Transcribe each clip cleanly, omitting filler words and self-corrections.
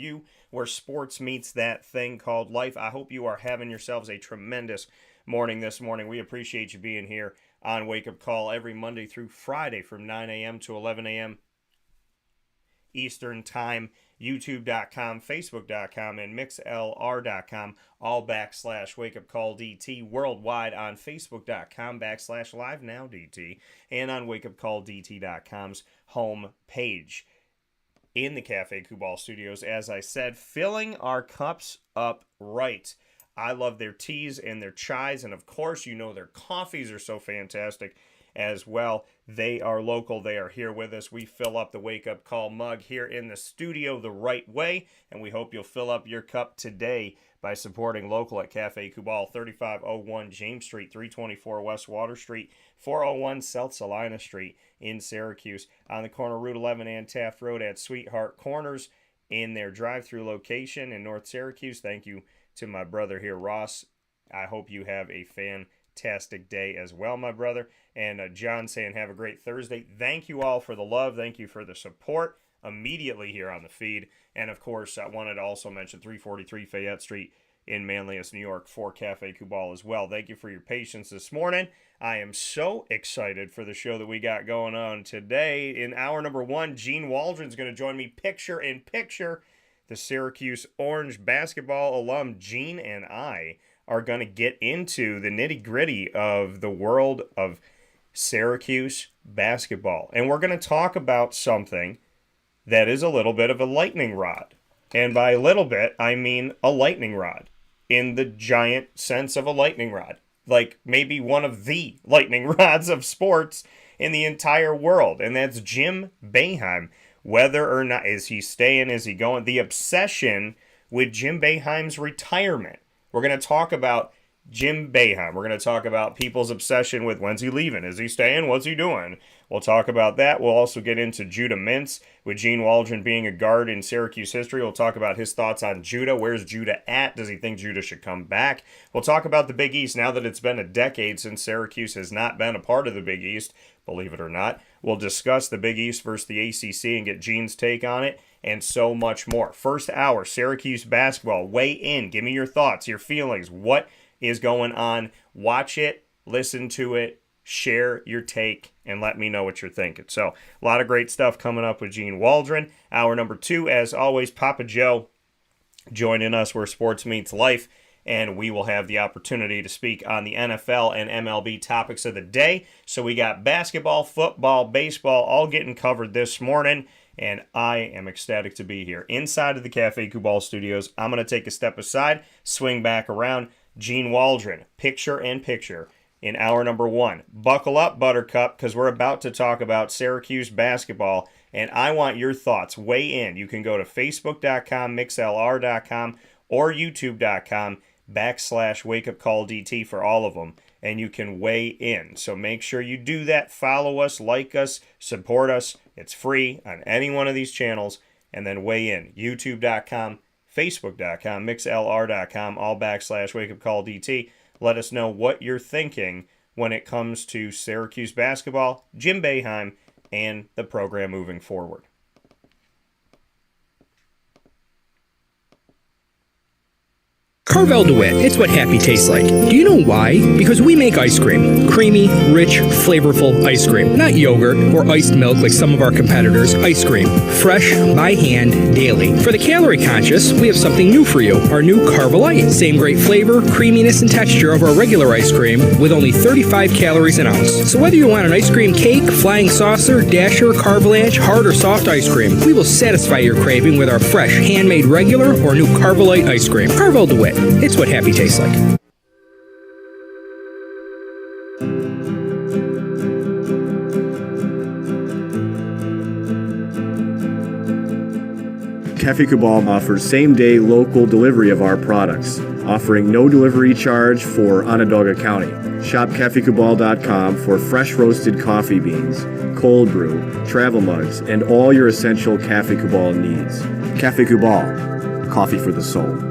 you, where sports meets that thing called life. I hope you are having yourselves a tremendous morning this morning. We appreciate you being here on Wake Up Call every Monday through Friday from 9 a.m. to 11 a.m. Eastern Time. YouTube.com, Facebook.com, and MixLR.com, all /Wake Up Call DT, worldwide on Facebook.com /Live Now DT, and on WakeUpCallDT.com's home page. In the Cafe Kubal studios, as I said, filling our cups up right. I love their teas and their chais, and of course, you know their coffees are so fantastic as well. They are local. They are here with us. We fill up the Wake Up Call mug here in the studio the right way, and we hope you'll fill up your cup today by supporting local at Cafe Kubal, 3501 James Street, 324 West Water Street, 401 South Salina Street in Syracuse, on the corner of Route 11 and Taft Road at Sweetheart Corners in their drive-through location in North Syracuse. Thank you to my brother here, Ross. I hope you have a fantastic day as well, my brother. And John saying have a great Thursday. Thank you all for the love. Thank you for the support immediately here on the feed. And of course, I wanted to also mention 343 Fayette Street in Manlius, New York for Cafe Kubal as well. Thank you for your patience this morning. I am so excited for the show that we got going on today. In hour number one, Gene Waldron is going to join me picture in picture. The Syracuse Orange Basketball alum Gene and I are going to get into the nitty-gritty of the world of Syracuse basketball. And we're going to talk about something that is a little bit of a lightning rod. And by a little bit, I mean a lightning rod in the giant sense of a lightning rod. Like maybe one of the lightning rods of sports in the entire world. And that's Jim Boeheim. Whether or not, is he staying, is he going? The obsession with Jim Boeheim's retirement. We're going to talk about Jim Boeheim. We're going to talk about people's obsession with when's he leaving? Is he staying? What's he doing? We'll talk about that. We'll also get into Judah Mintz with Gene Waldron being a guard in Syracuse history. We'll talk about his thoughts on Judah. Where's Judah at? Does he think Judah should come back? We'll talk about the Big East now that it's been a decade since Syracuse has not been a part of the Big East, believe it or not. We'll discuss the Big East versus the ACC and get Gene's take on it, and so much more. First hour, Syracuse basketball. Weigh in. Give me your thoughts, your feelings. What is going on? Watch it, listen to it, share your take, and let me know what you're thinking. So, a lot of great stuff coming up with Gene Waldron. Hour number two, as always, Papa Joe joining us where sports meets life, and we will have the opportunity to speak on the NFL and MLB topics of the day. So we got basketball, football, baseball, all getting covered this morning, and I am ecstatic to be here. Inside of the Cafe Kubal studios, I'm going to take a step aside, swing back around. Gene Waldron, picture in picture in hour number one. Buckle up, Buttercup, because we're about to talk about Syracuse basketball, and I want your thoughts. Weigh in. You can go to Facebook.com, MixLR.com, or YouTube.com /WakeUpCallDT for all of them, and you can weigh in. So make sure you do that. Follow us, like us, support us. It's free on any one of these channels, and then weigh in. YouTube.com, Facebook.com, MixLR.com, all /WakeUpCallDT. Let us know what you're thinking when it comes to Syracuse basketball, Jim Boeheim, and the program moving forward. Carvel DeWitt, it's what happy tastes like. Do you know why? Because we make ice cream. Creamy, rich, flavorful ice cream. Not yogurt or iced milk like some of our competitors. Ice cream. Fresh, by hand, daily. For the calorie conscious, we have something new for you. Our new Carvelite. Same great flavor, creaminess, and texture of our regular ice cream with only 35 calories an ounce. So whether you want an ice cream cake, flying saucer, dasher, carvalanche, hard or soft ice cream, we will satisfy your craving with our fresh, handmade regular or new Carvelite ice cream. Carvel DeWitt. It's what happy tastes like. Cafe Kubal offers same-day local delivery of our products, offering no delivery charge for Onondaga County. Shop cafekubal.com for fresh roasted coffee beans, cold brew, travel mugs, and all your essential Cafe Kubal needs. Cafe Kubal, coffee for the soul.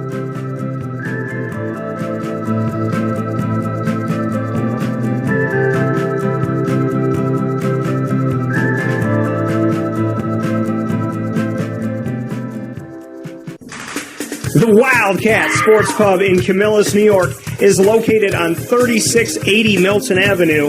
The Wildcat Sports Pub in Camillus, New York is located on 3680 Milton Avenue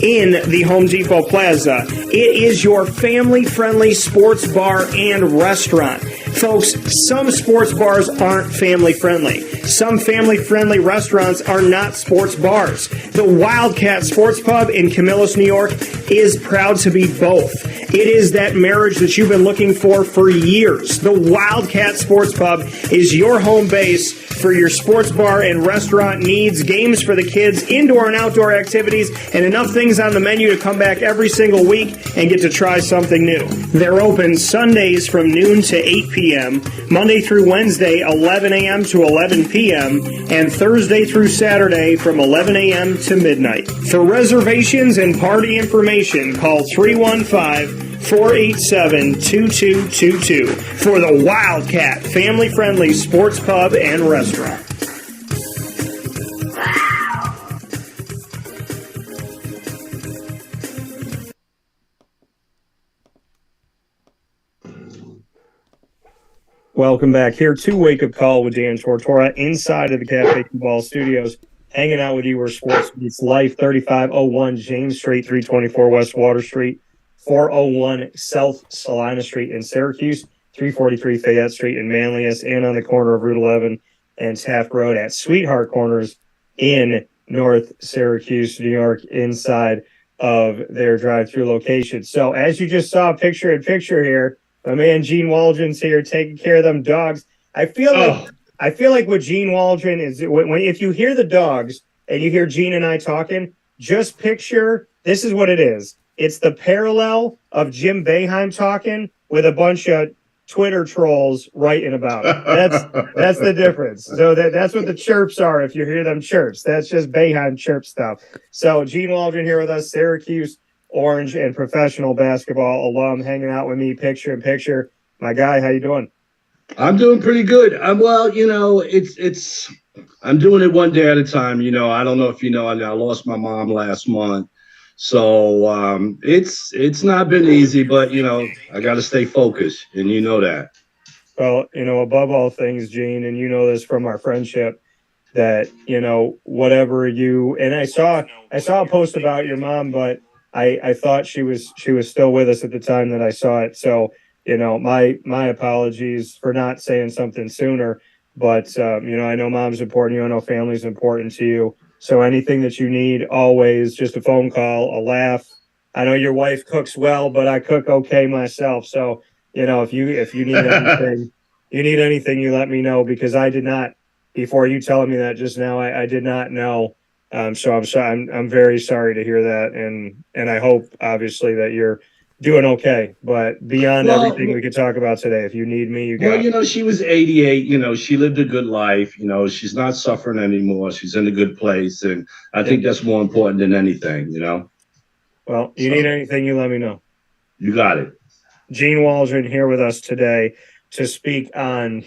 in the Home Depot Plaza. It is your family-friendly sports bar and restaurant. Folks, some sports bars aren't family-friendly. Some family-friendly restaurants are not sports bars. The Wildcat Sports Pub in Camillus, New York is proud to be both. It is that marriage that you've been looking for years. The Wildcat Sports Pub is your home base for your sports bar and restaurant needs, games for the kids, indoor and outdoor activities, and enough things on the menu to come back every single week and get to try something new. They're open Sundays from noon to 8 p.m., Monday through Wednesday, 11 a.m. to 11 p.m., and Thursday through Saturday from 11 a.m. to midnight. For reservations and party information, call 315-487-2222 for the Wildcat family-friendly sports pub and restaurant. Welcome back here to Wake Up Call with Dan Tortora inside of the Cafe Ball Studios. Hanging out with you where sports meets life. 3501 James Street, 324 West Water Street, 401 South Salina Street in Syracuse, 343 Fayette Street in Manlius, and on the corner of Route 11 and Taft Road at Sweetheart Corners in North Syracuse, New York, inside of their drive-through location. So as you just saw picture in picture here, my man Gene Waldron's here taking care of them dogs. I feel like what Gene Waldron is, if you hear the dogs and you hear Gene and I talking, just picture, this is what it is. It's the parallel of Jim Boeheim talking with a bunch of Twitter trolls writing about it. That's the difference. So that's what the chirps are if you hear them chirps. That's just Boeheim chirp stuff. So Gene Waldron here with us, Syracuse Orange and professional basketball alum, hanging out with me picture in picture. My guy, how you doing? I'm doing pretty good. Well, it's I'm doing it one day at a time. I don't know if you know, I lost my mom last month. So it's not been easy, but, I got to stay focused, and you know that. Well, above all things, Gene, and you know this from our friendship, that, whatever you, and I saw a post about your mom, but I thought she was still with us at the time that I saw it. So, my apologies for not saying something sooner, but, I know mom's important. I know family's important to you. So anything that you need, always just a phone call, a laugh. I know your wife cooks well, but I cook okay myself. So, if you need anything, you let me know, because I did not, before you telling me that just now, I did not know. So I'm sorry. I'm very sorry to hear that. And I hope obviously that you're doing okay, but beyond everything we could talk about today, if you need me, you got. Well, she was 88. She lived a good life. She's not suffering anymore. She's in a good place, and I think that's more important than anything. Well, you need anything, you let me know. You got it. Gene Waldron here with us today to speak on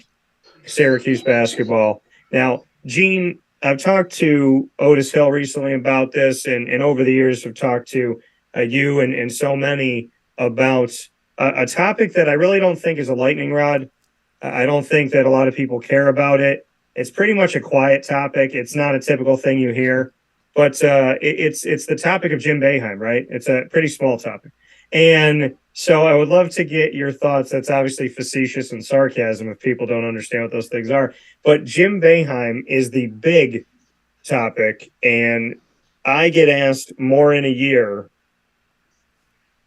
Syracuse basketball. Now, Gene, I've talked to Otis Hill recently about this, and over the years I've talked to you and so many about a topic that I really don't think is a lightning rod. I don't think that a lot of people care about it. It's pretty much a quiet topic. It's not a typical thing you hear, but it's the topic of Jim Boeheim, right? It's a pretty small topic. And so I would love to get your thoughts. That's obviously facetious and sarcasm if people don't understand what those things are. But Jim Boeheim is the big topic, and I get asked more in a year,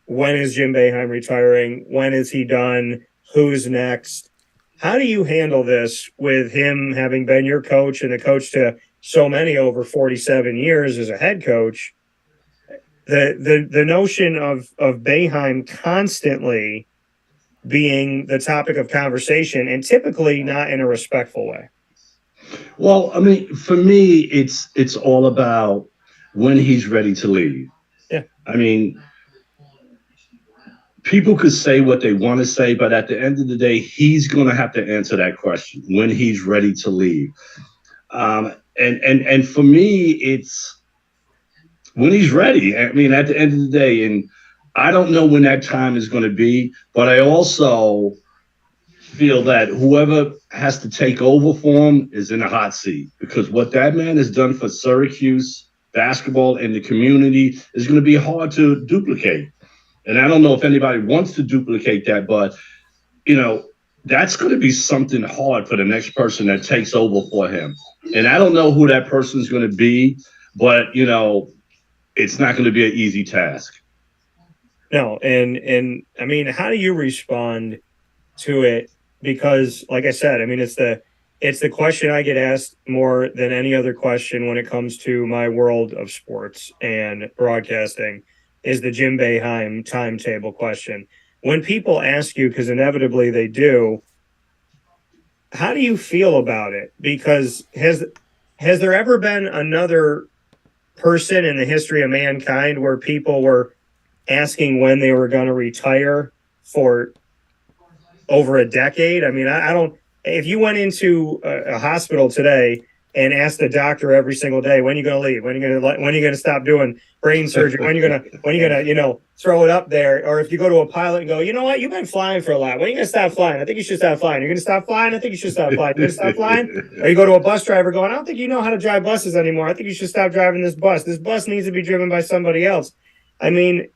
when is Jim Boeheim retiring? When is he done? Who's next? How do you handle this with him having been your coach and the coach to so many over 47 years as a head coach? The notion of Boeheim constantly being the topic of conversation, and typically not in a respectful way. Well, for me, it's all about when he's ready to leave. Yeah. People could say what they want to say, but at the end of the day, he's going to have to answer that question when he's ready to leave. And for me, it's when he's ready. At the end of the day, and I don't know when that time is going to be, but I also feel that whoever has to take over for him is in a hot seat, because what that man has done for Syracuse basketball and the community is going to be hard to duplicate. And I don't know if anybody wants to duplicate that, but you know, that's going to be something hard for the next person that takes over for him. And I don't know who that person is going to be, but you know, it's not going to be an easy task. No, and I mean, how do you respond to it? Because, like I said, I mean, it's the question I get asked more than any other question when it comes to my world of sports and broadcasting, is the Jim Boeheim timetable question. When people ask you, because inevitably they do, how do you feel about it? Because has there ever been another person in the history of mankind where people were asking when they were going to retire for over a decade? I mean, I don't. If you went into a hospital today and asked the doctor every single day, when are you going to leave? When are you going to stop doing brain surgery? When are you going to throw it up there? Or if you go to a pilot and go, you know what, you've been flying for a lot. When are you going to stop flying? I think you should stop flying. You're going to stop flying? I think you should stop flying. You're going to stop flying? Or you go to a bus driver going, I don't think you know how to drive buses anymore. I think you should stop driving this bus. This bus needs to be driven by somebody else. I mean,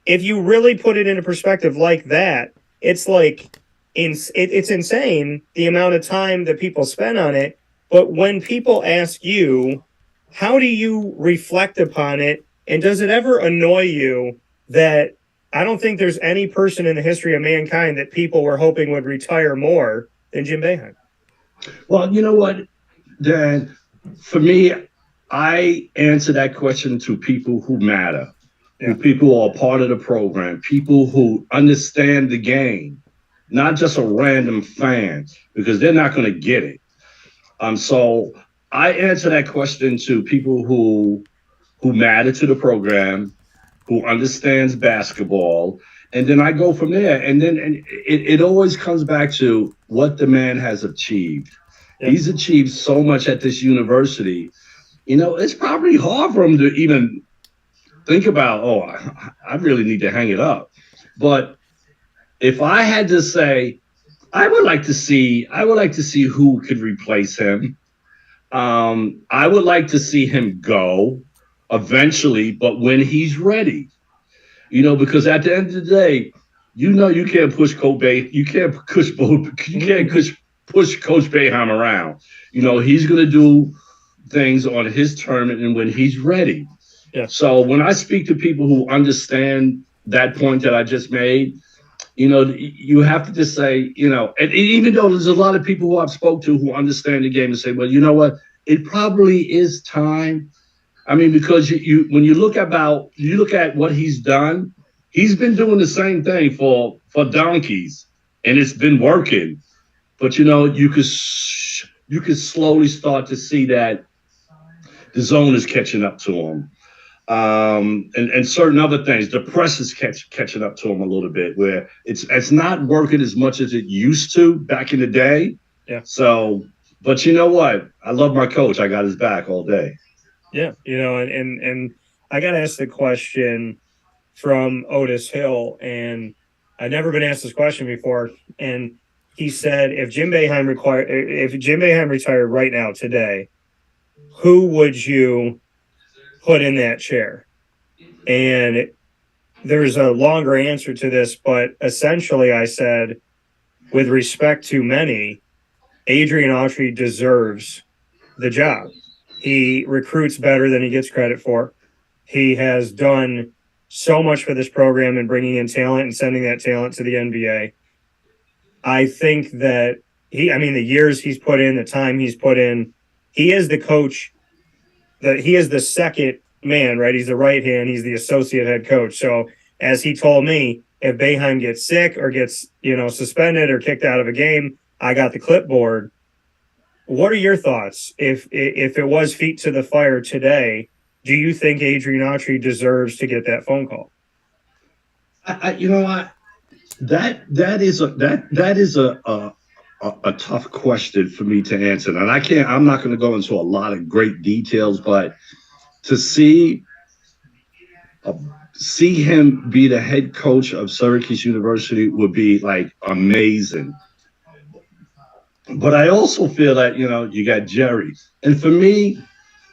if you really put it into perspective like that, it's like it's insane the amount of time that people spend on it. But when people ask you, how do you reflect upon it? And does it ever annoy you that I don't think there's any person in the history of mankind that people were hoping would retire more than Jim Boeheim? Well, you know what, Dan? For me, I answer that question to people who matter, people who are part of the program, people who understand the game, not just a random fan, because they're not going to get it. So I answer that question to people who matter to the program, who understands basketball, and then I go from there. And then it always comes back to what the man has achieved. Yeah. He's achieved so much at this university. You know, it's probably hard for him to even think about, oh, I really need to hang it up. But if I had to say, I would like to see who could replace him. I would like to see him go eventually, but when he's ready, you know, because at the end of the day, you know, you can't push Coach Boeheim around. You know, he's going to do things on his term and when he's ready. Yeah. So when I speak to people who understand that point that I just made, you know, you have to just say, you know, and even though there's a lot of people who I've spoke to who understand the game and say, well, you know what, it probably is time. I mean, because when you look at what he's done, he's been doing the same thing for donkeys, and it's been working. But you know, you could slowly start to see that the zone is catching up to him. And certain other things, the press is catching up to him a little bit, where it's not working as much as it used to back in the day. Yeah. So, but you know what? I love my coach. I got his back all day. Yeah. You know, and I got asked the question from Otis Hill, and I'd never been asked this question before. And he said, if Jim Boeheim retired right now today, who would you put in that chair? And there's a longer answer to this, but essentially I said, with respect to many, Adrian Autry deserves the job. He recruits better than he gets credit for. He has done so much for this program and bringing in talent and sending that talent to the NBA. I think that the years he's put in, the time he's put in, he is the coach. He is the second man, right? He's the right hand. He's the associate head coach. So as he told me, if Boeheim gets sick or gets, suspended or kicked out of a game, I got the clipboard. What are your thoughts? If it was feet to the fire today, do you think Adrian Autry deserves to get that phone call? That is a tough question for me to answer, and I'm not going to go into a lot of great details, but to see him be the head coach of Syracuse University would be like amazing. But I also feel that, you got Jerry. And for me,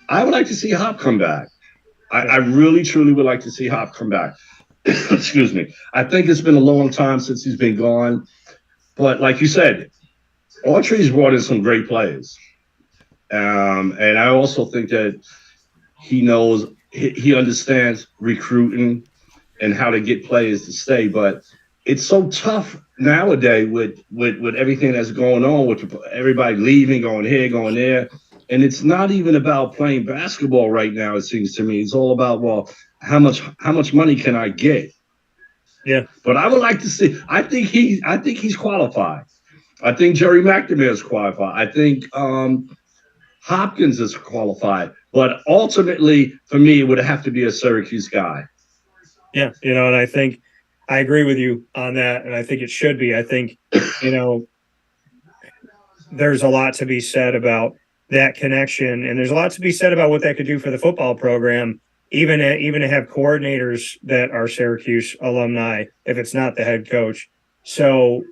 I would like to see Hop come back. I really, truly would like to see Hop come back. Excuse me. I think it's been a long time since he's been gone. But like you said, Autry's brought in some great players. And I also think that he understands recruiting and how to get players to stay. But it's so tough nowadays with everything that's going on, with everybody leaving, going here, going there. And it's not even about playing basketball right now, it seems to me. It's all about, well, how much money can I get? Yeah. But I would like to see, I think he's qualified. I think Jerry McNamara is qualified. I think Hopkins is qualified. But ultimately, for me, it would have to be a Syracuse guy. Yeah, and I think I agree with you on that, and I think it should be. I think, there's a lot to be said about that connection, and there's a lot to be said about what that could do for the football program, even to have coordinators that are Syracuse alumni, if it's not the head coach. So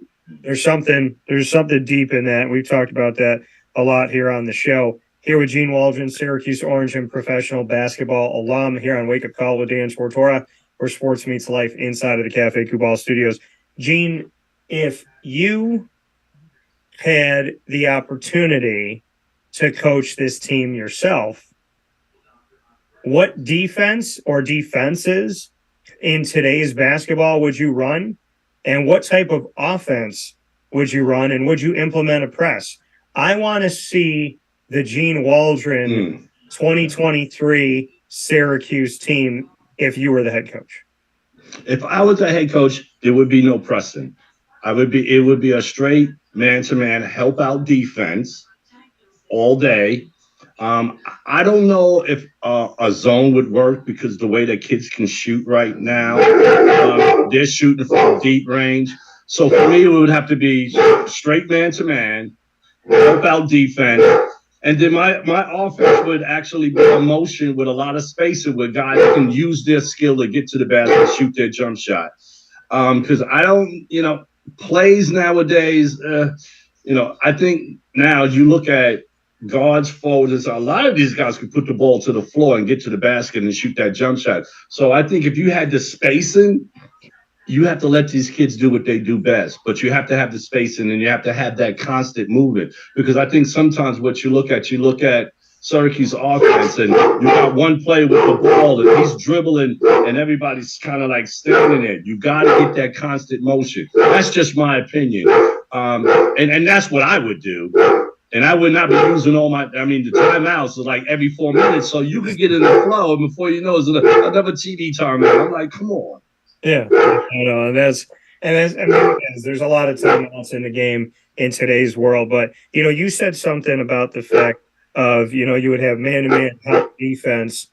there's something deep in that. We've talked about that a lot here on the show. Here with Gene Waldron, Syracuse Orange and professional basketball alum, here on Wake Up Call with Dan Tortora, where sports meets life inside of the Cafe Kubal studios. Gene, if you had the opportunity to coach this team yourself, what defense or defenses in today's basketball would you run? And what type of offense would you run? And would you implement a press? I want to see the Gene Waldron 2023 Syracuse team if you were the head coach. If I was the head coach, there would be no pressing. It would be a straight man-to-man help out defense all day. I don't know if a zone would work, because the way that kids can shoot right now, they're shooting from deep range. So for me, it would have to be straight man-to-man, help out defense. And then my offense would actually be a motion with a lot of spacing, where guys can use their skill to get to the basket and shoot their jump shot. Because I don't, plays nowadays, I think now you look at guards, forwards, a lot of these guys can put the ball to the floor and get to the basket and shoot that jump shot. So I think if you had the spacing, you have to let these kids do what they do best, but you have to have the spacing and you have to have that constant movement. Because I think sometimes what you look at Syracuse offense, and you got one player with the ball and he's dribbling and everybody's kind of like standing there. You got to get that constant motion. That's just my opinion. And that's what I would do. And I would not be using the timeouts is like every 4 minutes. So you could get in the flow, and before you know it's another TV timeout. I'm like, come on. Yeah, there's a lot of timeouts in the game in today's world. But, you said something about the fact of, you would have man-to-man help defense.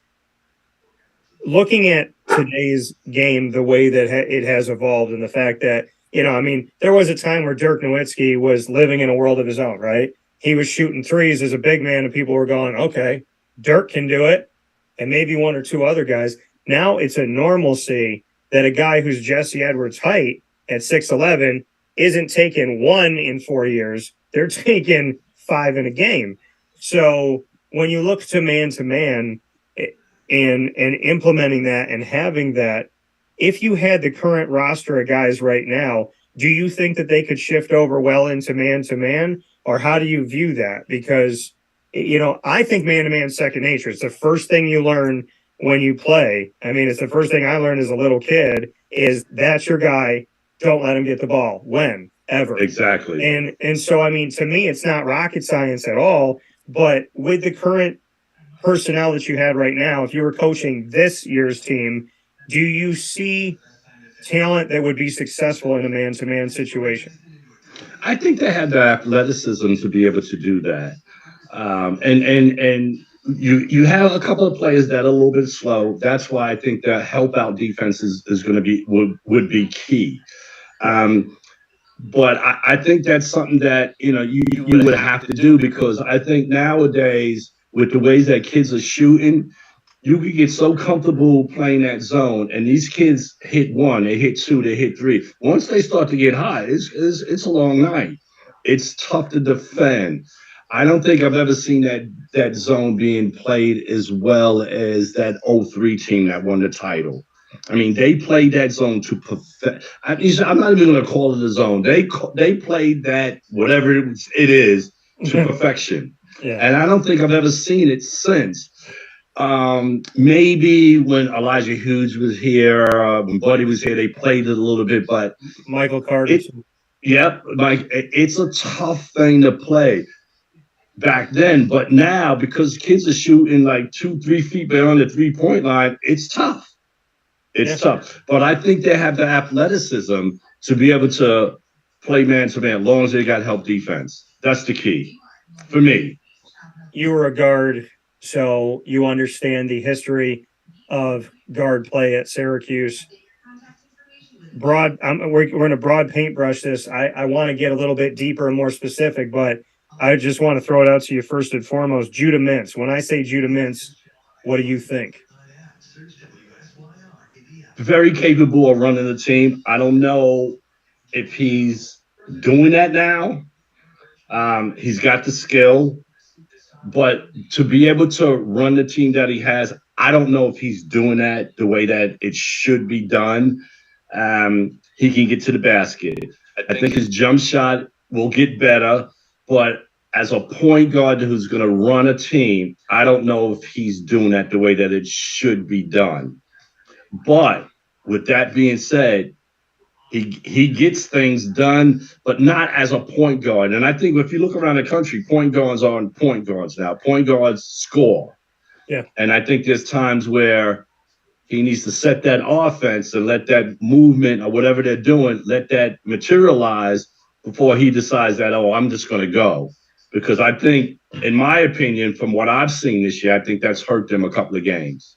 Looking at today's game, the way that it has evolved, and the fact that, there was a time where Dirk Nowitzki was living in a world of his own, right? He was shooting threes as a big man, and people were going, okay, Dirk can do it, and maybe one or two other guys. Now it's a normalcy that a guy who's Jesse Edwards' height at 6'11" isn't taking 1 in 4 years. They're taking 5 in a game. So when you look to man and implementing that and having that, if you had the current roster of guys right now, do you think that they could shift over well into man-to-man? Or how do you view that? Because, I think man-to-man is second nature. It's the first thing you learn when you play. It's the first thing I learned as a little kid is that's your guy. Don't let him get the ball. When? Ever. Exactly. And so, to me, it's not rocket science at all. But with the current personnel that you had right now, if you were coaching this year's team, do you see talent that would be successful in a man-to-man situation? I think they have the athleticism to be able to do that. And you have a couple of players that are a little bit slow. That's why I think the help out defense is going to be would be key. But I think that's something that you would have to do, because I think nowadays with the ways that kids are shooting, you could get so comfortable playing that zone, and these kids hit 1, they hit 2, they hit 3. Once they start to get high, it's a long night. It's tough to defend. I don't think I've ever seen that zone being played as well as that '03 team that won the title. I mean, they played that zone to perfect. I'm not even going to call it a zone. They played that whatever it is to perfection, and I don't think I've ever seen it since. Maybe when Elijah Hughes was here, when Buddy was here, they played it a little bit, but Michael Carter. Yep, Mike, it's a tough thing to play back then, but now because kids are shooting like 2-3 feet beyond the 3-point line, it's tough. It's tough. But I think they have the athleticism to be able to play man to man as long as they got help defense. That's the key for me. You were a guard, so you understand the history of guard play at Syracuse. We're going to broad paintbrush this. I want to get a little bit deeper and more specific, but I just want to throw it out to you first and foremost. Judah Mintz. When I say Judah Mintz, what do you think? Very capable of running the team. I don't know if he's doing that now. He's got the skill, but to be able to run the team that he has, I don't know if he's doing that the way that it should be done. He can get to the basket. I think his jump shot will get better, but as a point guard who's going to run a team, I don't know if he's doing that the way that it should be done. But with that being said, he gets things done, but not as a point guard. And I think if you look around the country, point guards aren't point guards now. Point guards score. Yeah. And I think there's times where he needs to set that offense and let that movement or whatever they're doing, let that materialize before he decides that, oh, I'm just going to go. Because I think, in my opinion, from what I've seen this year, I think that's hurt them a couple of games.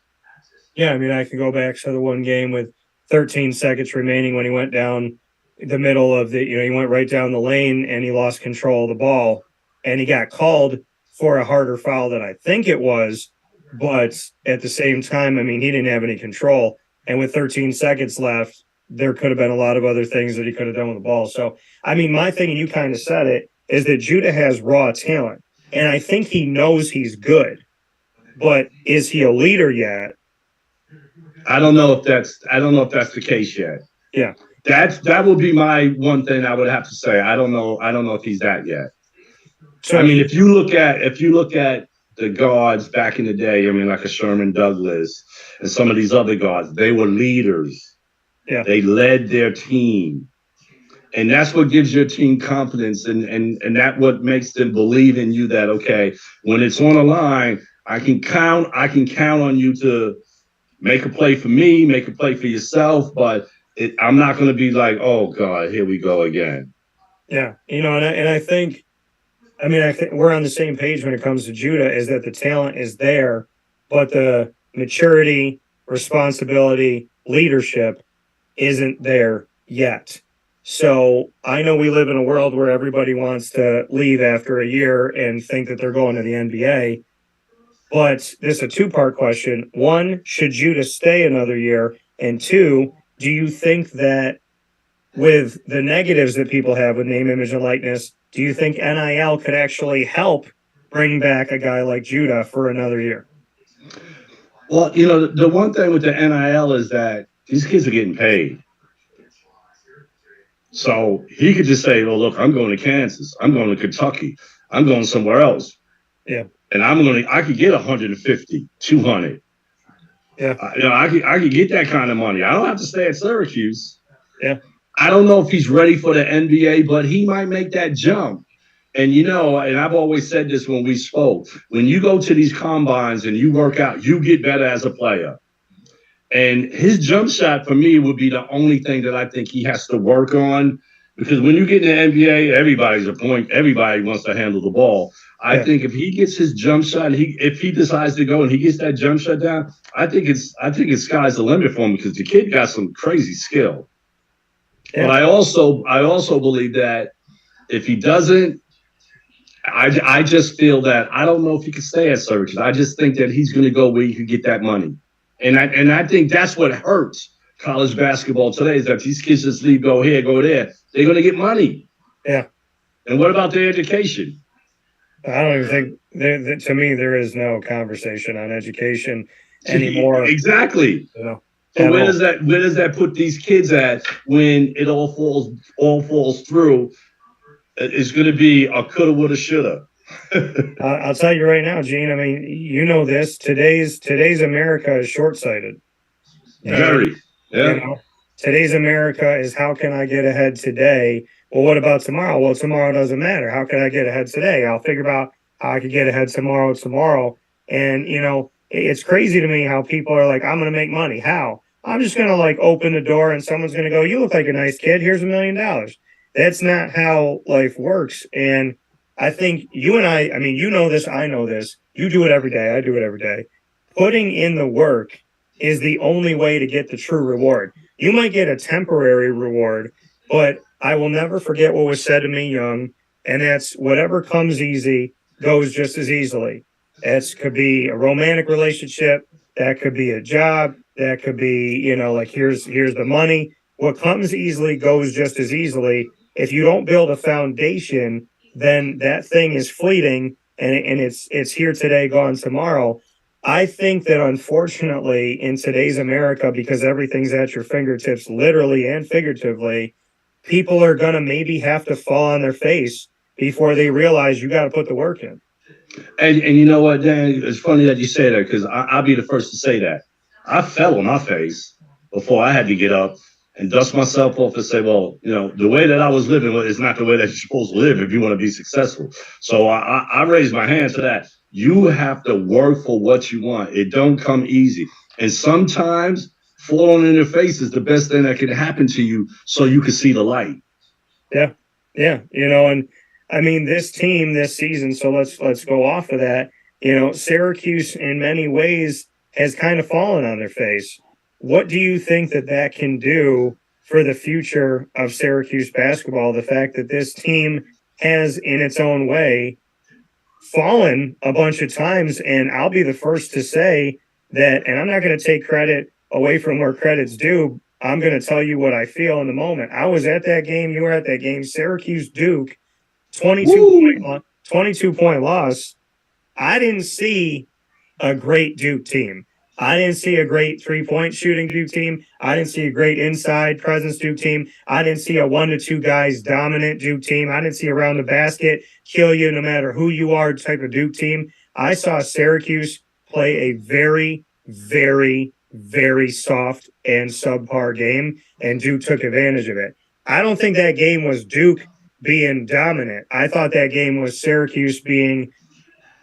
Yeah, I mean, I can go back to the one game with 13 seconds remaining when he went down the middle of the, he went right down the lane and he lost control of the ball. And he got called for a harder foul than I think it was. But at the same time, I mean, he didn't have any control. And with 13 seconds left, there could have been a lot of other things that he could have done with the ball. So, I mean, my thing, and you kind of said it, is that Judah has raw talent. And I think he knows he's good. But is he a leader yet? I don't know if that's the case yet. Yeah. That would be my one thing I would have to say. I don't know if he's that yet. So I mean, if you look at the guards back in the day, I mean, like a Sherman Douglas and some of these other guards, they were leaders. Yeah. They led their team. And that's what gives your team confidence, and that what makes them believe in you that, okay, when it's on the line, I can count on you to make a play for me, make a play for yourself, but I'm not going to be like, oh, God, here we go again. Yeah, and I think we're on the same page when it comes to Judah, is that the talent is there, but the maturity, responsibility, leadership isn't there yet. So I know we live in a world where everybody wants to leave after a year and think that they're going to the NBA. But this is a two-part question. One, should Judah stay another year? And two, do you think that with the negatives that people have with name, image, and likeness, do you think NIL could actually help bring back a guy like Judah for another year? Well, the one thing with the NIL is that these kids are getting paid. So he could just say, well, look, I'm going to Kansas. I'm going to Kentucky. I'm going somewhere else. Yeah. And I could get 150, 200. Yeah. I could get that kind of money. I don't have to stay at Syracuse. Yeah. I don't know if he's ready for the NBA, but he might make that jump. And, and I've always said this when we spoke, when you go to these combines and you work out, you get better as a player. And his jump shot for me would be the only thing that I think he has to work on, because when you get in the NBA, everybody's a point. Everybody wants to handle the ball. I think if he gets his jump shot, if he decides to go and he gets that jump shot down, I think it's sky's the limit for him, because the kid got some crazy skill. Yeah. But I also believe that if he doesn't, I just feel that I don't know if he can stay at Syracuse. I just think that he's going to go where he can get that money. And I think that's what hurts college basketball today, is that these kids just leave, go here, go there. They're going to get money. Yeah. And what about their education? I don't even think to me there is no conversation on education anymore. Exactly. You know, so where does that put these kids at when it all falls through? It's going to be a coulda, woulda, shoulda. I'll tell you right now, Gene. I mean, you know this. Today's America is short-sighted. Very. Yeah. You know, today's America is how can I get ahead today? Well, what about tomorrow? Well, tomorrow doesn't matter. How can I get ahead today? I'll figure out how I could get ahead tomorrow. And, you know, it's crazy to me how people are like, I'm going to make money. How? I'm just going to like open the door and someone's going to go, you look like a nice kid. Here's $1 million. That's not how life works. And I think you and I mean, you know this, I know this. You do it every day. I do it every day. Putting in the work is the only way to get the true reward. You might get a temporary reward, but I will never forget what was said to me young, and that's whatever comes easy goes just as easily. That could be a romantic relationship, that could be a job, that could be, you know, like here's the money. What comes easily goes just as easily. If you don't build a foundation, then that thing is fleeting and it's here today, gone tomorrow. I think that unfortunately in today's America, because everything's at your fingertips, literally and figuratively, people are going to maybe have to fall on their face before they realize you got to put the work in. And you know what, Dan, it's funny that you say that because I'll be the first to say that. I fell on my face before I had to get up and dust myself off and say, well, you know, the way that I was living is not the way that you're supposed to live if you want to be successful. So I raised my hand to that. You have to work for what you want. It don't come easy. And sometimes falling in your face is the best thing that can happen to you so you can see the light. Yeah. You know, and I mean, this team this season, so let's go off of that. You know, Syracuse in many ways has kind of fallen on their face. What do you think that can do for the future of Syracuse basketball? The fact that this team has, in its own way, fallen a bunch of times, and I'll be the first to say that, and I'm not going to take credit away from where credit's due. I'm going to tell you what I feel in the moment. I was at that game. You were at that game. Syracuse Duke, 22-point loss. I didn't see a great Duke team. I didn't see a great three-point shooting Duke team. I didn't see a great inside presence Duke team. I didn't see a 1 to 2 guys dominant Duke team. I didn't see around the basket, kill you no matter who you are type of Duke team. I saw Syracuse play a very, very, very soft and subpar game, and Duke took advantage of it. I don't think that game was Duke being dominant. I thought that game was Syracuse being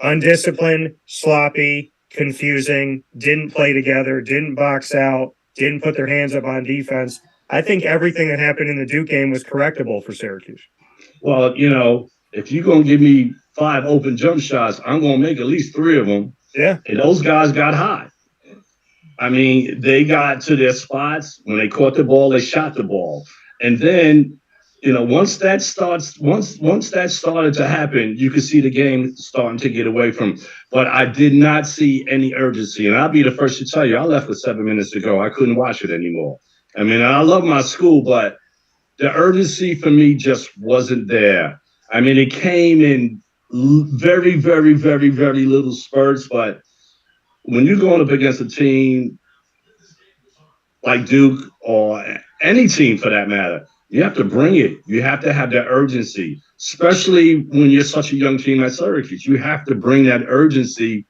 undisciplined, sloppy, confusing, didn't play together, didn't box out, didn't put their hands up on defense. I think everything that happened in the Duke game was correctable for Syracuse. Well, you know, if you're going to give me 5 open jump shots, I'm going to make at least 3 of them. Yeah. And those guys got hot. I mean, they got to their spots. When they caught the ball, they shot the ball. And then, you know, once that started to happen, you could see the game starting to get away from. But I did not see any urgency. And I'll be the first to tell you, I left with 7 minutes to go. I couldn't watch it anymore. I mean, I love my school, but the urgency for me just wasn't there. I mean, it came in very, very, very, very little spurts. But when you're going up against a team like Duke or any team for that matter, you have to bring it. You have to have that urgency, especially when you're such a young team at Syracuse. You have to bring that urgency,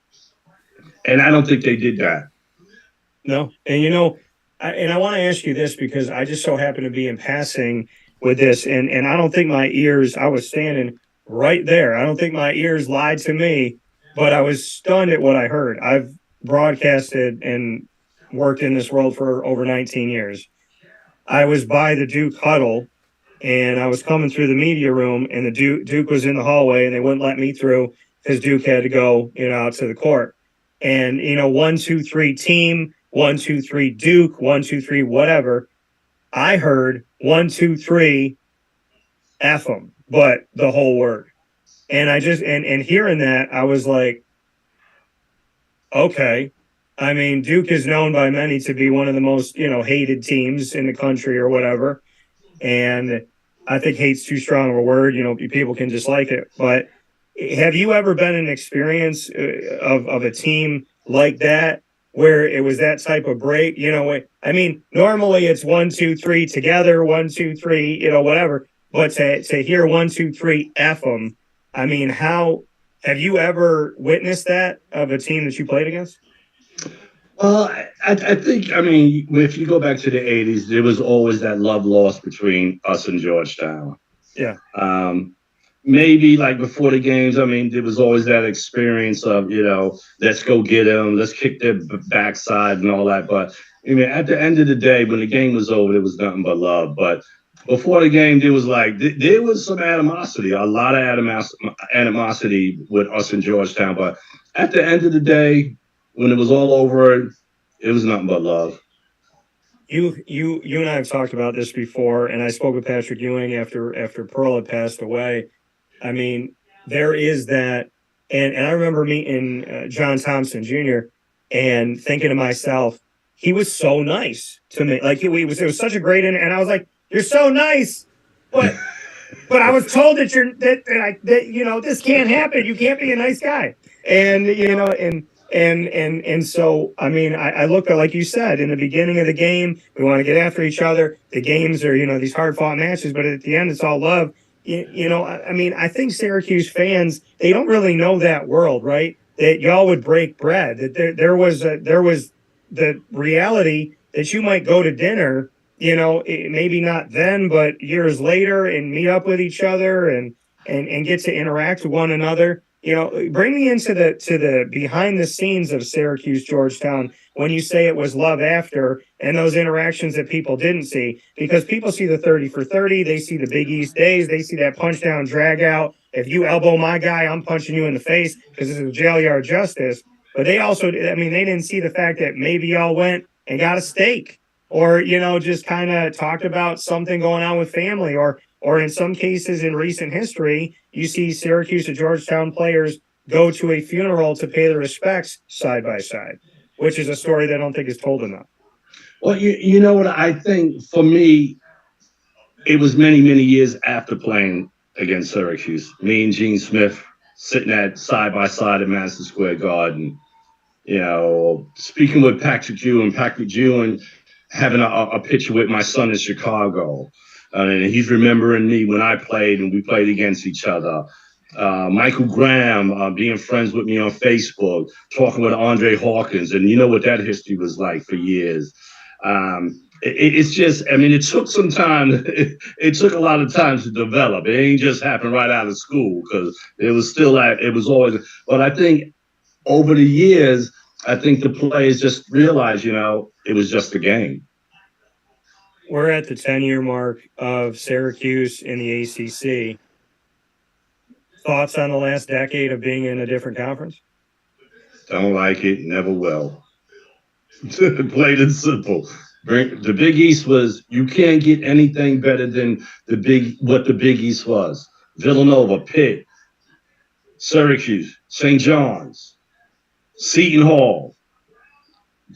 and I don't think they did that. No, and you know, I want to ask you this because I just so happen to be in passing with this, and I don't think my ears, I was standing right there. I don't think my ears lied to me, but I was stunned at what I heard. I've broadcasted and worked in this world for over 19 years. I was by the Duke huddle, and I was coming through the media room, and the Duke was in the hallway, and they wouldn't let me through because Duke had to go, you know, out to the court. And, you know, 1, 2, 3 team, 1, 2, 3 Duke, 1, 2, 3 whatever. I heard 1, 2, 3 F them, but the whole word. And I just and hearing that, I was like, okay. I mean, Duke is known by many to be one of the most, you know, hated teams in the country or whatever. And I think hate's too strong of a word. People can dislike it, but have you ever been in an experience of a team like that where it was that type of break? I mean, normally it's 1, 2, 3 together, 1, 2, 3, whatever. But to hear 1, 2, 3 F them, I mean, how have you ever witnessed that of a team that you played against? Well, I think, I mean, if you go back to the 80s, there was always that love lost between us and Georgetown. Yeah. Maybe like before the games, I mean, there was always that experience of, let's go get them, let's kick their backside and all that. But I mean, at the end of the day, when the game was over, there was nothing but love. But before the game, there was there was some animosity, a lot of animosity with us in Georgetown. But at the end of the day, when it was all over, it was nothing but love. You and I have talked about this before, and I spoke with Patrick Ewing after Pearl had passed away. I mean, there is that, and I remember meeting John Thompson Jr. and thinking to myself, he was so nice to me. Like it was such a great, and I was like, "You're so nice," but I was told that this can't happen. You can't be a nice guy, and so I mean, I look at, like you said in the beginning of the game, we want to get after each other. The games are these hard fought matches, but at the end, it's all love. I mean, I think Syracuse fans, they don't really know that world, right? That y'all would break bread. That there was the reality that you might go to dinner, maybe not then, but years later, and meet up with each other and get to interact with one another. Bring me into the behind the scenes of Syracuse Georgetown when you say it was love after, and those interactions that people didn't see, because people see the 30 for 30, they see the Big East days, they see that punch down drag out. If you elbow my guy, I'm punching you in the face because this is jail yard justice. But they also, I mean, they didn't see the fact that maybe y'all went and got a steak, or just kind of talked about something going on with family, or in some cases in recent history, you see Syracuse and Georgetown players go to a funeral to pay their respects side by side, which is a story that I don't think is told enough. Well, you know what? I think for me, it was many, many years after playing against Syracuse. Me and Gene Smith sitting at side by side at Madison Square Garden, speaking with Patrick Ewing having a picture with my son in Chicago. And he's remembering me when I played and we played against each other. Michael Graham being friends with me on Facebook, talking with Andre Hawkins. And you know what that history was like for years. It's just, I mean, it took some time. It took a lot of time to develop. It ain't just happened right out of school, because it was always. But I think over the years, I think the players just realized, it was just a game. We're at the 10-year mark of Syracuse in the ACC. Thoughts on the last decade of being in a different conference? Don't like it, never will. Plain and simple. The Big East was, you can't get anything better than what the Big East was. Villanova, Pitt, Syracuse, St. John's, Seton Hall,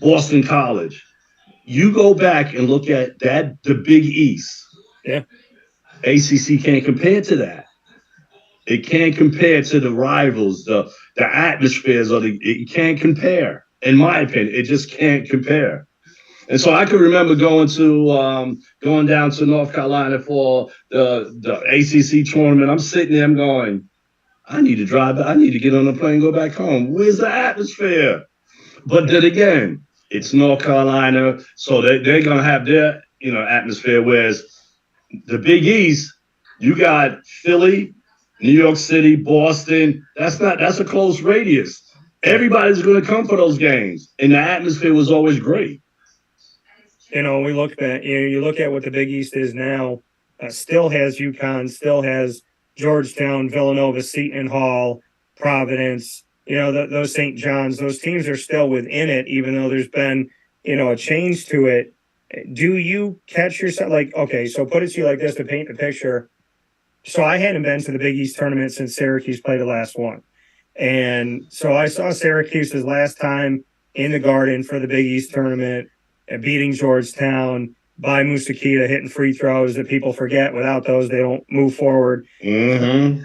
Boston College. You go back and look at that, the Big East. Yeah. ACC can't compare to that. It can't compare to the rivals, the atmospheres, it can't compare. In my opinion, it just can't compare. And so I can remember going down to North Carolina for the ACC tournament. I'm sitting there, I'm going, I need to drive. I need to get on the plane and go back home. Where's the atmosphere? But then again, it's North Carolina, so they're going to have their, atmosphere. Whereas the Big East, you got Philly, New York City, Boston. That's a close radius. Everybody's going to come for those games, and the atmosphere was always great. We look at you look at what the Big East is now. Still has UConn, still has Georgetown, Villanova, Seton Hall, Providence. Those St. John's, those teams are still within it, even though there's been, a change to it. Do you catch yourself okay, so put it to you like this to paint the picture. So I hadn't been to the Big East tournament since Syracuse played the last one. And so I saw Syracuse's last time in the Garden for the Big East tournament, beating Georgetown. by Musakita hitting free throws that people forget. Without those, they don't move forward. Mm-hmm.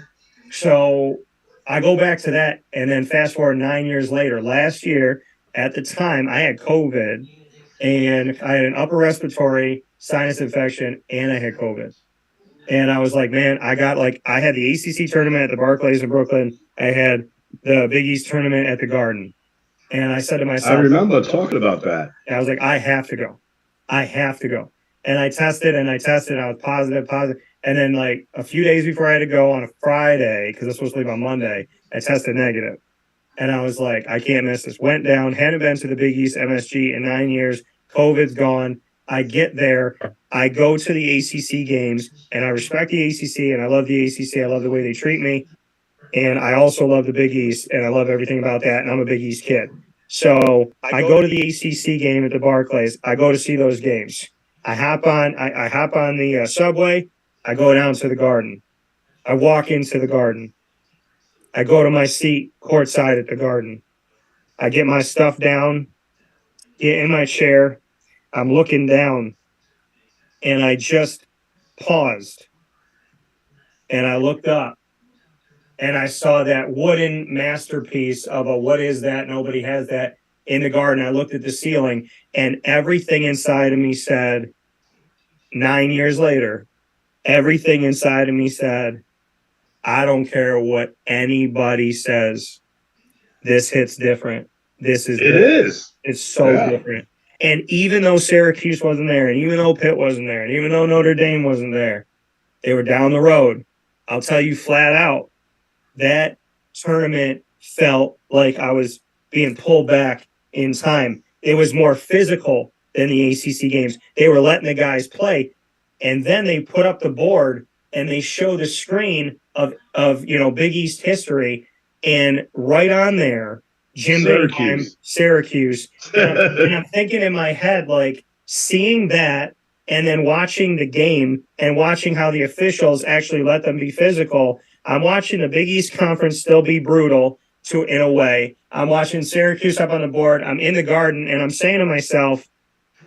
So I go back to that, and then fast forward 9 years later. Last year, at the time, I had COVID, and I had an upper respiratory sinus infection, and I had COVID. And I was like, man, I had the ACC tournament at the Barclays in Brooklyn. I had the Big East tournament at the Garden. And I said to myself, I remember talking about that. I was like, I have to go. I have to go. And I tested. I was positive. And then like a few days before I had to go on a Friday, because I was supposed to leave on Monday, I tested negative. And I was like, I can't miss this. Went down, hadn't been to the Big East MSG in 9 years. COVID's gone. I get there. I go to the ACC games, and I respect the ACC, and I love the ACC. I love the way they treat me. And I also love the Big East, and I love everything about that, and I'm a Big East kid. So I go to the ACC game at the Barclays. I go to see those games. I hop on the subway. I go down to the Garden. I walk into the Garden. I go to my seat courtside at the Garden. I get my stuff down, get in my chair. I'm looking down, and I just paused, and I looked up, and I saw that wooden masterpiece of a what is that? Nobody has that in the Garden. I looked at the ceiling, and everything inside of me said, 9 years later, everything inside of me said, I don't care what anybody says. This hits different. It is. It's so different. And even though Syracuse wasn't there, and even though Pitt wasn't there, and even though Notre Dame wasn't there, they were down the road. I'll tell you flat out, that tournament felt like I was being pulled back in time. It was more physical than the ACC games. They were letting the guys play. And then they put up the board and they show the screen of Big East history. And right on there, Jim Boeheim, Syracuse. And I'm thinking in my head, like, seeing that and then watching the game and watching how the officials actually let them be physical. I'm watching the Big East Conference still be brutal in a way. I'm watching Syracuse up on the board. I'm in the Garden, and I'm saying to myself,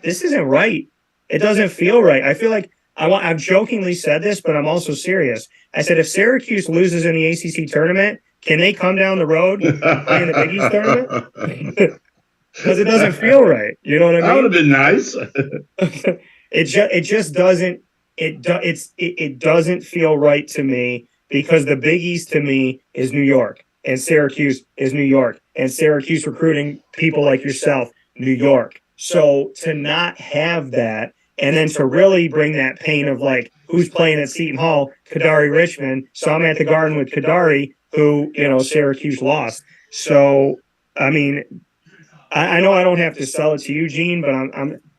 this isn't right. It doesn't feel right. I feel like I've jokingly said this, but I'm also serious. I said, if Syracuse loses in the ACC tournament, can they come down the road and play in the Big East tournament? Because it doesn't feel right. You know what I mean? That would have been nice. It just doesn't. It doesn't feel right to me, because the Big East to me is New York, and Syracuse is New York, and Syracuse recruiting people like yourself, New York. So to not have that, and then to really bring that pain of like, who's playing at Seton Hall? Kadari Richmond. So I'm at the Garden with Kadari, who, Syracuse lost. So, I mean, I know I don't have to sell it to you, Gene, but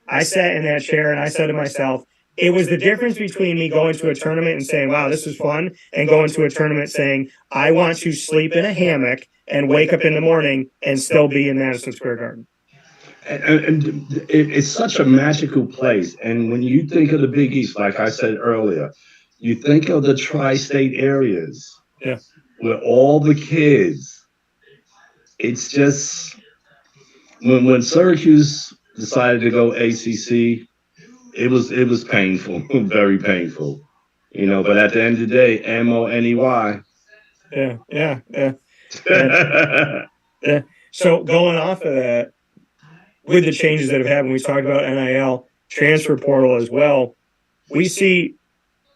I sat in that chair and I said to myself, it was the difference between me going to a tournament and saying, wow, this is fun, and going to a tournament saying, I want to sleep in a hammock and wake up in the morning and still be in Madison Square Garden. And it's such a magical place. And when you think of the Big East, like I said earlier, you think of the tri-state areas, where all the kids, it's just, when Syracuse decided to go ACC, it was painful, very painful, but at the end of the day, MONEY. Yeah. So going off of that, with the changes that have happened, we talked about NIL, transfer portal as well. We see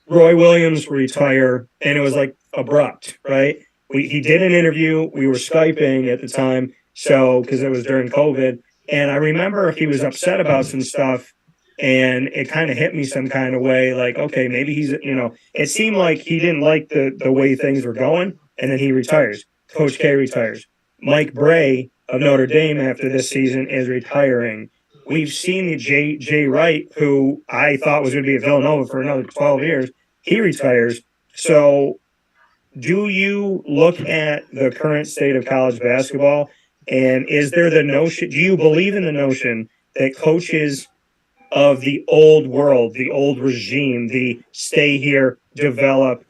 Roy Williams retire, and it was like abrupt, right? He did an interview. We were Skyping at the time, because it was during COVID. And I remember he was upset about some stuff, and it kind of hit me some kind of way, like, okay, maybe he's, it seemed like he didn't like the way things were going, and then he retires. Coach K retires. Mike Bray of Notre Dame after this season is retiring. We've seen the Jay Wright, who I thought was going to be at Villanova for another 12 years. He retires. So do you look at the current state of college basketball, and is there the notion, do you believe in the notion that coaches of the old world, the old regime, the stay here, develop,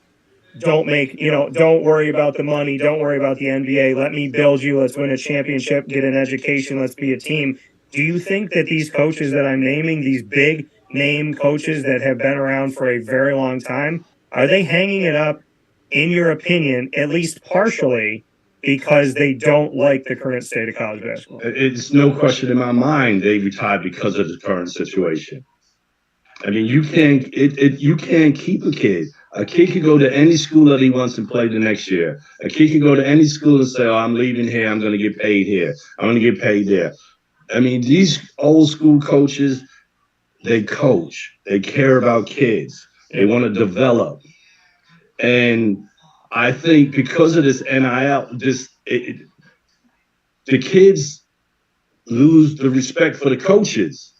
don't worry about the money, don't worry about the NBA, let me build you, let's win a championship, get an education, let's be a team. Do you think that these coaches that I'm naming, these big name coaches that have been around for a very long time, are they hanging it up, in your opinion, at least partially, because they don't like the current state of college basketball? It's no question in my mind they retired because of the current situation. I mean, you can't keep a kid. A kid can go to any school that he wants and play the next year. A kid can go to any school and say, "Oh, I'm leaving here. I'm going to get paid here. I'm going to get paid there." I mean, these old school coaches, they coach. They care about kids. They want to develop. And I think because of this NIL, the kids lose the respect for the coaches.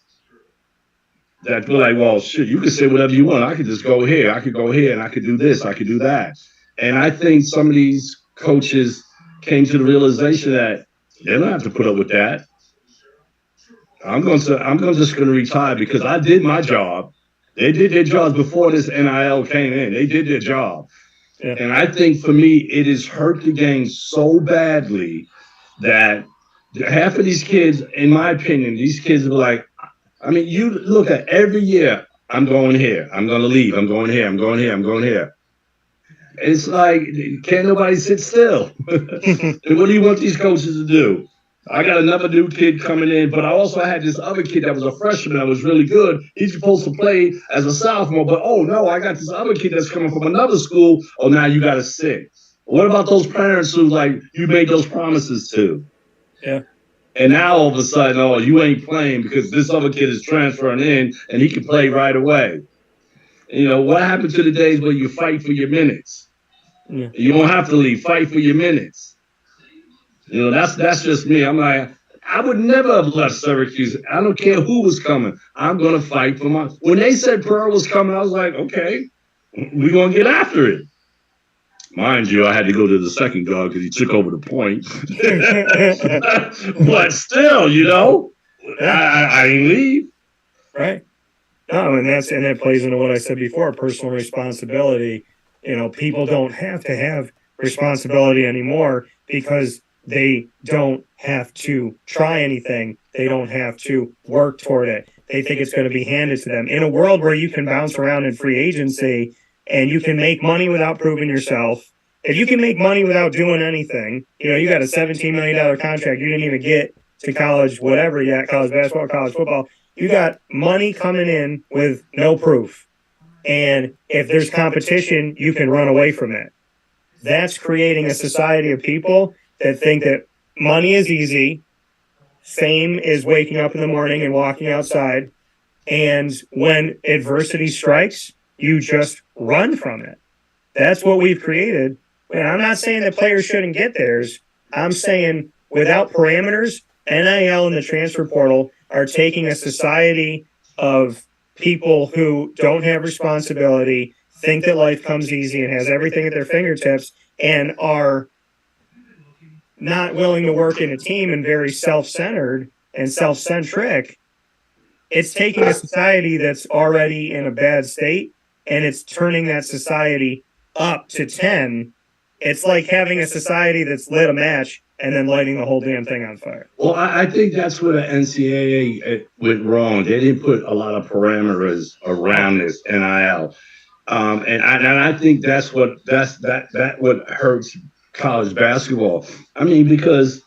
That feel like, well, shit, you can say whatever you want. I could just go here. I could go here, and I could do this. I could do that. And I think some of these coaches came to the realization that they don't have to put up with that. I'm just going to retire because I did my job. They did their jobs before this NIL came in. They did their job. Yeah. And I think for me, it has hurt the game so badly that half of these kids, in my opinion, these kids are like, I mean, you look at every year, I'm going here. I'm going to leave. I'm going here. I'm going here. I'm going here. It's like, can't nobody sit still. What do you want these coaches to do? I got another new kid coming in, but I also had this other kid that was a freshman that was really good. He's supposed to play as a sophomore, but oh no, I got this other kid that's coming from another school. Oh, now you got to sit. What about those parents who like you made those promises to? Yeah. And now all of a sudden, oh, you ain't playing because this other kid is transferring in and he can play right away. You know, what happened to the days where you fight for your minutes? Yeah. You don't have to leave. Fight for your minutes. You know, that's just me. I'm like, I would never have left Syracuse. I don't care who was coming. I'm going to fight for my. When they said Pearl was coming, I was like, okay, we're going to get after it. Mind you, I had to go to the second guard because he took over the point. But still, you know, I ain't leave. Right. No, and that plays into what I said before, personal responsibility. You know, people don't have to have responsibility anymore because they don't have to try anything. They don't have to work toward it. They think it's going to be handed to them. In a world where you can bounce around in free agency and you can make money without proving yourself, if you can make money without doing anything, you know, you got a $17 million contract, you didn't even get to college, whatever yet, college basketball, college football, you got money coming in with no proof. And if there's competition, you can run away from it. That's creating a society of people that think that money is easy, fame is waking up in the morning and walking outside, and when adversity strikes, you just run from it. That's what we've created. And I'm not saying that players shouldn't get theirs. I'm saying without parameters, NIL and the transfer portal are taking a society of people who don't have responsibility, think that life comes easy and has everything at their fingertips, and are not willing to work in a team and very self-centered and self-centric. It's taking a society that's already in a bad state and it's turning that society up to 10. It's like having a society that's lit a match and then lighting the whole damn thing on fire. Well, I think that's where the NCAA went wrong. They didn't put a lot of parameters around this NIL, and I think that's what hurts college basketball. I mean, because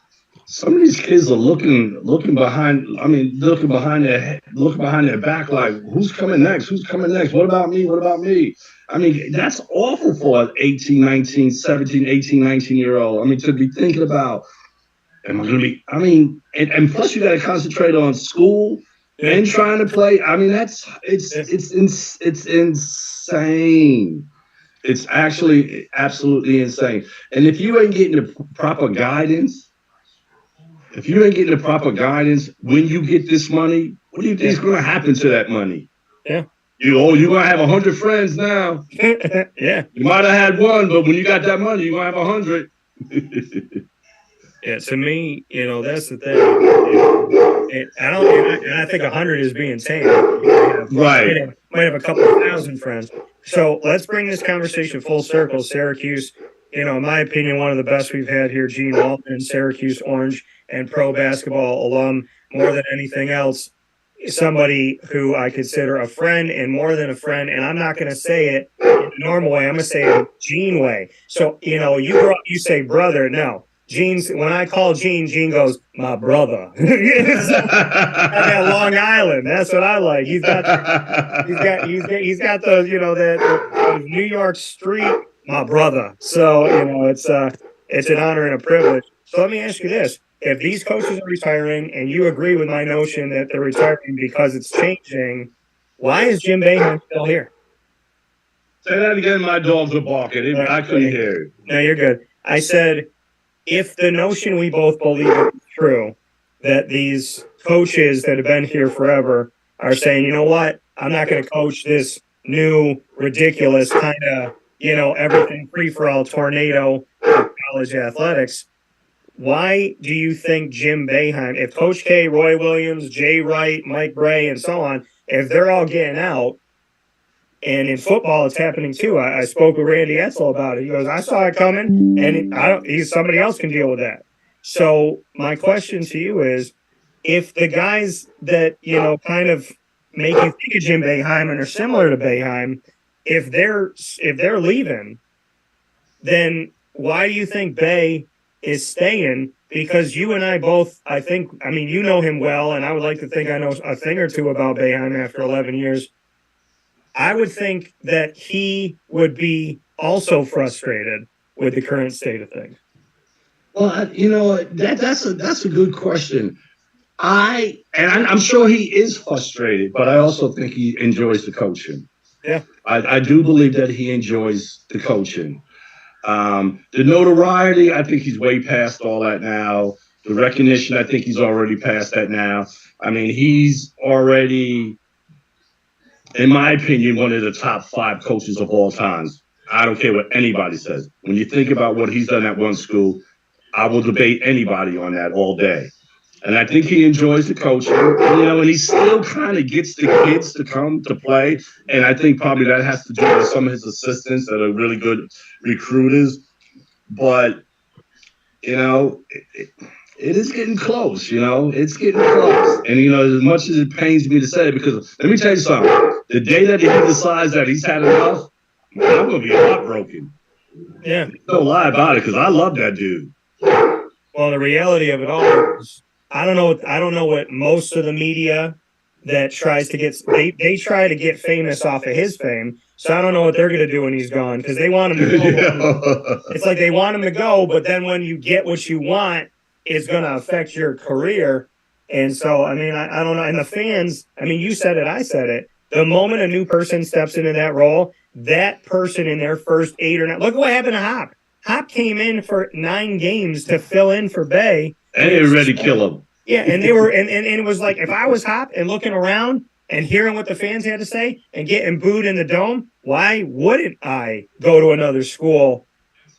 some of these kids are looking behind. I mean, looking behind their back, like, who's coming next? Who's coming next? What about me? What about me? I mean, that's awful for an 18, 19, 17, 18, 19-year-old. I mean, to be thinking about, am I going to be, I mean, and plus you got to concentrate on school and trying to play. I mean, it's insane. It's actually absolutely insane. And if you ain't getting the proper guidance, when you get this money, what do you think is going to happen to that money? Yeah. You're going to have 100 friends now. Yeah. You might have had one, but when you got that money, you're going to have 100. Yeah, to me, you know, that's the thing. I think 100 is being tame. Right. Might have a couple of thousand friends. So let's bring this conversation full circle. Syracuse, you know, in my opinion, one of the best we've had here, Gene Waldron, Syracuse Orange and pro basketball alum, more than anything else. somebody who I consider a friend and more than a friend, and I'm not going to say it in the normal way. I'm going to say it Gene way. So, you say brother. No. Gene's, when I call Gene goes, my brother. So, at Long Island. That's what I like. He's got those, that New York street, my brother. So, it's an honor and a privilege. So let me ask you this. If these coaches are retiring and you agree with my notion that they're retiring because it's changing, why is Jim Boeheim still here? Say that again. My dogs are barking. I couldn't hear it. No, you're good. I said, if the notion we both believe is true, that these coaches that have been here forever are saying, you know what, I'm not going to coach this new, ridiculous kind of, everything free-for-all tornado of college athletics, why do you think Jim Boeheim, if Coach K, Roy Williams, Jay Wright, Mike Bray, and so on, if they're all getting out, and in football it's happening too. I spoke with Randy Edsel about it. He goes, I saw it coming, and somebody else can deal with that. So my question to you is, if the guys that, kind of make you think of Jim Boeheim and are similar to Boeheim, if they're leaving, then why do you think Bay is staying? Because you and I both, you know him well, and I would like to think I know a thing or two about Boeheim after 11 years. I would think that he would be also frustrated with the current state of things. Well, that's a good question. I'm sure he is frustrated, but I also think he enjoys the coaching. Yeah, I do believe that he enjoys the coaching. The notoriety, I think he's way past all that now. The recognition, I think he's already past that now. I mean, he's already, in my opinion, one of the top 5 coaches of all times. I don't care what anybody says. When you think about what he's done at one school, I will debate anybody on that all day. And I think he enjoys the coaching, and he still kind of gets the kids to come to play. And I think probably that has to do with some of his assistants that are really good recruiters. But, it is getting close, it's getting close. And, as much as it pains me to say it, because let me tell you something, the day that he decides that he's had enough, I'm going to be heartbroken. Yeah. Don't lie about it, because I love that dude. Well, the reality of it all is, I don't know what most of the media that tries to get, they try to get famous off of his fame. So I don't know what they're going to do when he's gone, because they want him to go. Yeah. It's like they want him to go, but then when you get what you want, it's going to affect your career. And so, I don't know. And the fans, you said it, I said it. The moment a new person steps into that role, that person in their first 8 or 9, look at what happened to Hop. Hop came in for 9 games to fill in for Bay. And they were ready to kill him. Yeah, and they were, and it was like, if I was Hop and looking around and hearing what the fans had to say and getting booed in the dome, why wouldn't I go to another school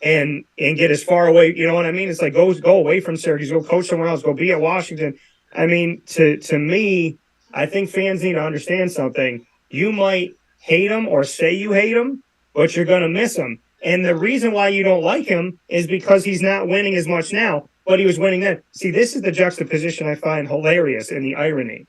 and get as far away? You know what I mean? It's like, go away from Syracuse, go coach somewhere else, go be at Washington. To me, I think fans need to understand something. You might hate him or say you hate him, but you're going to miss him. And the reason why you don't like him is because he's not winning as much now, but he was winning then. See, this is the juxtaposition I find hilarious and the irony.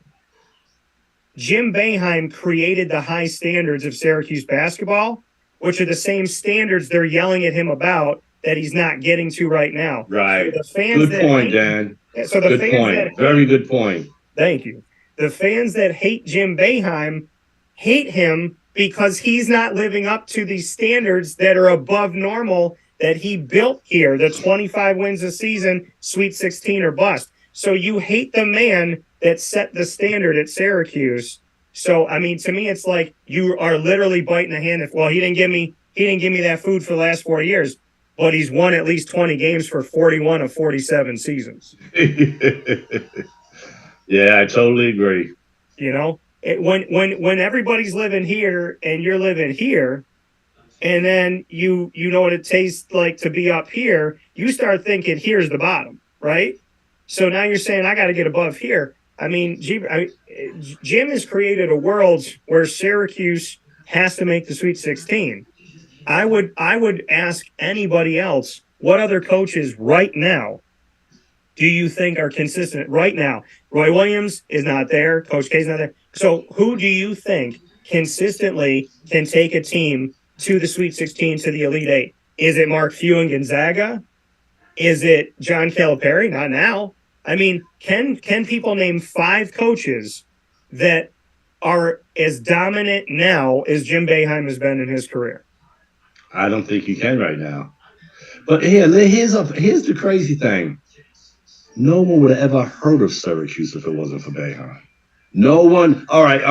Jim Boeheim created the high standards of Syracuse basketball, which are the same standards they're yelling at him about that he's not getting to right now. Right. So the fans good point, Dan. So the good fans point. that Very good point. Thank you. The fans that hate Jim Boeheim hate him because he's not living up to the standards that are above normal that he built here, the 25 wins a season, Sweet 16 or bust. So you hate the man that set the standard at Syracuse. So, to me, it's like you are literally biting the hand. He didn't give me that food for the last 4 years, but he's won at least 20 games for 41 of 47 seasons. Yeah, I totally agree. When everybody's living here and you're living here, and then you know what it tastes like to be up here, you start thinking here's the bottom, right? So now you're saying I got to get above here. Jim has created a world where Syracuse has to make the Sweet 16. I would ask anybody else, what other coaches right now do you think are consistent right now? Roy Williams is not there. Coach K's not there. So who do you think consistently can take a team to the Sweet 16, to the Elite Eight? Is it Mark Few and Gonzaga? Is it John Calipari? Not now. I mean, can people name 5 coaches that are as dominant now as Jim Boeheim has been in his career? I don't think you can right now. But here's the crazy thing. No one would have ever heard of Syracuse if it wasn't for Boeheim. No one. All right.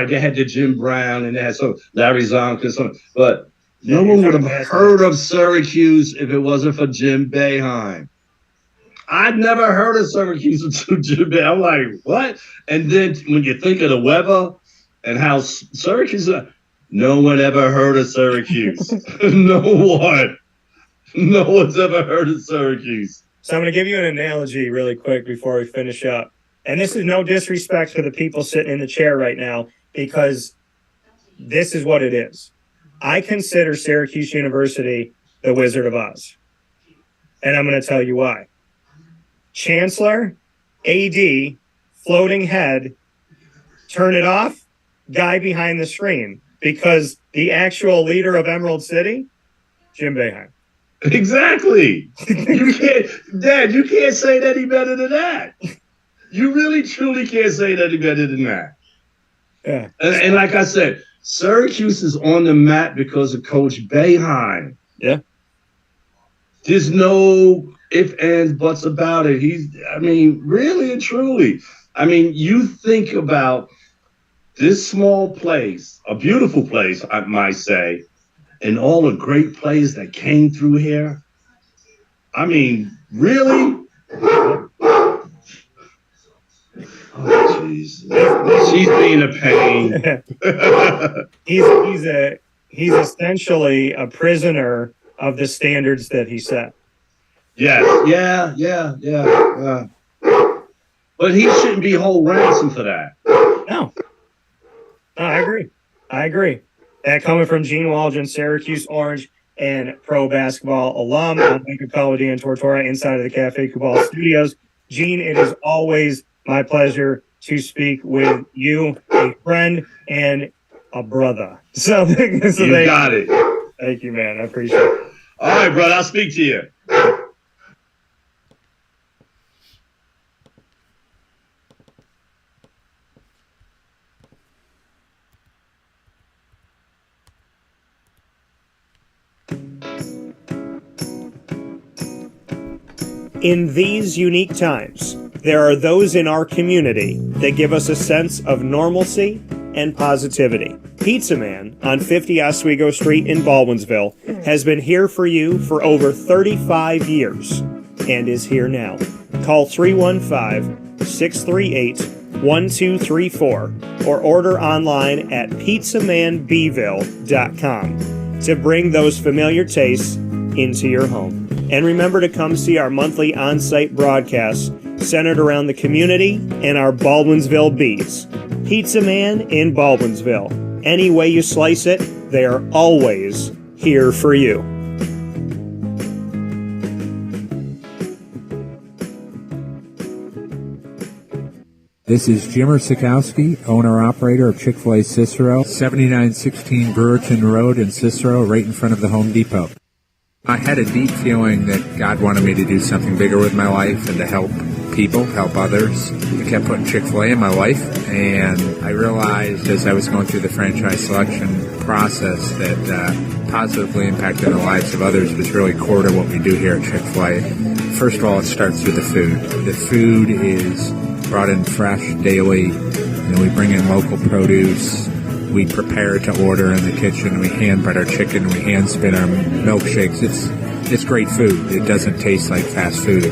They had the Jim Brown and they had some Larry Zonk and some, but no one would have heard of Syracuse if it wasn't for Jim Boeheim. I'd never heard of Syracuse until Jim Boeheim. I'm like, what? And then when you think of the weather and how Syracuse, no one ever heard of Syracuse. No one. No one's ever heard of Syracuse. So I'm going to give you an analogy really quick before we finish up. And this is no disrespect to the people sitting in the chair right now, because this is what it is. I consider Syracuse University the Wizard of Oz. And I'm going to tell you why. Chancellor, AD, floating head, turn it off, guy behind the screen. Because the actual leader of Emerald City, Jim Boeheim. Exactly. You can't say that any better than that. You really, truly can't say that any better than that. Yeah. And like I said, Syracuse is on the map because of Coach Boeheim. Yeah. There's no ifs, ands, buts about it. Really and truly. You think about this small place, a beautiful place, I might say, and all the great players that came through here. Really? Oh, jeez. She's being a pain. He's essentially a prisoner of the standards that he set. Yes. Yeah. But he shouldn't be hold ransom for that. No, I agree. That coming from Gene Waldron, Syracuse Orange and pro basketball alum. I'm Wake Up Call with Dan Tortora inside of the Cafe Cabal Studios. Gene, it is always my pleasure to speak with you, a friend and a brother. So you got it. Thank you, man. I appreciate it. All right, brother. I'll speak to you. In these unique times, there are those in our community that give us a sense of normalcy and positivity. Pizza Man on 50 Oswego Street in Baldwinsville has been here for you for over 35 years and is here now. Call 315-638-1234 or order online at pizzamanbville.com to bring those familiar tastes into your home. And remember to come see our monthly on-site broadcasts centered around the community and our Baldwinsville Bees. Pizza Man in Baldwinsville. Any way you slice it, they are always here for you. This is Jim Sikowski, owner-operator of Chick-fil-A Cicero, 7916 Brewerton Road in Cicero, right in front of the Home Depot. I had a deep feeling that God wanted me to do something bigger with my life and to help people, help others. I kept putting Chick-fil-A in my life, and I realized as I was going through the franchise selection process that positively impacting the lives of others was really core to what we do here at Chick-fil-A. First of all, it starts with the food. The food is brought in fresh daily. We bring in local produce. We prepare to order in the kitchen. We hand bread our chicken. We hand spin our milkshakes. It's great food. It doesn't taste like fast food.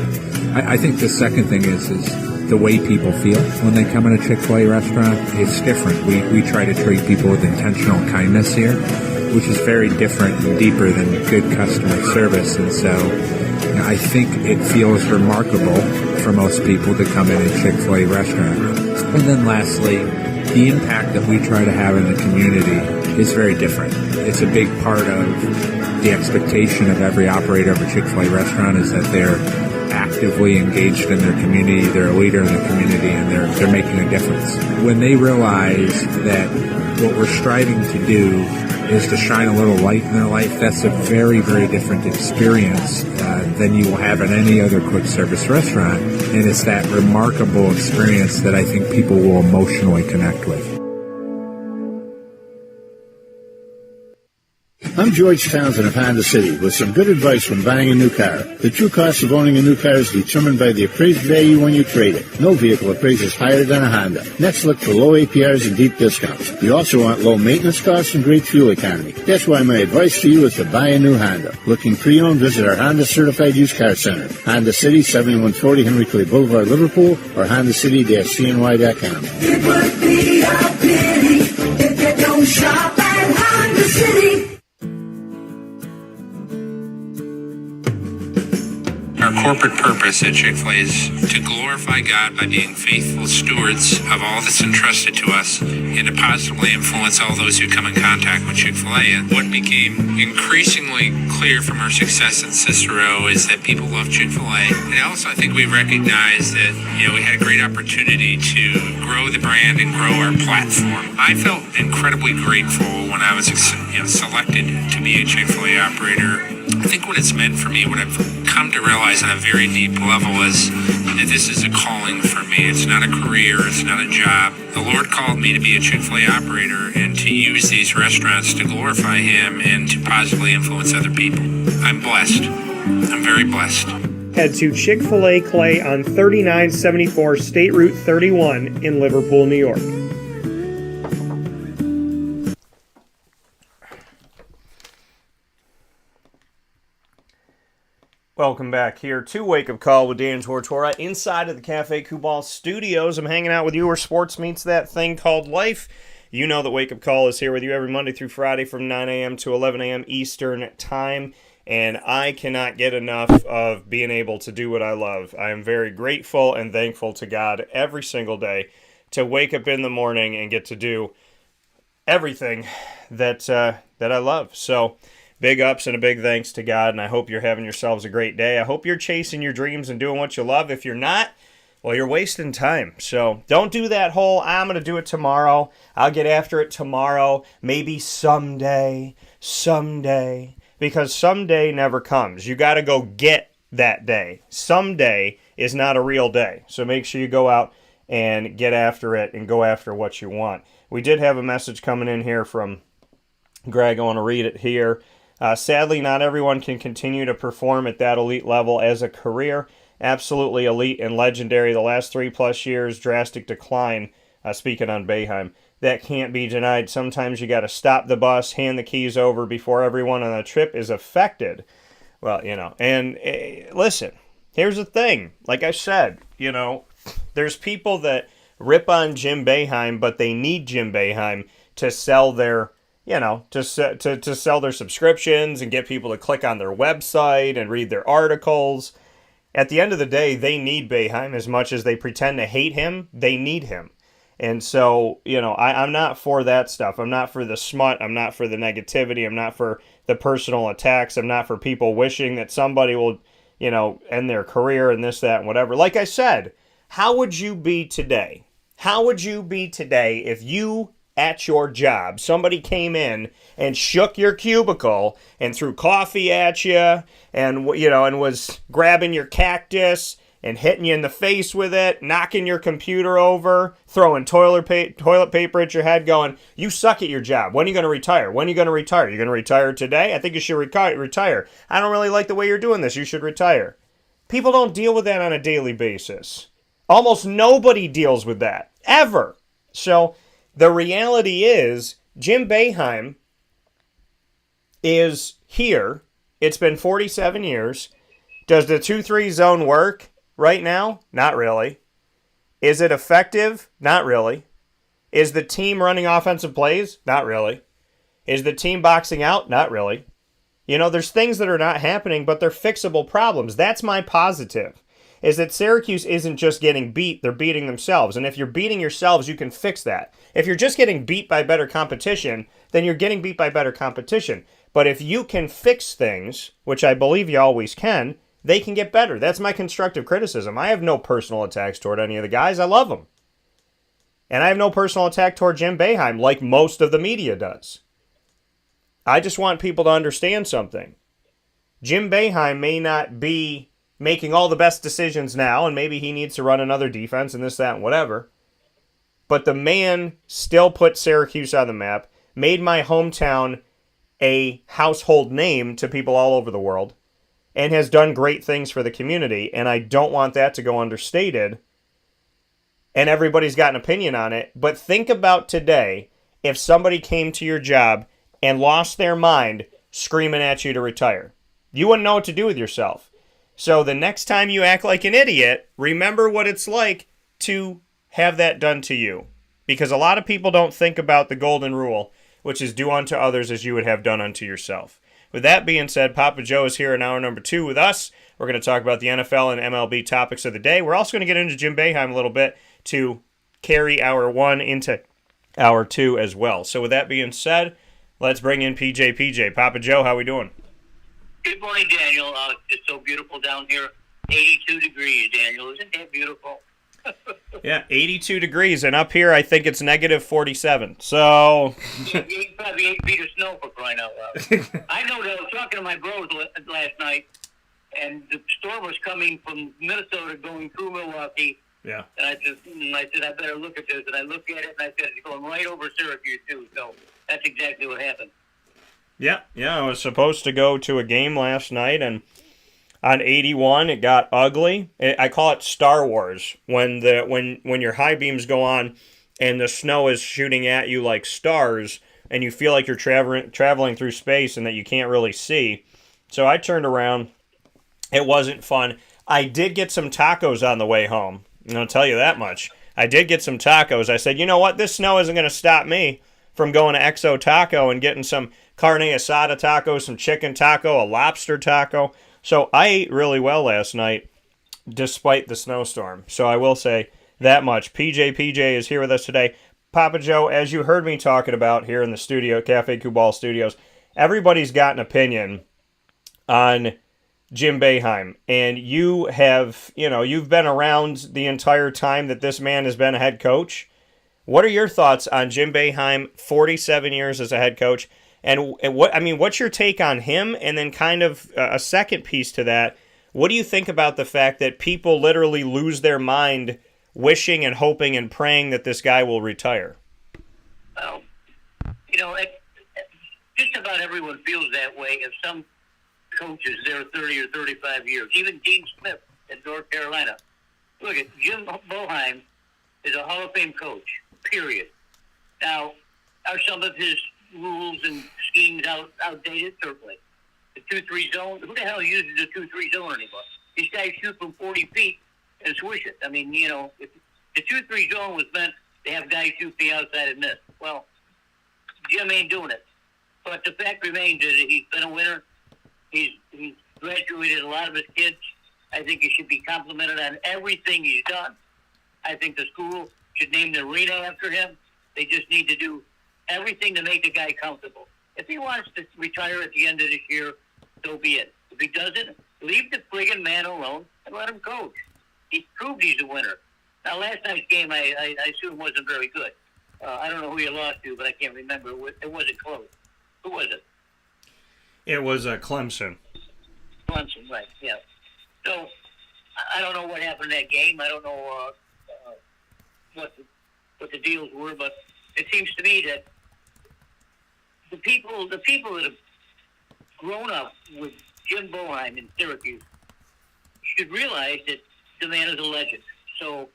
I think the second thing is the way people feel when they come in a Chick-fil-A restaurant. It's different. We try to treat people with intentional kindness here, which is very different and deeper than good customer service. And so I think it feels remarkable for most people to come in a Chick-fil-A restaurant. And then lastly, the impact that we try to have in the community is very different. It's a big part of the expectation of every operator of a Chick-fil-A restaurant is that they're active actively engaged in their community, they're a leader in the community, and they're making a difference. When they realize that what we're striving to do is to shine a little light in their life, that's a very, very different experience than you will have at any other quick service restaurant. And it's that remarkable experience that I think people will emotionally connect with. I'm George Townsend of Honda City with some good advice when buying a new car. The true cost of owning a new car is determined by the appraised value when you trade it. No vehicle appraises higher than a Honda. Next, look for low APRs and deep discounts. You also want low maintenance costs and great fuel economy. That's why my advice to you is to buy a new Honda. Looking pre-owned, visit our Honda Certified Used Car Center. Honda City, 7140 Henry Clay Boulevard, Liverpool, or HondaCity-CNY.com. It would be a pity if you don't shop at Honda City. Our corporate purpose at Chick-fil-A is to glorify God by being faithful stewards of all that's entrusted to us and to positively influence all those who come in contact with Chick-fil-A. And what became increasingly clear from our success in Cicero is that people love Chick-fil-A. And also I think we recognized that, we had a great opportunity to grow the brand and grow our platform. I felt incredibly grateful when I was selected to be a Chick-fil-A operator. I think what it's meant for me, what I've come to realize on a very deep level is that this is a calling for me. It's not a career. It's not a job. The Lord called me to be a Chick-fil-A operator and to use these restaurants to glorify Him and to positively influence other people. I'm blessed. I'm very blessed. Head to Chick-fil-A Clay on 3974 State Route 31 in Liverpool, New York. Welcome back here to Wake Up Call with Dan Tortora inside of the Cafe Kubal studios. I'm hanging out with you where sports meets that thing called life. You know that Wake Up Call is here with you every Monday through Friday from 9 a.m. to 11 a.m. Eastern Time, and I cannot get enough of being able to do what I love. I am very grateful and thankful to God every single day to wake up in the morning and get to do everything that I love. So big ups and a big thanks to God, and I hope you're having yourselves a great day. I hope you're chasing your dreams and doing what you love. If you're not, well, you're wasting time. So don't do that whole, I'm going to do it tomorrow. I'll get after it tomorrow, maybe someday, because someday never comes. You got to go get that day. Someday is not a real day. So make sure you go out and get after it and go after what you want. We did have a message coming in here from Greg. I want to read it here. Sadly, not everyone can continue to perform at that elite level as a career. Absolutely elite and legendary. The last 3+ years, drastic decline. Speaking on Boeheim. That can't be denied. Sometimes you got to stop the bus, hand the keys over before everyone on the trip is affected. Well, and listen, here's the thing. Like I said, there's people that rip on Jim Boeheim, but they need Jim Boeheim to sell their to sell their subscriptions and get people to click on their website and read their articles. At the end of the day, they need Boeheim as much as they pretend to hate him. They need him. And so, I'm not for that stuff. I'm not for the smut. I'm not for the negativity. I'm not for the personal attacks. I'm not for people wishing that somebody will, end their career and this, that, and whatever. Like I said, how would you be today? How would you be today if you at your job, somebody came in and shook your cubicle and threw coffee at you and was grabbing your cactus and hitting you in the face with it, knocking your computer over, throwing toilet paper at your head, going, you suck at your job. When are you going to retire? When are you going to retire? You're going to retire today? I think you should retire. I don't really like the way you're doing this. You should retire. People don't deal with that on a daily basis. Almost nobody deals with that, ever. So the reality is, Jim Boeheim is here. It's been 47 years. Does the 2-3 zone work right now? Not really. Is it effective? Not really. Is the team running offensive plays? Not really. Is the team boxing out? Not really. There's things that are not happening, but they're fixable problems. That's my positive. Is that Syracuse isn't just getting beat, they're beating themselves. And if you're beating yourselves, you can fix that. If you're just getting beat by better competition, then you're getting beat by better competition. But if you can fix things, which I believe you always can, they can get better. That's my constructive criticism. I have no personal attacks toward any of the guys. I love them. And I have no personal attack toward Jim Boeheim like most of the media does. I just want people to understand something. Jim Boeheim may not be making all the best decisions now, and maybe he needs to run another defense and this, that, and whatever. But the man still put Syracuse on the map, made my hometown a household name to people all over the world, and has done great things for the community, and I don't want that to go understated. And everybody's got an opinion on it. But think about today, if somebody came to your job and lost their mind screaming at you to retire. You wouldn't know what to do with yourself. So the next time you act like an idiot, remember what it's like to have that done to you. Because a lot of people don't think about the golden rule, which is do unto others as you would have done unto yourself. With that being said, Papa Joe is here in hour number 2 with us. We're going to talk about the NFL and MLB topics of the day. We're also going to get into Jim Boeheim a little bit to carry hour 1 into hour 2 as well. So with that being said, let's bring in PJ. Papa Joe, how we doing? Good morning, Daniel. It's so beautiful down here. 82 degrees, Daniel. Isn't that beautiful? Yeah, 82 degrees, and up here I think it's negative 47. So you probably 8 feet of snow for crying out loud. I know that I was talking to my bros last night, and the storm was coming from Minnesota going through Milwaukee. Yeah. And I said, I better look at this. And I looked at it, and I said, it's going right over Syracuse, too. So that's exactly what happened. Yeah, I was supposed to go to a game last night, and on 81 it got ugly. I call it Star Wars, when your high beams go on and the snow is shooting at you like stars, and you feel like you're traveling through space and that you can't really see. So I turned around. It wasn't fun. I did get some tacos on the way home, and I'll tell you that much. I did get some tacos. I said, you know what? This snow isn't going to stop me from going to Exo Taco and getting some carne asada taco, some chicken taco, a lobster taco. So I ate really well last night despite the snowstorm. So I will say that much. PJ is here with us today. Papa Joe, as you heard me talking about here in the studio, Cafe Kubal Studios, everybody's got an opinion on Jim Boeheim. And you have, you've been around the entire time that this man has been a head coach. What are your thoughts on Jim Boeheim, 47 years as a head coach? And what's your take on him? And then kind of a second piece to that, what do you think about the fact that people literally lose their mind wishing and hoping and praying that this guy will retire? Well, just about everyone feels that way if some coaches there 30 or 35 years. Even Gene Smith at North Carolina. Look at Jim Boeheim is a Hall of Fame coach, period. Now, are some of his rules and schemes outdated? Certainly. The 2-3 zone, who the hell uses the 2-3 zone anymore? These guys shoot from 40 feet and swish it. I mean, if the 2-3 zone was meant to have guys shoot the outside and miss. Well, Jim ain't doing it. But the fact remains that he's been a winner. He's graduated a lot of his kids. I think he should be complimented on everything he's done. I think the school should name the arena after him. They just need to do everything to make the guy comfortable. If he wants to retire at the end of this year, so be it. If he doesn't, leave the friggin' man alone and let him coach. He proved he's a winner. Now, last night's game, I assume wasn't very good. I don't know who you lost to, but I can't remember. It wasn't close. Who was it? It was Clemson. Clemson, right, yeah. So, I don't know what happened in that game. I don't know what the deals were, but it seems to me that the people that have grown up with Jim Boeheim in Syracuse should realize that the man is a legend. So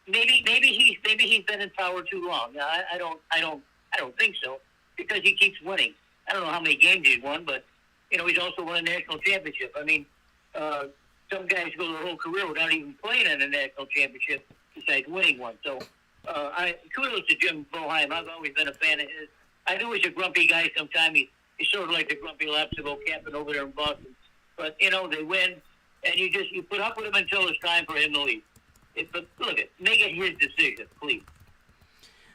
maybe he's been in power too long. I don't think so, because he keeps winning. I don't know how many games he's won, but he's also won a national championship. I mean, some guys go their whole career without even playing in a national championship besides winning one. So kudos to Jim Boeheim. I've always been a fan of his. I knew he's a grumpy guy sometimes. He's sort of like the grumpy Lapsigo captain over there in Boston. But, they win, and you put up with him until it's time for him to leave. But look, make it his decision, please.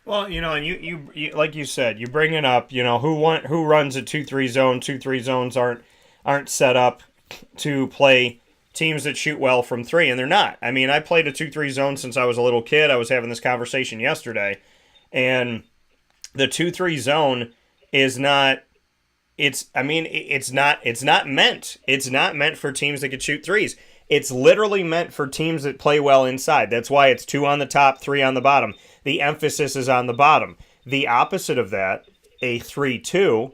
Well, and you like you said, you bring it up, who runs a 2-3 zone. 2-3 zones aren't set up to play teams that shoot well from three, and they're not. I mean, I played a 2-3 zone since I was a little kid. I was having this conversation yesterday, and the 2-3 zone is not. It's not meant for teams that can shoot threes. It's literally meant for teams that play well inside. That's why it's 2 on the top, 3 on the bottom. The emphasis is on the bottom. The opposite of that, a 3-2,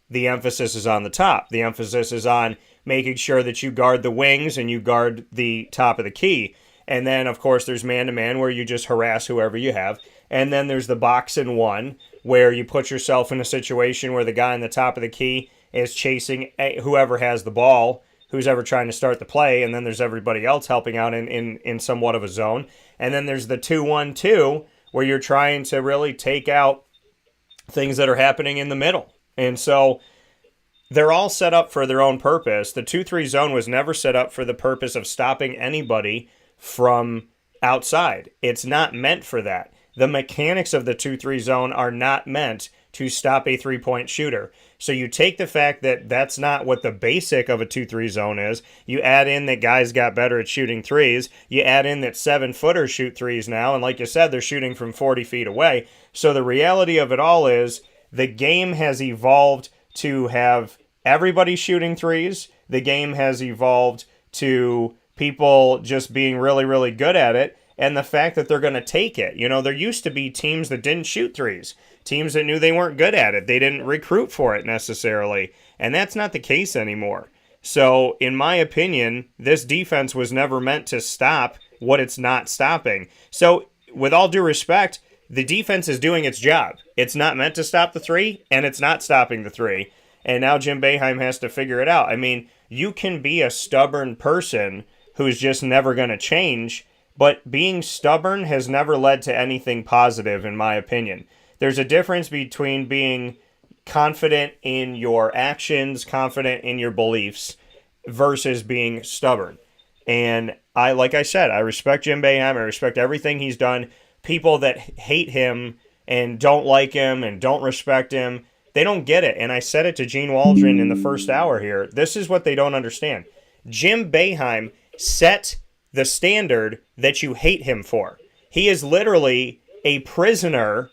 the emphasis is on the top. The emphasis is on making sure that you guard the wings and you guard the top of the key. And then, of course, there's man-to-man where you just harass whoever you have. And then there's the box and one where you put yourself in a situation where the guy on the top of the key is chasing whoever has the ball, who's ever trying to start the play, and then there's everybody else helping out in somewhat of a zone. And then there's the 2-1-2 where you're trying to really take out things that are happening in the middle. And so they're all set up for their own purpose. The 2-3 zone was never set up for the purpose of stopping anybody from outside. It's not meant for that. The mechanics of the 2-3 zone are not meant to stop a three-point shooter. So you take the fact that that's not what the basic of a 2-3 zone is. You add in that guys got better at shooting threes. You add in that 7-footers shoot threes now. And like you said, they're shooting from 40 feet away. So the reality of it all is the game has evolved to have everybody shooting threes. The game has evolved to people just being really, really good at it. And the fact that they're going to take it. You know, there used to be teams that didn't shoot threes. Teams that knew they weren't good at it. They didn't recruit for it necessarily. And that's not the case anymore. So, in my opinion, this defense was never meant to stop what it's not stopping. So, with all due respect, the defense is doing its job. It's not meant to stop the three, and it's not stopping the three. And now Jim Boeheim has to figure it out. I mean, you can be a stubborn person who's just never going to change, but being stubborn has never led to anything positive, in my opinion. There's a difference between being confident in your actions, confident in your beliefs, versus being stubborn. And like I said, I respect Jim Boeheim. I respect everything he's done. People that hate him and don't like him and don't respect him, they don't get it. And I said it to Gene Waldron in the first hour here. This is what they don't understand. Jim Boeheim set the standard that you hate him for. He is literally a prisoner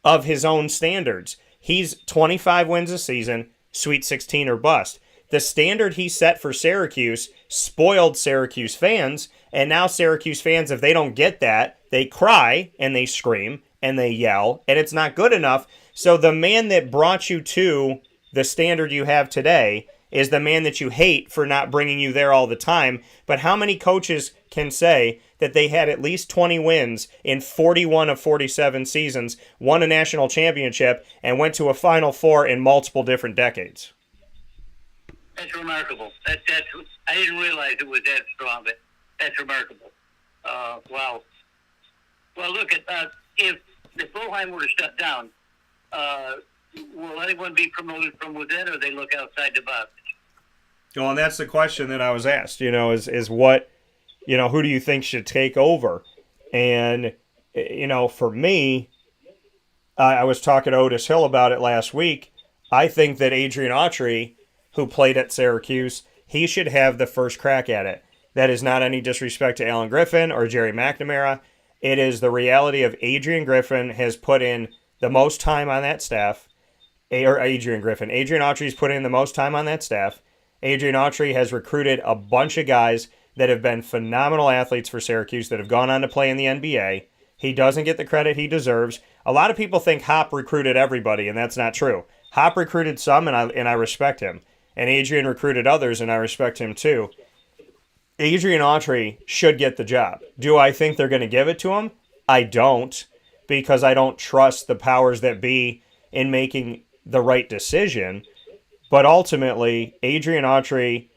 of his own standards. He's 25 wins a season, Sweet 16 or bust. The standard he set for Syracuse spoiled Syracuse fans, and now Syracuse fans, if they don't get that, they cry and they scream and they yell, and it's not good enough. So the man that brought you to the standard you have today is the man that you hate for not bringing you there all the time. But how many coaches can say that they had at least 20 wins in 41 of 47 seasons, won a national championship, and went to a Final Four in multiple different decades? That's remarkable. That's I didn't realize it was that strong, but that's remarkable. Wow. Well, look, if Boeheim were to step down, will anyone be promoted from within, or they look outside the box? Well, and that's the question that I was asked, is what, who do you think should take over? And, for me, I was talking to Otis Hill about it last week. I think that Adrian Autry, who played at Syracuse, he should have the first crack at it. That is not any disrespect to Alan Griffin or Jerry McNamara. It is the reality of Adrian Griffin has put in the most time on that staff. Adrian Autry's put in the most time on that staff. Adrian Autry has recruited a bunch of guys that have been phenomenal athletes for Syracuse that have gone on to play in the NBA. He doesn't get the credit he deserves. A lot of people think Hop recruited everybody, and that's not true. Hop recruited some, and I respect him. And Adrian recruited others, and I respect him too. Adrian Autry should get the job. Do I think they're going to give it to him? I don't, because I don't trust the powers that be in making the right decision. But ultimately, Adrian Autry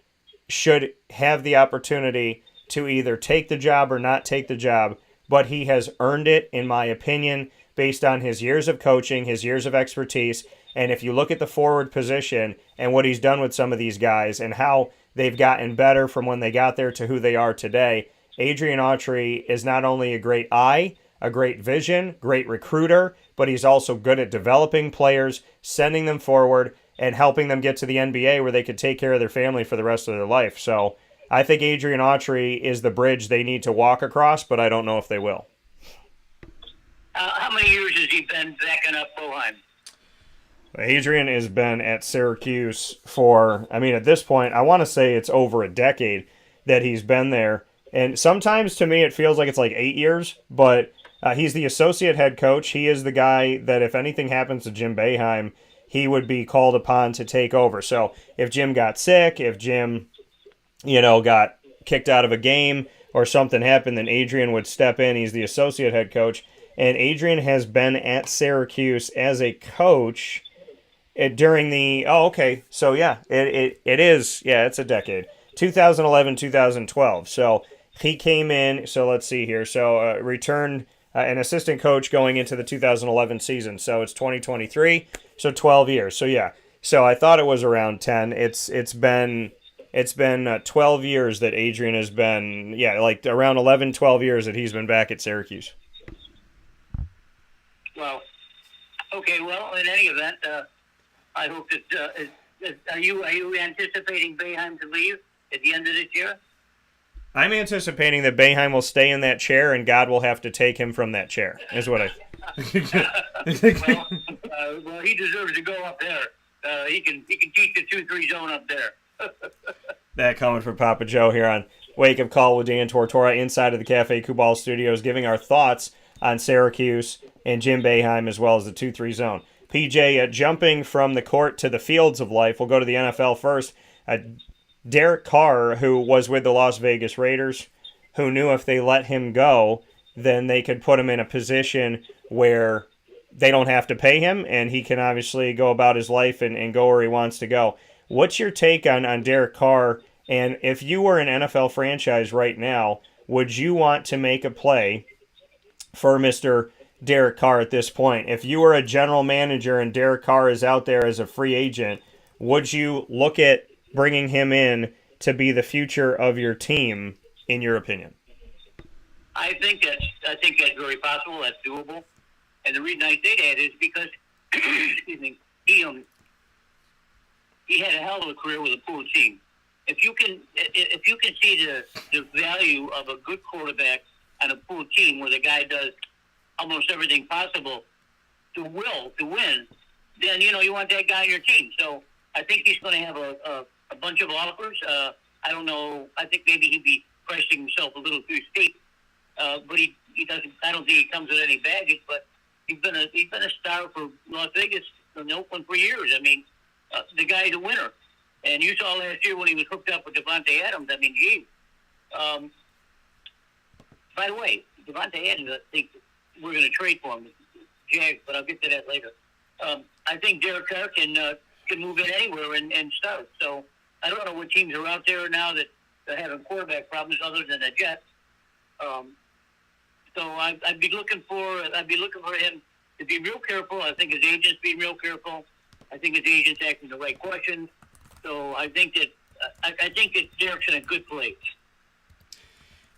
should have the opportunity to either take the job or not take the job, but he has earned it, in my opinion, based on his years of coaching, his years of expertise. And if you look at the forward position and what he's done with some of these guys and how they've gotten better from when they got there to who they are today, Adrian Autry is not only a great eye, a great vision, great recruiter, but he's also good at developing players, sending them forward, and helping them get to the NBA where they could take care of their family for the rest of their life. So I think Adrian Autry is the bridge they need to walk across, but I don't know if they will. How many years has he been backing up Boeheim? Adrian has been at Syracuse for, I mean, at this point, I want to say it's over a decade that he's been there. And sometimes to me it feels like it's like 8 years, but he's the associate head coach. He is the guy that if anything happens to Jim Boeheim, he would be called upon to take over. So if Jim got sick, if Jim, got kicked out of a game or something happened, then Adrian would step in. He's the associate head coach. And Adrian has been at Syracuse as a coach during the, so yeah, it is, it's a decade. 2011, 2012. So he came in, so let's see here. So returned an assistant coach going into the 2011 season. So it's 2023, so 12 years. So yeah, so I thought it was around 10. It's been 12 years that Adrian has been, like around 11, 12 years that he's been back at Syracuse. Well, okay. Well, in any event, I hope that. Are you anticipating Boeheim to leave at the end of this year? I'm anticipating that Boeheim will stay in that chair, and God will have to take him from that chair. Is what I. Well, he deserves to go up there. He can teach the 2-3 zone up there. That coming from Papa Joe here on Wake Up Call with Dan Tortora inside of the Cafe Kubal Studios, giving our thoughts on Syracuse and Jim Boeheim as well as the 2-3 zone. PJ, jumping from the court to the fields of life, we'll go to the NFL first. Derek Carr, who was with the Las Vegas Raiders, who knew if they let him go, then they could put him in a position where they don't have to pay him, and he can obviously go about his life and go where he wants to go. What's your take on Derek Carr? And if you were an NFL franchise right now, would you want to make a play for Mr. Derek Carr at this point? If you were a general manager and Derek Carr is out there as a free agent, would you look at bringing him in to be the future of your team, in your opinion? I think that's very possible. That's doable. And the reason I say that is because excuse me, he had a hell of a career with a poor team. If you can see the value of a good quarterback on a poor team where the guy does almost everything possible to win, then you want that guy on your team. So I think he's going to have a bunch of offers. I don't know. I think maybe he'd be pricing himself a little too steep, but he doesn't. I don't think he comes with any baggage. But he's been a star for Las Vegas and Oakland for years. I mean, the guy's a winner. And you saw last year when he was hooked up with Devontae Adams. I mean, gee. By the way, Devontae Adams, I think we're going to trade for him, Jags, but I'll get to that later. I think Derek Carr can move in anywhere and start. So I don't know what teams are out there now that are having quarterback problems other than the Jets. So I'd be looking for him to be real careful. I think his agent's being real careful. I think his agent's asking the right questions. So I think that Derek's in a good place.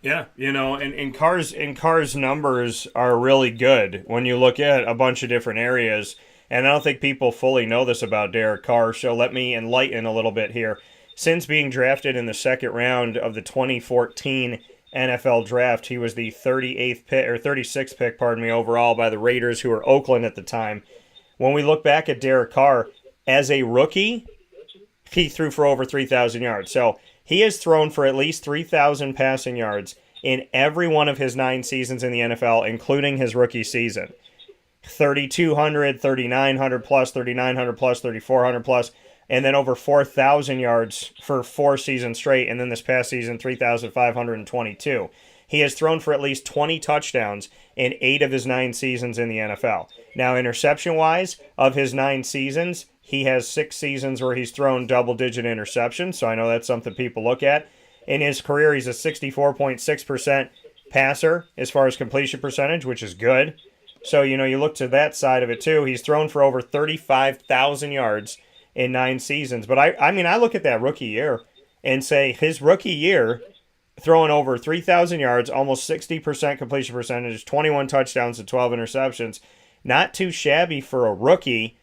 Yeah, and Carr's numbers are really good when you look at a bunch of different areas. And I don't think people fully know this about Derek Carr, so let me enlighten a little bit here. Since being drafted in the second round of the 2014 NFL draft, he was the 36th pick, overall by the Raiders, who were Oakland at the time. When we look back at Derek Carr, as a rookie, he threw for over 3,000 yards. So he has thrown for at least 3,000 passing yards in every one of his 9 seasons in the NFL, including his rookie season. 3,200, 3,900 plus, 3,900 plus, 3,400 plus, and then over 4,000 yards for 4 seasons straight, and then this past season, 3,522. He has thrown for at least 20 touchdowns in 8 of his 9 seasons in the NFL. Now, interception-wise, of his 9 seasons, he has 6 seasons where he's thrown double-digit interceptions, so I know that's something people look at. In his career, he's a 64.6% passer as far as completion percentage, which is good. So, you look to that side of it, too. He's thrown for over 35,000 yards in 9 seasons. But, I look at that rookie year and say his rookie year, throwing over 3,000 yards, almost 60% completion percentage, 21 touchdowns and 12 interceptions. Not too shabby for a rookie.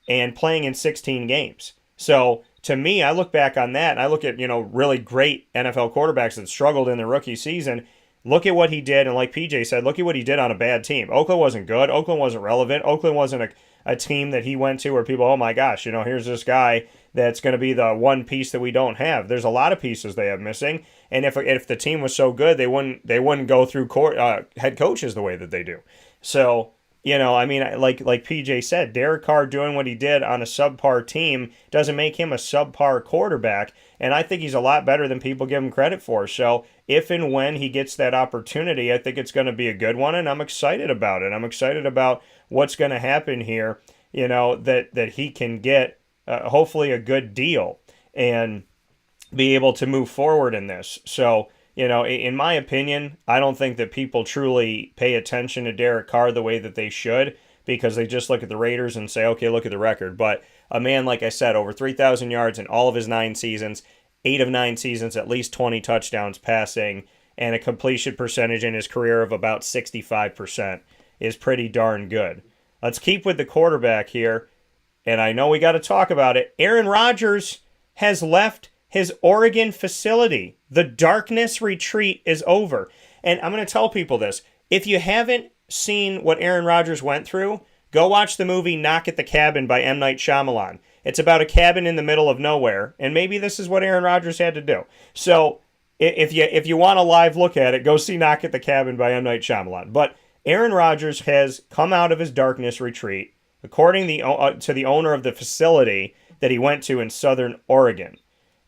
and playing in 16 games. So to me, I look back on that and I look at, really great NFL quarterbacks that struggled in their rookie season. Look at what he did. And like PJ said, look at what he did on a bad team. Oakland wasn't good. Oakland wasn't relevant. Oakland wasn't a team that he went to where people, oh my gosh, here's this guy that's going to be the one piece that we don't have. There's a lot of pieces they have missing. And if the team was so good, they wouldn't go through head coaches the way that they do. So, like PJ said, Derek Carr doing what he did on a subpar team doesn't make him a subpar quarterback. And I think he's a lot better than people give him credit for. So if and when he gets that opportunity, I think it's going to be a good one. And I'm excited about it. I'm excited about what's going to happen here, that he can get hopefully a good deal and be able to move forward in this. So, in my opinion, I don't think that people truly pay attention to Derek Carr the way that they should, because they just look at the Raiders and say, okay, look at the record. But a man, like I said, over 3,000 yards in all of his 9 seasons, 8 of 9 seasons, at least 20 touchdowns passing, and a completion percentage in his career of about 65% is pretty darn good. Let's keep with the quarterback here, and I know we got to talk about it. Aaron Rodgers has left his Oregon facility. The darkness retreat is over. And I'm going to tell people this. If you haven't seen what Aaron Rodgers went through, go watch the movie Knock at the Cabin by M. Night Shyamalan. It's about a cabin in the middle of nowhere, and maybe this is what Aaron Rodgers had to do. So if you want a live look at it, go see Knock at the Cabin by M. Night Shyamalan. But Aaron Rodgers has come out of his darkness retreat, according to the owner of the facility that he went to in Southern Oregon.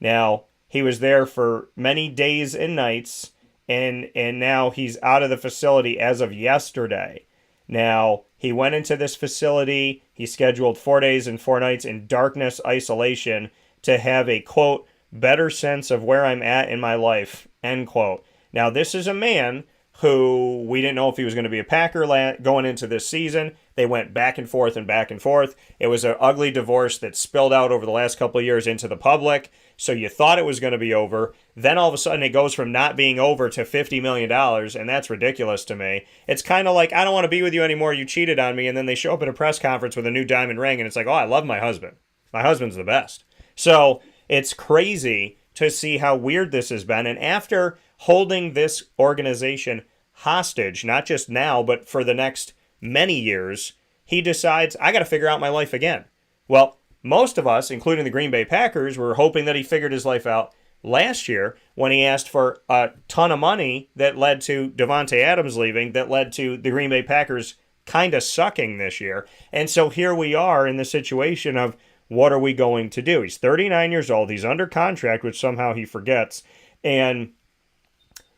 Now, he was there for many days and nights, and now he's out of the facility as of yesterday. Now, he went into this facility, he scheduled 4 days and 4 nights in darkness isolation to have a, quote, better sense of where I'm at in my life, end quote. Now, this is a man who we didn't know if he was going to be a Packer going into this season. They went back and forth and back and forth. It was an ugly divorce that spilled out over the last couple of years into the public. So you thought it was going to be over. Then all of a sudden it goes from not being over to $50 million, and that's ridiculous to me. It's kind of like, I don't want to be with you anymore, you cheated on me, and then they show up at a press conference with a new diamond ring, and it's like, oh, I love my husband. My husband's the best. So it's crazy to see how weird this has been. And after holding this organization hostage, not just now, but for the next many years, he decides, I got to figure out my life again. Well, most of us, including the Green Bay Packers, were hoping that he figured his life out last year when he asked for a ton of money that led to Devontae Adams leaving, that led to the Green Bay Packers kind of sucking this year. And so here we are in the situation of, what are we going to do? He's 39 years old. He's under contract, which somehow he forgets. And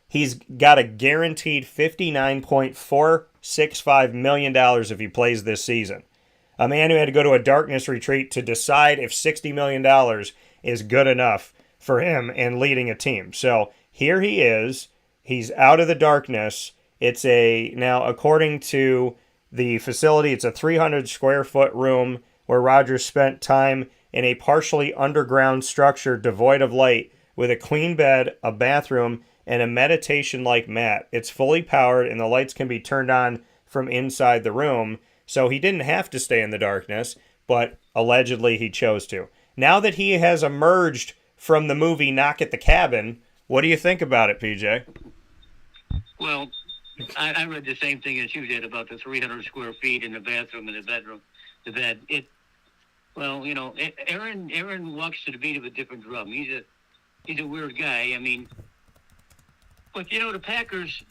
he's got a guaranteed $59.465 million if he plays this season. A man who had to go to a darkness retreat to decide if $60 million is good enough for him and leading a team. So here he is. He's out of the darkness. Now, according to the facility, it's a 300 square foot room where Rodgers spent time in a partially underground structure devoid of light with a clean bed, a bathroom, and a meditation-like mat. It's fully powered, and the lights can be turned on from inside the room. So he didn't have to stay in the darkness, but allegedly he chose to. Now that he has emerged from the movie Knock at the Cabin, what do you think about it, PJ? Well, I read the same thing as you did about the 300 square feet in the bathroom and the bedroom, the bed. Aaron walks to the beat of a different drum. He's a weird guy. I mean, but the Packers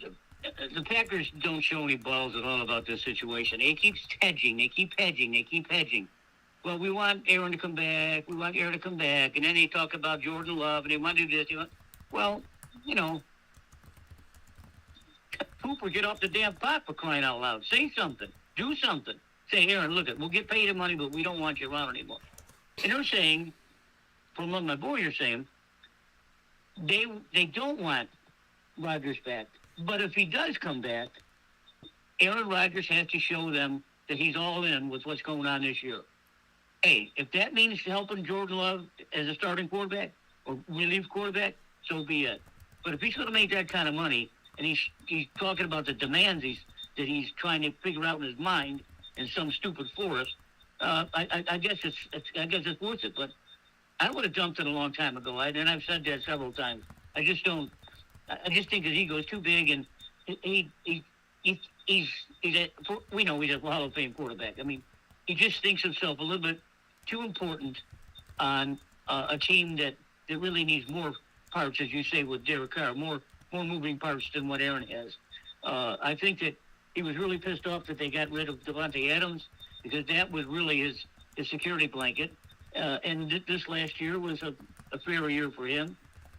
don't show any balls at all about this situation. They keep hedging. Well, we want Aaron to come back. And then they talk about Jordan Love, and they want to do this. Cooper, get off the damn pot, for crying out loud. Say something. Do something. Say, Aaron, look, we'll get paid the money, but we don't want you around anymore. And they're saying, from what my boys are saying, they don't want Rodgers back. But if he does come back, Aaron Rodgers has to show them that he's all in with what's going on this year. Hey, if that means helping Jordan Love as a starting quarterback or relief quarterback, so be it. But if he's going to make that kind of money, and he's talking about the demands that he's trying to figure out in his mind in some stupid forest, I guess it's worth it. But I would have dumped it a long time ago. And I've said that several times. I just think his ego is too big, and we know he's a Hall of Fame quarterback. I mean, he just thinks himself a little bit too important on a team that really needs more parts, as you say, with Derek Carr, more moving parts than what Aaron has. I think that he was really pissed off that they got rid of Devontae Adams, because that was really his security blanket. And this last year was a fair year for him.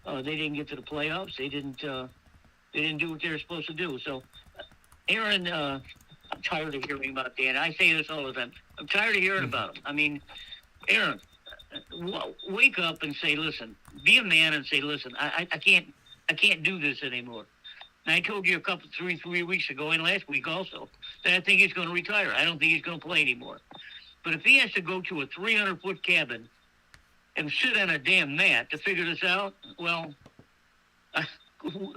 They didn't get to the playoffs. They didn't do what they were supposed to do. So, Aaron, I'm tired of hearing about Dan. I say this all the time. I'm tired of hearing about him. I mean, Aaron, wake up and say, listen, be a man and say, listen, I can't do this anymore. And I told you three weeks ago and last week also that I think he's going to retire. I don't think he's going to play anymore. But if he has to go to a 300-foot cabin and sit on a damn mat to figure this out, well,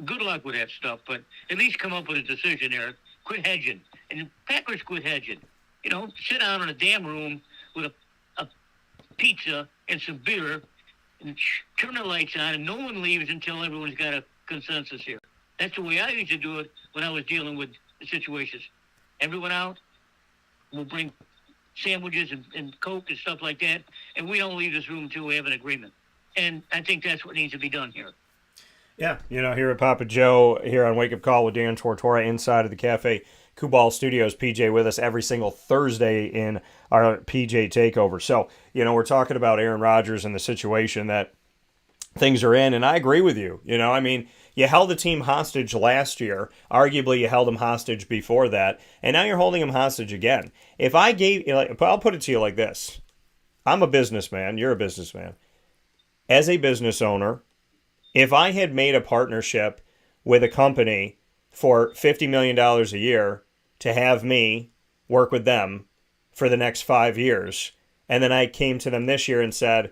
good luck with that stuff. But at least come up with a decision there. Quit hedging. And Packers quit hedging. You know, sit down in a damn room with a pizza and some beer and turn the lights on, and no one leaves until everyone's got a consensus here. That's the way I used to do it when I was dealing with the situations. Everyone out, we'll bring sandwiches and Coke and stuff like that, and we don't leave this room until we have an agreement. And I think that's what needs to be done here. Yeah, here at Papa Joe, here on Wake Up Call with Dan Tortora, inside of the Cafe Kubal Studios. PJ with us every single Thursday in our PJ Takeover. So, we're talking about Aaron Rodgers and the situation that things are in, and I agree with you. I mean, you held the team hostage last year. Arguably, you held them hostage before that, and now you're holding them hostage again. If I gave, I'll put it to you like this. I'm a businessman. You're a businessman. As a business owner, if I had made a partnership with a company for $50 million a year to have me work with them for the next 5 years, and then I came to them this year and said,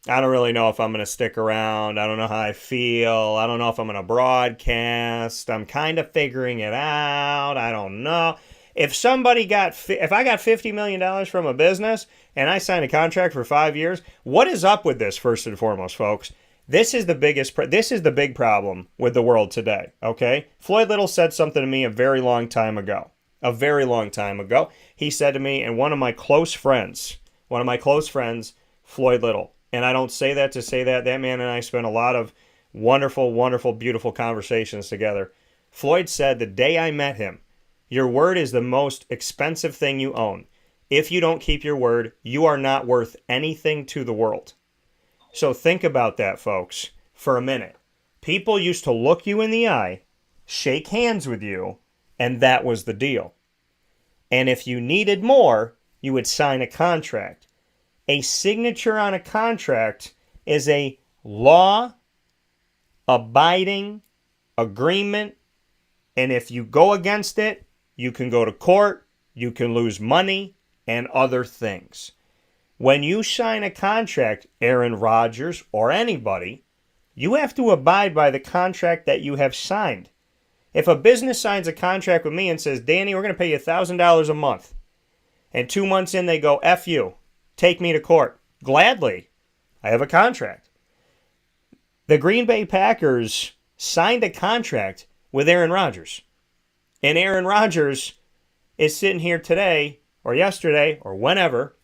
I don't really know if I'm going to stick around. I don't know how I feel. I don't know if I'm going to broadcast. I'm kind of figuring it out. I don't know. If I got $50 million from a business and I signed a contract for 5 years, what is up with this, first and foremost, folks? This is the big problem with the world today, okay? Floyd Little said something to me a very long time ago. He said to me, and one of my close friends, Floyd Little, and I don't say that to say that. That man and I spent a lot of wonderful, wonderful, beautiful conversations together. Floyd said the day I met him, your word is the most expensive thing you own. If you don't keep your word, you are not worth anything to the world. So think about that, folks, for a minute. People used to look you in the eye, shake hands with you, and that was the deal. And if you needed more, you would sign a contract. A signature on a contract is a law-abiding agreement, and if you go against it, you can go to court, you can lose money, and other things. When you sign a contract, Aaron Rodgers or anybody, you have to abide by the contract that you have signed. If a business signs a contract with me and says, Danny, we're going to pay you $1,000 a month, and 2 months in they go, F you, take me to court. Gladly. I have a contract. The Green Bay Packers signed a contract with Aaron Rodgers. And Aaron Rodgers is sitting here today or yesterday or whenever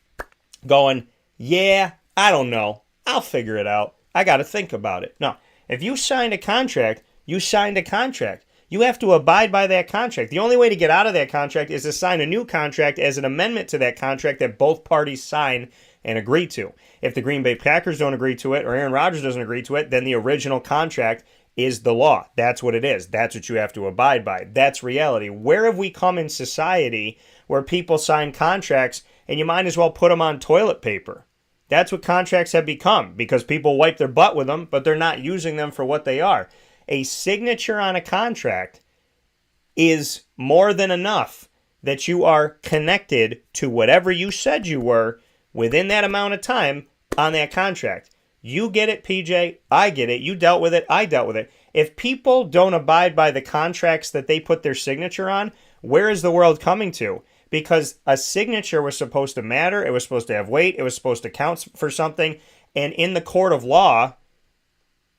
going, yeah, I don't know. I'll figure it out. I got to think about it. No, if you signed a contract, you signed a contract. You have to abide by that contract. The only way to get out of that contract is to sign a new contract as an amendment to that contract that both parties sign and agree to. If the Green Bay Packers don't agree to it or Aaron Rodgers doesn't agree to it, then the original contract is the law. That's what it is. That's what you have to abide by. That's reality. Where have we come in society where people sign contracts and you might as well put them on toilet paper? That's what contracts have become because people wipe their butt with them, but they're not using them for what they are. A signature on a contract is more than enough that you are connected to whatever you said you were within that amount of time on that contract. You get it, PJ. I get it. You dealt with it. I dealt with it. If people don't abide by the contracts that they put their signature on, where is the world coming to? because a signature was supposed to matter. It was supposed to have weight. It was supposed to count for something. And in the court of law,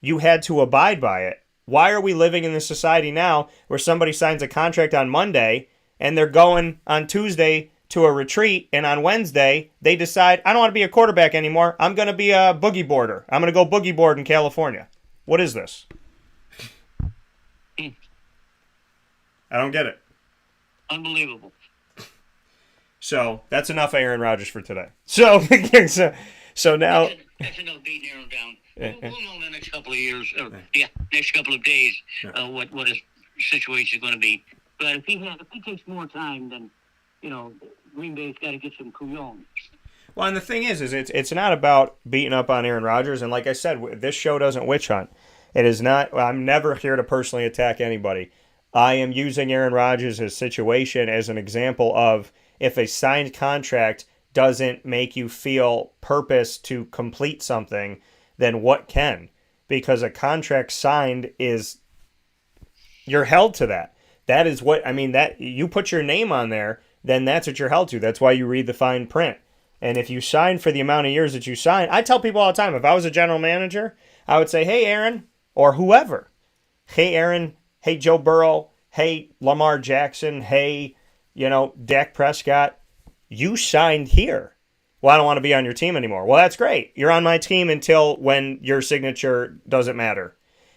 you had to abide by it. Why are we living in this society now where somebody signs a contract on Monday and they're going on Tuesday to a retreat, and on Wednesday they decide, I don't want to be a quarterback anymore. I'm going to be a boogie boarder. I'm going to go boogie board in California. What is this? I don't get it. Unbelievable. So that's enough Aaron Rodgers for today. So now That's enough beating Aaron down. We'll know in the next couple of years, or next couple of days, what his situation is going to be. But if he takes more time, then Green Bay's got to get some couillon. Well, and the thing is it's not about beating up on Aaron Rodgers. And like I said, this show doesn't witch hunt. It is not. I'm never here to personally attack anybody. I am using Aaron Rodgers' situation as an example of if a signed contract doesn't make you feel purpose to complete something, then what can? Because a contract signed is, you're held to that. That is what, that you put your name on there, then that's what you're held to. That's why you read the fine print. And if you sign for the amount of years that you sign, I tell people all the time, if I was a general manager, I would say, hey, Aaron, or whoever, hey, Aaron, hey, Joe Burrow, hey, Lamar Jackson, hey, Dak Prescott, you signed here. Well, I don't want to be on your team anymore. Well, that's great. You're on my team until when your signature doesn't matter.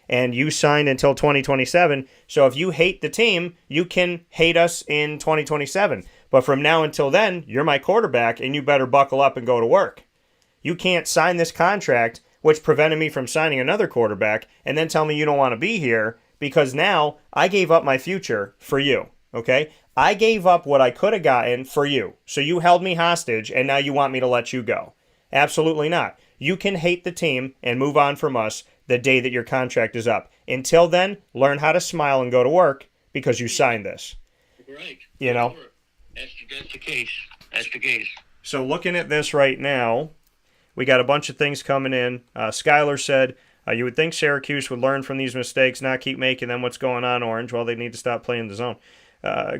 And you signed until 2027. So if you hate the team, you can hate us in 2027. But from now until then, you're my quarterback, and you better buckle up and go to work. You can't sign this contract, which prevented me from signing another quarterback, and then tell me you don't want to be here, because now I gave up my future for you, okay? I gave up what I could have gotten for you. So you held me hostage, and now you want me to let you go. Absolutely not. You can hate the team and move on from us the day that your contract is up. Until then, learn how to smile and go to work because you signed this. Right. That's the case. That's the case. So looking at this right now, we got a bunch of things coming in. Skylar said, you would think Syracuse would learn from these mistakes, not keep making them. What's going on, Orange? Well, they need to stop playing the zone.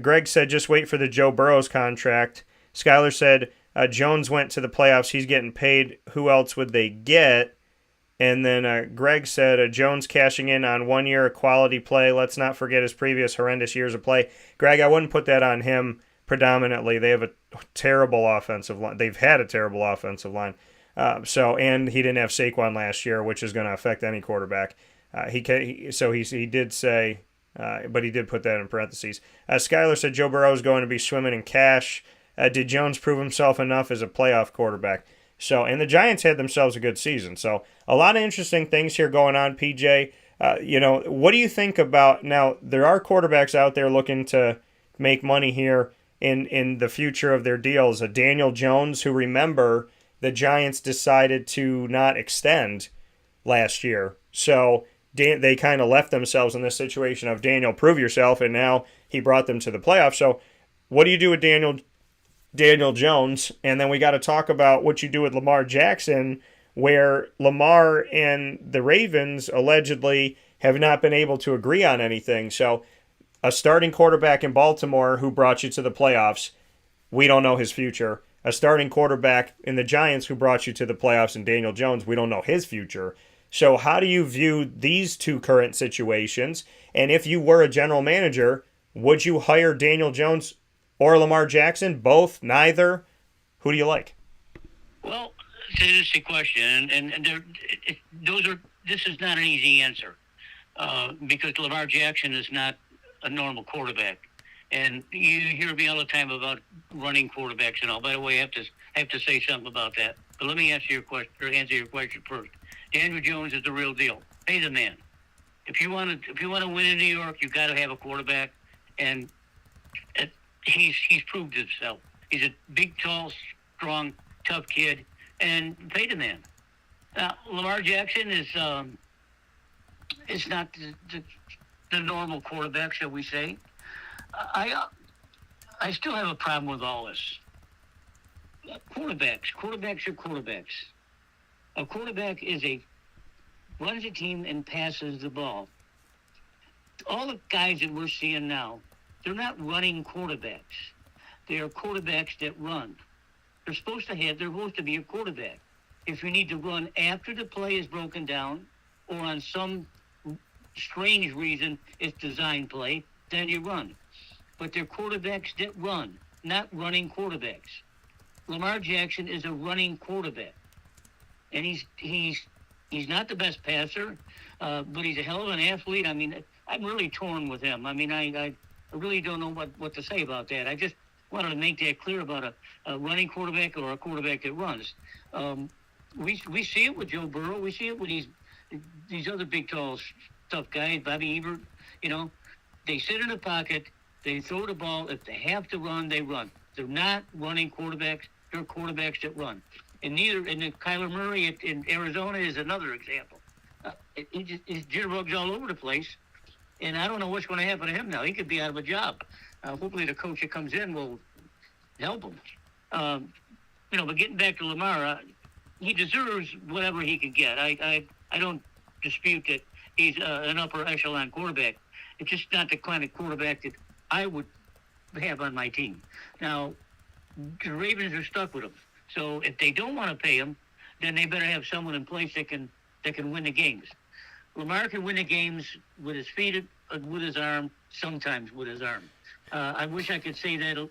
Greg said, just wait for the Joe Burrow's contract. Skylar said, Jones went to the playoffs. He's getting paid. Who else would they get? And then Greg said, Jones cashing in on 1 year of quality play. Let's not forget his previous horrendous years of play. Greg, I wouldn't put that on him predominantly. They have a terrible offensive line. They've had a terrible offensive line. And he didn't have Saquon last year, which is going to affect any quarterback. He did say, but he did put that in parentheses. Skylar said Joe Burrow is going to be swimming in cash. Did Jones prove himself enough as a playoff quarterback? And the Giants had themselves a good season. So a lot of interesting things here going on, PJ. What do you think about, now there are quarterbacks out there looking to make money here in the future of their deals. Daniel Jones, who, remember, the Giants decided to not extend last year. So they kind of left themselves in this situation of, Daniel, prove yourself, and now he brought them to the playoffs. So what do you do with Daniel Jones? And then we got to talk about what you do with Lamar Jackson, where Lamar and the Ravens allegedly have not been able to agree on anything. So a starting quarterback in Baltimore who brought you to the playoffs, we don't know his future. A starting quarterback in the Giants who brought you to the playoffs, and Daniel Jones, we don't know his future. So how do you view these two current situations? And if you were a general manager, would you hire Daniel Jones or Lamar Jackson? Both? Neither? Who do you like? Well, it's an interesting question, and this is not an easy answer because Lamar Jackson is not a normal quarterback. And you hear me all the time about running quarterbacks and all. By the way, I have to say something about that. But let me answer your question first. Daniel Jones is the real deal. Pay the man. If you want to win in New York, you've got to have a quarterback, and he's proved himself. He's a big, tall, strong, tough kid, and pay the man. Now, Lamar Jackson is not the normal quarterback, shall we say. I still have a problem with all this. Quarterbacks are quarterbacks. A quarterback runs a team and passes the ball. All the guys that we're seeing now, they're not running quarterbacks. They are quarterbacks that run. They're supposed to be a quarterback. If you need to run after the play is broken down, or on some strange reason it's design play, then you run. But they're quarterbacks that run, not running quarterbacks. Lamar Jackson is a running quarterback, and he's not the best passer, but he's a hell of an athlete. I mean, I'm really torn with him. I mean, I really don't know what to say about that. I just wanted to make that clear about a running quarterback or a quarterback that runs. We see it with Joe Burrow. We see it with these other big, tall, tough guys, Bobby Ebert. You know, they sit in the pocket, they throw the ball. If they have to run, they run. They're not running quarterbacks. They're quarterbacks that run. And then Kyler Murray in Arizona is another example. He's jitterbugs all over the place, and I don't know what's going to happen to him now. He could be out of a job. Hopefully the coach that comes in will help him. But getting back to Lamar, he deserves whatever he can get. I don't dispute that he's an upper echelon quarterback. It's just not the kind of quarterback that I would have on my team. Now, the Ravens are stuck with him. So if they don't want to pay him, then they better have someone in place that can win the games. Lamar can win the games with his feet, with his arm, sometimes with his arm. I wish I could say that a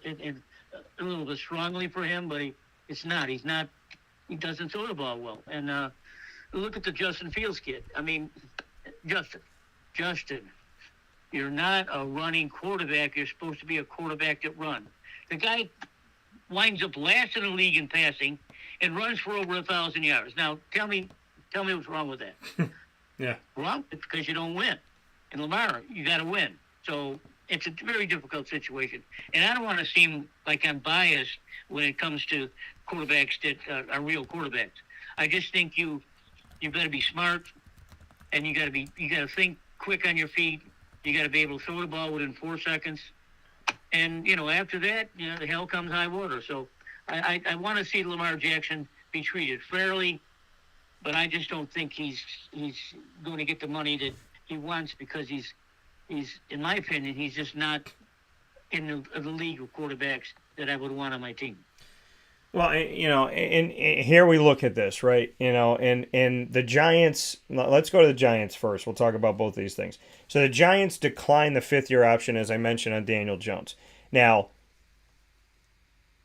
little bit strongly for him, but it's not. He doesn't throw the ball well. And look at the Justin Fields kid. I mean, Justin, you're not a running quarterback. You're supposed to be a quarterback that runs. The guy winds up last in the league in passing and runs for over 1,000 yards. Now, tell me what's wrong with that. Yeah. Wrong? It's because you don't win. And Lamar, you got to win. So it's a very difficult situation. And I don't want to seem like I'm biased when it comes to quarterbacks that are real quarterbacks. I just think you better be smart, and you got to think quick on your feet. You got to be able to throw the ball within 4 seconds. And, after that, the hell comes high water. So I want to see Lamar Jackson be treated fairly, but I just don't think he's going to get the money that he wants because he's in my opinion, he's just not in the league of quarterbacks that I would want on my team. Well, and here we look at this, right? And the Giants, let's go to the Giants first. We'll talk about both these things. So the Giants declined the fifth-year option, as I mentioned, on Daniel Jones. Now,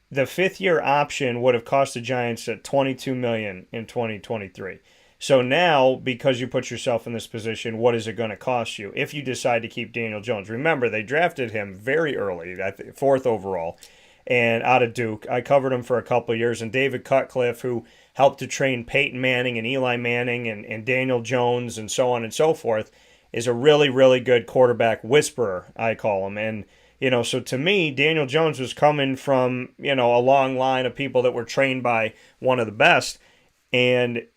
the fifth-year option would have cost the Giants at $22 million in 2023. So now, because you put yourself in this position, what is it going to cost you if you decide to keep Daniel Jones? Remember, they drafted him very early, fourth overall, and out of Duke. I covered him for a couple of years, and David Cutcliffe, who helped to train Peyton Manning and Eli Manning and Daniel Jones and so on and so forth, is a really, really good quarterback whisperer, I call him. And, so to me, Daniel Jones was coming from, a long line of people that were trained by one of the best. And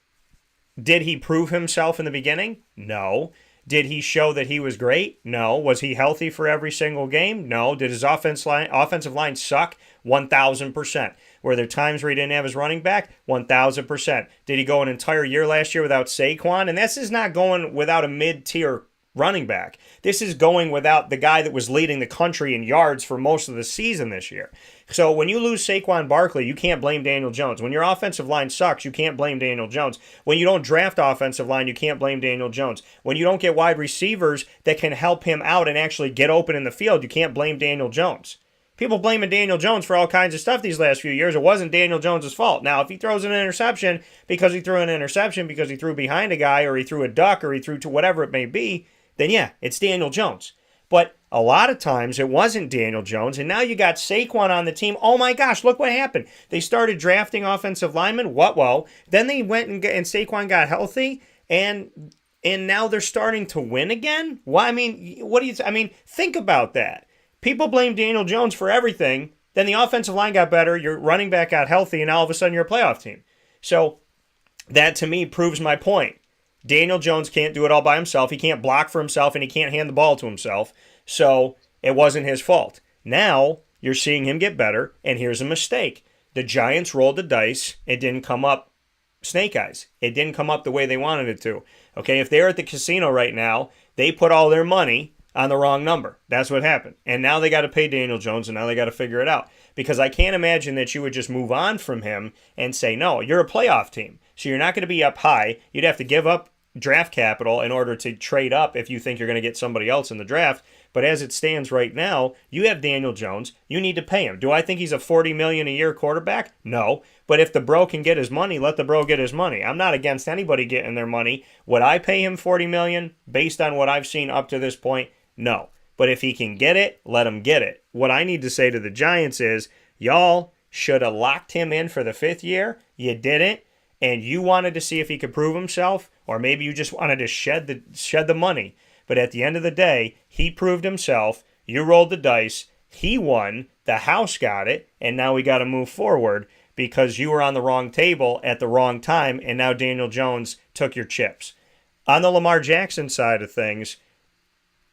did he prove himself in the beginning? No. Did he show that he was great? No. Was he healthy for every single game? No. Did his offensive line suck? 1,000%. Were there times where he didn't have his running back? 1,000%. Did he go an entire year last year without Saquon? And this is not going without a mid-tier running back. This is going without the guy that was leading the country in yards for most of the season this year. So when you lose Saquon Barkley, you can't blame Daniel Jones. When your offensive line sucks, you can't blame Daniel Jones. When you don't draft offensive line, you can't blame Daniel Jones. When you don't get wide receivers that can help him out and actually get open in the field, you can't blame Daniel Jones. People blaming Daniel Jones for all kinds of stuff these last few years. It wasn't Daniel Jones' fault. Now, if he throws an interception because he threw behind a guy, or he threw a duck, or he threw to whatever it may be, then yeah, it's Daniel Jones. But a lot of times it wasn't Daniel Jones, and now you got Saquon on the team. Oh my gosh, look what happened. They started drafting offensive linemen. Whoa. Then they went and Saquon got healthy, and now they're starting to win again? Well, think about that. People blame Daniel Jones for everything. Then the offensive line got better, your running back got healthy, and all of a sudden you're a playoff team. So that to me proves my point. Daniel Jones can't do it all by himself. He can't block for himself, and he can't hand the ball to himself. So it wasn't his fault. Now you're seeing him get better, and here's a mistake. The Giants rolled the dice. It didn't come up snake eyes. It didn't come up the way they wanted it to. Okay, if they're at the casino right now, they put all their money on the wrong number. That's what happened. And now they got to pay Daniel Jones, and now they got to figure it out. Because I can't imagine that you would just move on from him and say, no, you're a playoff team. So you're not going to be up high. You'd have to give up draft capital in order to trade up if you think you're going to get somebody else in the draft. But as it stands right now, you have Daniel Jones. You need to pay him. Do I think he's a $40 million a year quarterback? No. But if the bro can get his money, let the bro get his money. I'm not against anybody getting their money. Would I pay him $40 million based on what I've seen up to this point? No. But if he can get it, let him get it. What I need to say to the Giants is, y'all should have locked him in for the 5th year. You didn't. And you wanted to see if he could prove himself, or maybe you just wanted to shed the money. But at the end of the day, he proved himself. You rolled the dice. He won. The house got it. And now we got to move forward because you were on the wrong table at the wrong time, and now Daniel Jones took your chips. On the Lamar Jackson side of things,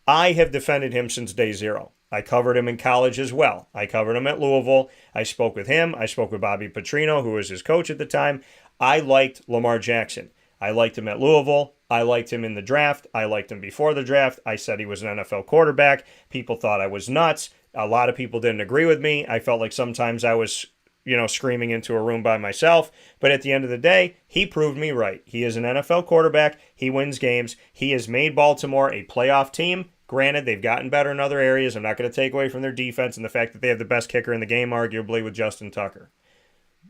I have defended him since day zero. I covered him in college as well. I covered him at Louisville. I spoke with him. I spoke with Bobby Petrino, who was his coach at the time. I liked Lamar Jackson. I liked him at Louisville. I liked him in the draft. I liked him before the draft. I said he was an NFL quarterback. People thought I was nuts. A lot of people didn't agree with me. I felt like sometimes I was, screaming into a room by myself. But at the end of the day, he proved me right. He is an NFL quarterback. He wins games. He has made Baltimore a playoff team. Granted, they've gotten better in other areas. I'm not going to take away from their defense and the fact that they have the best kicker in the game, arguably, with Justin Tucker.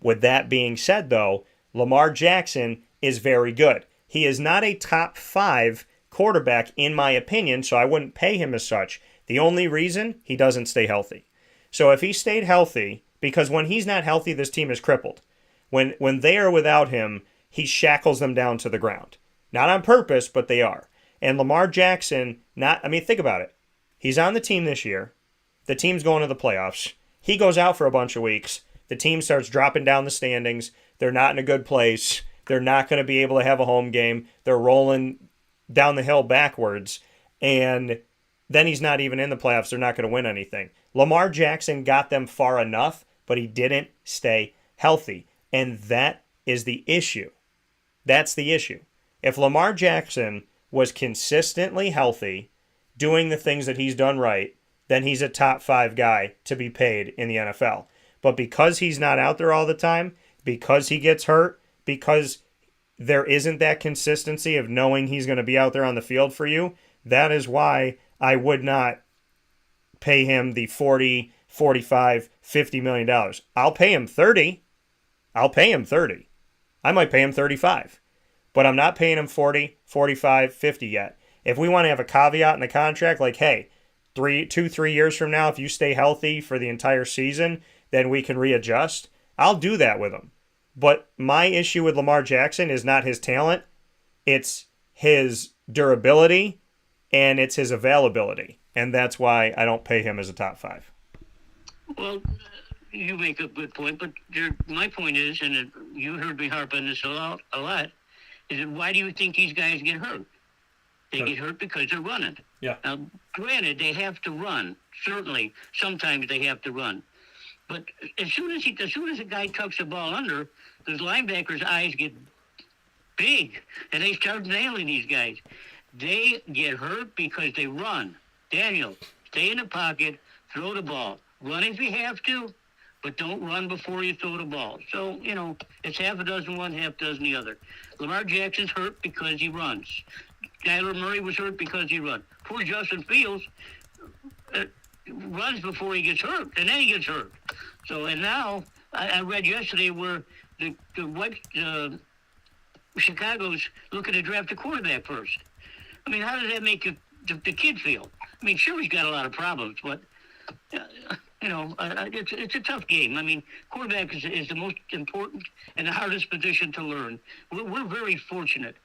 With that being said, though, Lamar Jackson is very good. He is not a top 5 quarterback, in my opinion, so I wouldn't pay him as such. The only reason, he doesn't stay healthy. So if he stayed healthy, because when he's not healthy, this team is crippled. When they are without him, he shackles them down to the ground. Not on purpose, but they are. And Lamar Jackson, think about it. He's on the team this year. The team's going to the playoffs. He goes out for a bunch of weeks. The team starts dropping down the standings. They're not in a good place. They're not going to be able to have a home game. They're rolling down the hill backwards. And then he's not even in the playoffs. They're not going to win anything. Lamar Jackson got them far enough, but he didn't stay healthy. And that is the issue. That's the issue. If Lamar Jackson was consistently healthy, doing the things that he's done right, then he's a top 5 guy to be paid in the NFL. But because he's not out there all the time, because he gets hurt, because there isn't that consistency of knowing he's going to be out there on the field for you, that is why I would not pay him the $40, $45, $50 million. I'll pay him 30. I'll pay him 30. I might pay him 35. But I'm not paying him 40, 45, 50 yet. If we want to have a caveat in the contract, like, hey, 3 years from now, if you stay healthy for the entire season, then we can readjust. I'll do that with him. But my issue with Lamar Jackson is not his talent. It's his durability, and it's his availability. And that's why I don't pay him as a top 5. Well, you make a good point, but my point is, and you heard me harp on this a lot, is that why do you think these guys get hurt? They get hurt because they're running. Yeah. Now, granted, they have to run. Certainly, sometimes they have to run. But as soon as a guy tucks the ball under, those linebackers' eyes get big, and they start nailing these guys. They get hurt because they run. Daniel, stay in the pocket, throw the ball. Run if you have to, but don't run before you throw the ball. So, it's half a dozen one, half a dozen the other. Lamar Jackson's hurt because he runs. Kyler Murray was hurt because he runs. Poor Justin Fields runs before he gets hurt, and then he gets hurt. So, and now, I read yesterday where Chicago's looking to draft a quarterback first. I mean, how does that make the kid feel? I mean, sure, he's got a lot of problems, but, it's a tough game. I mean, quarterback is the most important and the hardest position to learn. We're very fortunate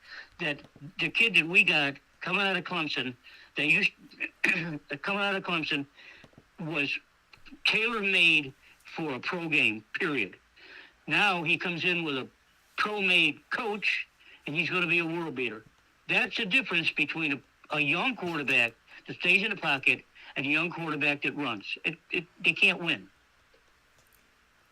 that the kid that we got coming out of Clemson, was tailor-made for a pro game, period. Now he comes in with a pro-made coach, and he's going to be a world beater. That's the difference between a young quarterback that stays in the pocket and a young quarterback that runs. They can't win.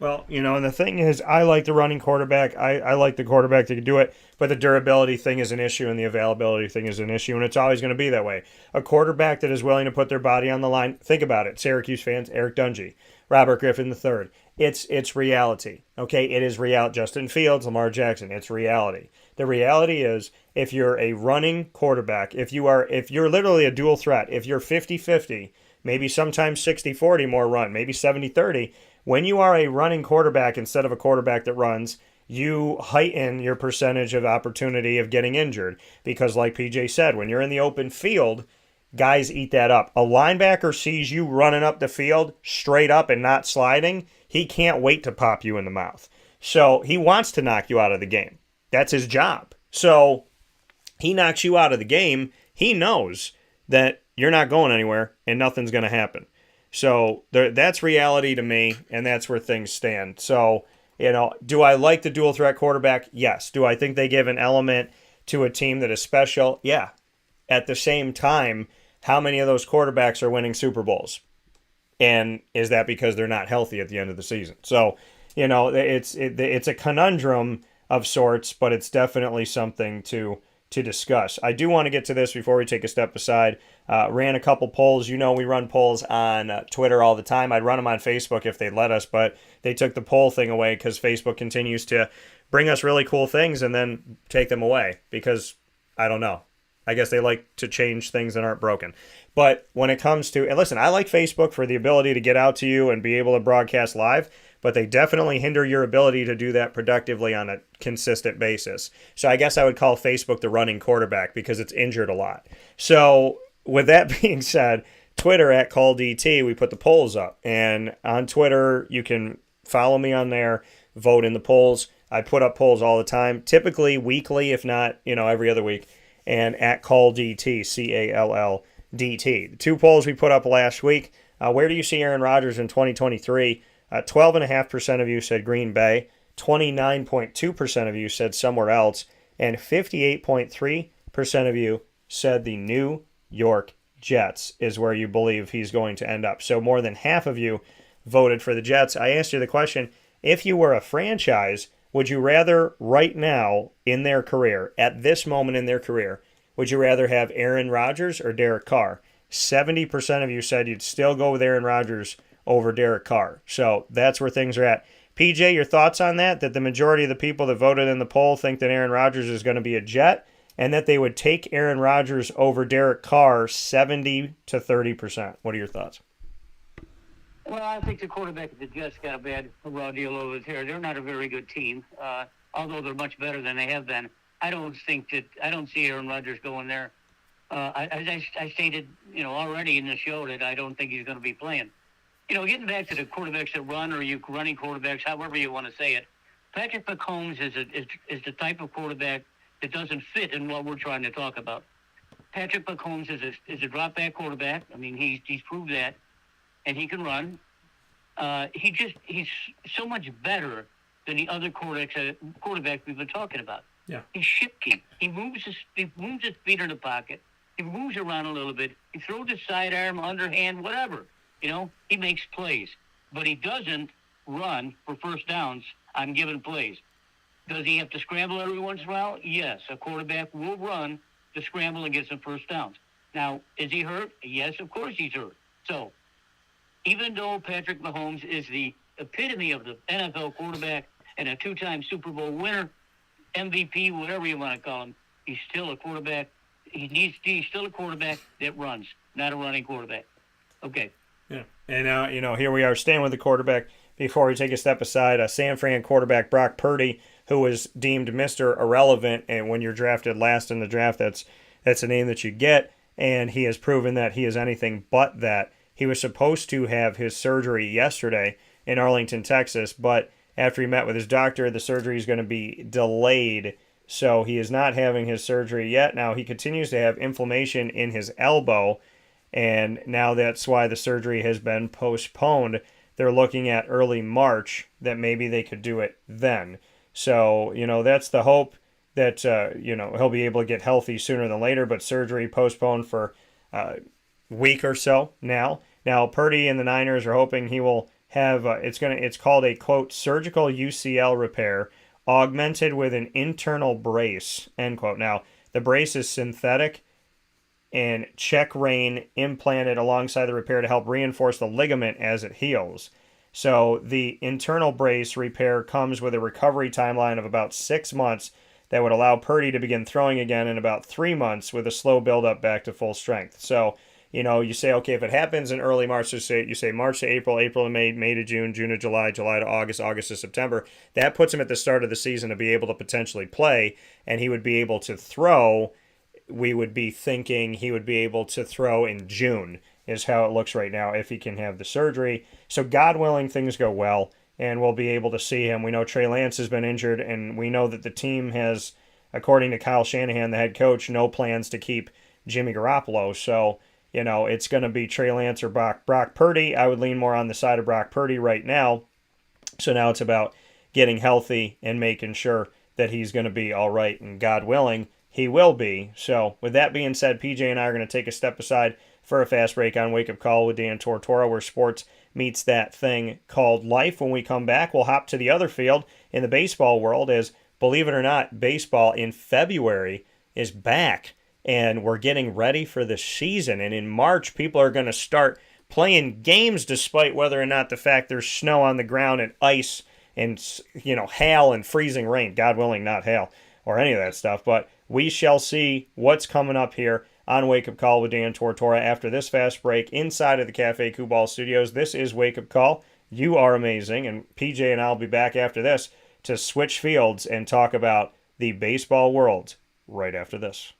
Well, and the thing is, I like the running quarterback. I like the quarterback that can do it, but the durability thing is an issue and the availability thing is an issue, and it's always going to be that way. A quarterback that is willing to put their body on the line, think about it, Syracuse fans, Eric Dungy, Robert Griffin III. It's reality, okay? It is reality. Justin Fields, Lamar Jackson, it's reality. The reality is, if you're a running quarterback, if you're literally a dual threat, if you're 50-50, maybe sometimes 60-40 more run, maybe 70-30, when you are a running quarterback instead of a quarterback that runs, you heighten your percentage of opportunity of getting injured. Because like PJ said, when you're in the open field, guys eat that up. A linebacker sees you running up the field straight up and not sliding, he can't wait to pop you in the mouth. So he wants to knock you out of the game. That's his job. So he knocks you out of the game. He knows that you're not going anywhere and nothing's going to happen. So that's reality to me, and that's where things stand. So, do I like the dual threat quarterback? Yes. Do I think they give an element to a team that is special? Yeah. At the same time, how many of those quarterbacks are winning Super Bowls? And is that because they're not healthy at the end of the season? So, it's a conundrum of sorts, but it's definitely something to discuss. I do want to get to this before we take a step aside. Ran a couple polls. We run polls on Twitter all the time. I'd run them on Facebook if they'd let us, but they took the poll thing away because Facebook continues to bring us really cool things and then take them away because, I don't know. I guess they like to change things that aren't broken. But when it comes to, and listen, I like Facebook for the ability to get out to you and be able to broadcast live, but they definitely hinder your ability to do that productively on a consistent basis. So I guess I would call Facebook the running quarterback because it's injured a lot. So with that being said, Twitter at CallDT, we put the polls up. And on Twitter, you can follow me on there, vote in the polls. I put up polls all the time, typically weekly, if not, every other week. And at CallDT, CALLDT. The 2 polls we put up last week. Where do you see Aaron Rodgers in 2023? 12.5% of you said Green Bay, 29.2% of you said somewhere else, and 58.3% of you said the New York Jets is where you believe he's going to end up. So more than half of you voted for the Jets. I asked you the question, if you were a franchise, would you rather right now in their career, at this moment in their career, would you rather have Aaron Rodgers or Derek Carr? 70% of you said you'd still go with Aaron Rodgers over Derek Carr. So that's where things are at. PJ, your thoughts on that? That the majority of the people that voted in the poll think that Aaron Rodgers is going to be a Jet and that they would take Aaron Rodgers over Derek Carr 70 to 30%. What are your thoughts? Well, I think the quarterback of the Jets got a bad raw deal over there. They're not a very good team, although they're much better than they have been. I don't see Aaron Rodgers going there. As I stated, already in the show that I don't think he's going to be playing. Getting back to the quarterbacks that run or you running quarterbacks, however you want to say it, Patrick Mahomes is the type of quarterback that doesn't fit in what we're trying to talk about. Patrick Mahomes is a drop back quarterback. I mean, he's proved that, and he can run. He's so much better than the other quarterbacks we've been talking about. Yeah, he's shifty. He moves his feet in the pocket. He moves around a little bit. He throws his sidearm, underhand, whatever. He makes plays, but he doesn't run for first downs on given plays. Does he have to scramble every once in a while? Yes, a quarterback will run to scramble and get some first downs. Now, is he hurt? Yes, of course he's hurt. So, even though Patrick Mahomes is the epitome of the NFL quarterback and a 2-time Super Bowl winner, MVP, whatever you want to call him, he's still a quarterback. He's still a quarterback that runs, not a running quarterback. Okay. Yeah, and now, here we are staying with the quarterback. Before we take a step aside, San Fran quarterback Brock Purdy, who was deemed Mr. Irrelevant, and when you're drafted last in the draft, that's a name that you get, and he has proven that he is anything but that. He was supposed to have his surgery yesterday in Arlington, Texas, but after he met with his doctor, the surgery is going to be delayed, so he is not having his surgery yet. Now, he continues to have inflammation in his elbow, and now that's why the surgery has been postponed. They're looking at early March that maybe they could do it then. So, that's the hope that, he'll be able to get healthy sooner than later, but surgery postponed for a week or so now. Now, Purdy and the Niners are hoping he will have it's called a quote surgical UCL repair augmented with an internal brace, end quote. Now, the brace is synthetic and check rein implanted alongside the repair to help reinforce the ligament as it heals. So the internal brace repair comes with a recovery timeline of about 6 months that would allow Purdy to begin throwing again in about 3 months with a slow build-up back to full strength. So, you say, okay, if it happens in early March, you say March to April, April to May, May to June, June to July, July to August, August to September, that puts him at the start of the season to be able to potentially play, and he would be able to throw. We would be thinking he would be able to throw in June, is how it looks right now, if he can have the surgery. So God willing, things go well, and we'll be able to see him. We know Trey Lance has been injured, and we know that the team has, according to Kyle Shanahan, the head coach, no plans to keep Jimmy Garoppolo. So, it's going to be Trey Lance or Brock Purdy. I would lean more on the side of Brock Purdy right now. So now it's about getting healthy and making sure that he's going to be all right, and God willing, he will be. So with that being said, PJ and I are going to take a step aside for a fast break on Wake Up Call with Dan Tortora, where sports meets that thing called life. When we come back, we'll hop to the other field in the baseball world, as, believe it or not, baseball in February is back, and we're getting ready for the season. And in March, people are going to start playing games despite whether or not the fact there's snow on the ground and ice and, hail and freezing rain. God willing, not hail or any of that stuff. But we shall see what's coming up here on Wake Up Call with Dan Tortora after this fast break inside of the Cafe Kubal Studios. This is Wake Up Call. You are amazing. And PJ and I will be back after this to switch fields and talk about the baseball world right after this.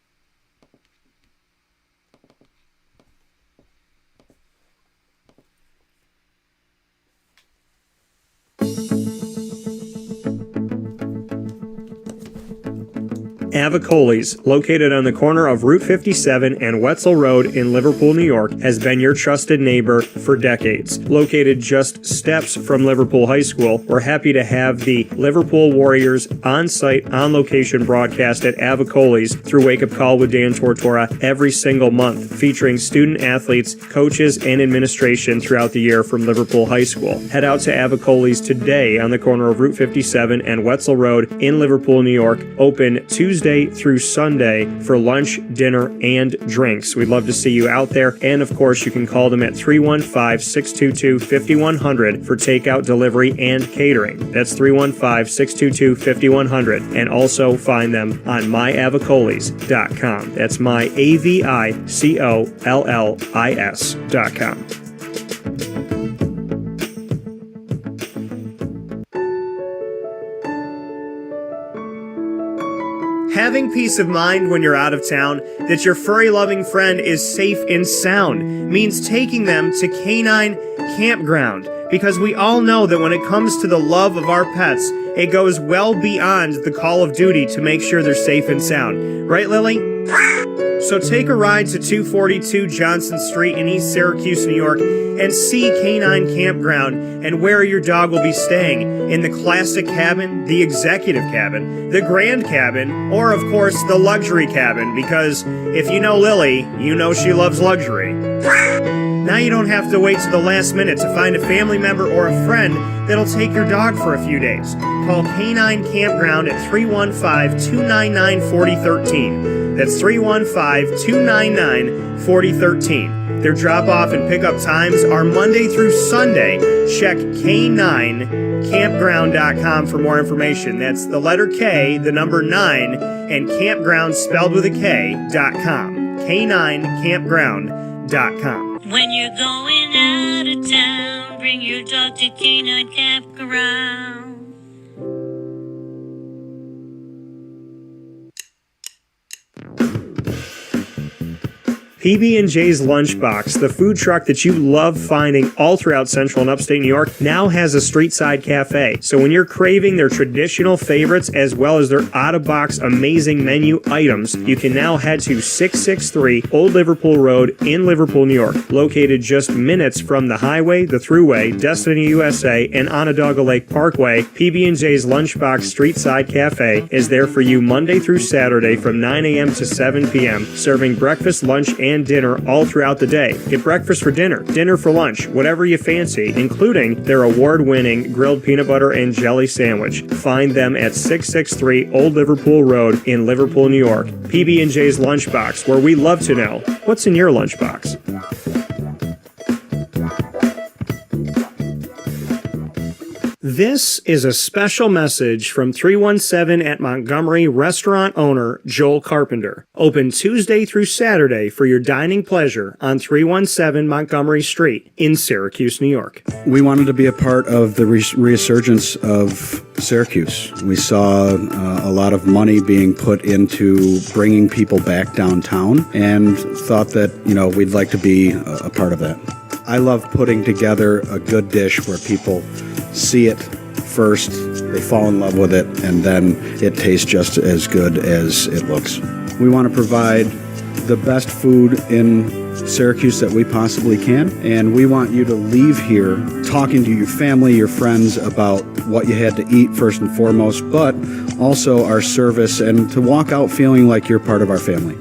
Avicoli's, located on the corner of Route 57 and Wetzel Road in Liverpool, New York, has been your trusted neighbor for decades. Located just steps from Liverpool High School, we're happy to have the Liverpool Warriors on-site, on-location broadcast at Avicoli's through Wake Up Call with Dan Tortora every single month, featuring student athletes, coaches, and administration throughout the year from Liverpool High School. Head out to Avicoli's today on the corner of Route 57 and Wetzel Road in Liverpool, New York, open Tuesday through Sunday for lunch, dinner, and drinks. We'd love to see you out there. And of course, you can call them at 315-622-5100 for takeout, delivery, and catering. That's 315-622-5100. And also find them on myavicoli's.com. That's myavicoli's.com. Having peace of mind when you're out of town that your furry-loving friend is safe and sound means taking them to Canine Campground, because we all know that when it comes to the love of our pets, it goes well beyond the call of duty to make sure they're safe and sound. Right, Lily? So take a ride to 242 Johnson Street in East Syracuse, New York, and see Canine Campground and where your dog will be staying, in the classic cabin, the executive cabin, the grand cabin, or of course the luxury cabin, because if you know Lily, you know she loves luxury. Now you don't have to wait to the last minute to find a family member or a friend that'll take your dog for a few days. Call Canine Campground at 315-299-4013. That's 315-299-4013. Their drop-off and pickup times are Monday through Sunday. Check K9campground.com for more information. That's the letter K, the number 9, and campground spelled with a K.com. K9campground.com. When you're going out of town, bring your dog to Canine Campground. PB&J's Lunchbox, the food truck that you love finding all throughout Central and Upstate New York, now has a street-side cafe. So when you're craving their traditional favorites as well as their out-of-box amazing menu items, you can now head to 663 Old Liverpool Road in Liverpool, New York. Located just minutes from the highway, the Thruway, Destiny USA, and Onondaga Lake Parkway, PB&J's Lunchbox Street-Side Cafe is there for you Monday through Saturday from 9 a.m. to 7 p.m., serving breakfast, lunch, and and dinner all throughout the day. Get breakfast for dinner, dinner for lunch, whatever you fancy, including their award-winning grilled peanut butter and jelly sandwich. Find them at 663 Old Liverpool Road in Liverpool, New York. PB&J's Lunchbox, where we love to know what's in your lunchbox. This is a special message from 317 at Montgomery restaurant owner Joel Carpenter. Open Tuesday through Saturday for your dining pleasure on 317 Montgomery Street in Syracuse, New York. We wanted to be a part of the resurgence of Syracuse. We saw a lot of money being put into bringing people back downtown and thought that, we'd like to be a part of that. I love putting together a good dish where people see it first, they fall in love with it, and then it tastes just as good as it looks. We want to provide the best food in Syracuse that we possibly can, and we want you to leave here talking to your family, your friends about what you had to eat first and foremost, but also our service, and to walk out feeling like you're part of our family.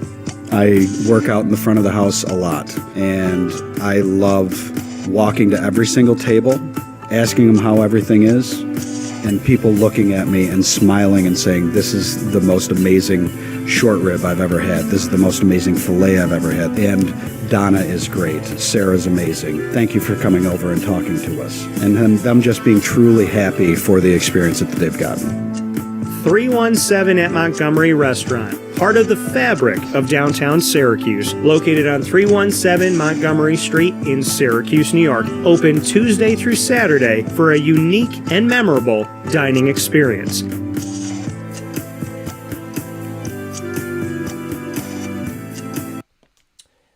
I work out in the front of the house a lot, and I love walking to every single table, asking them how everything is, and people looking at me and smiling and saying, this is the most amazing short rib I've ever had. This is the most amazing filet I've ever had. And Donna is great. Sarah's amazing. Thank you for coming over and talking to us. And then them just being truly happy for the experience that they've gotten. 317 at Montgomery Restaurant, part of the fabric of downtown Syracuse, located on 317 Montgomery Street in Syracuse, New York. Open Tuesday through Saturday for a unique and memorable dining experience.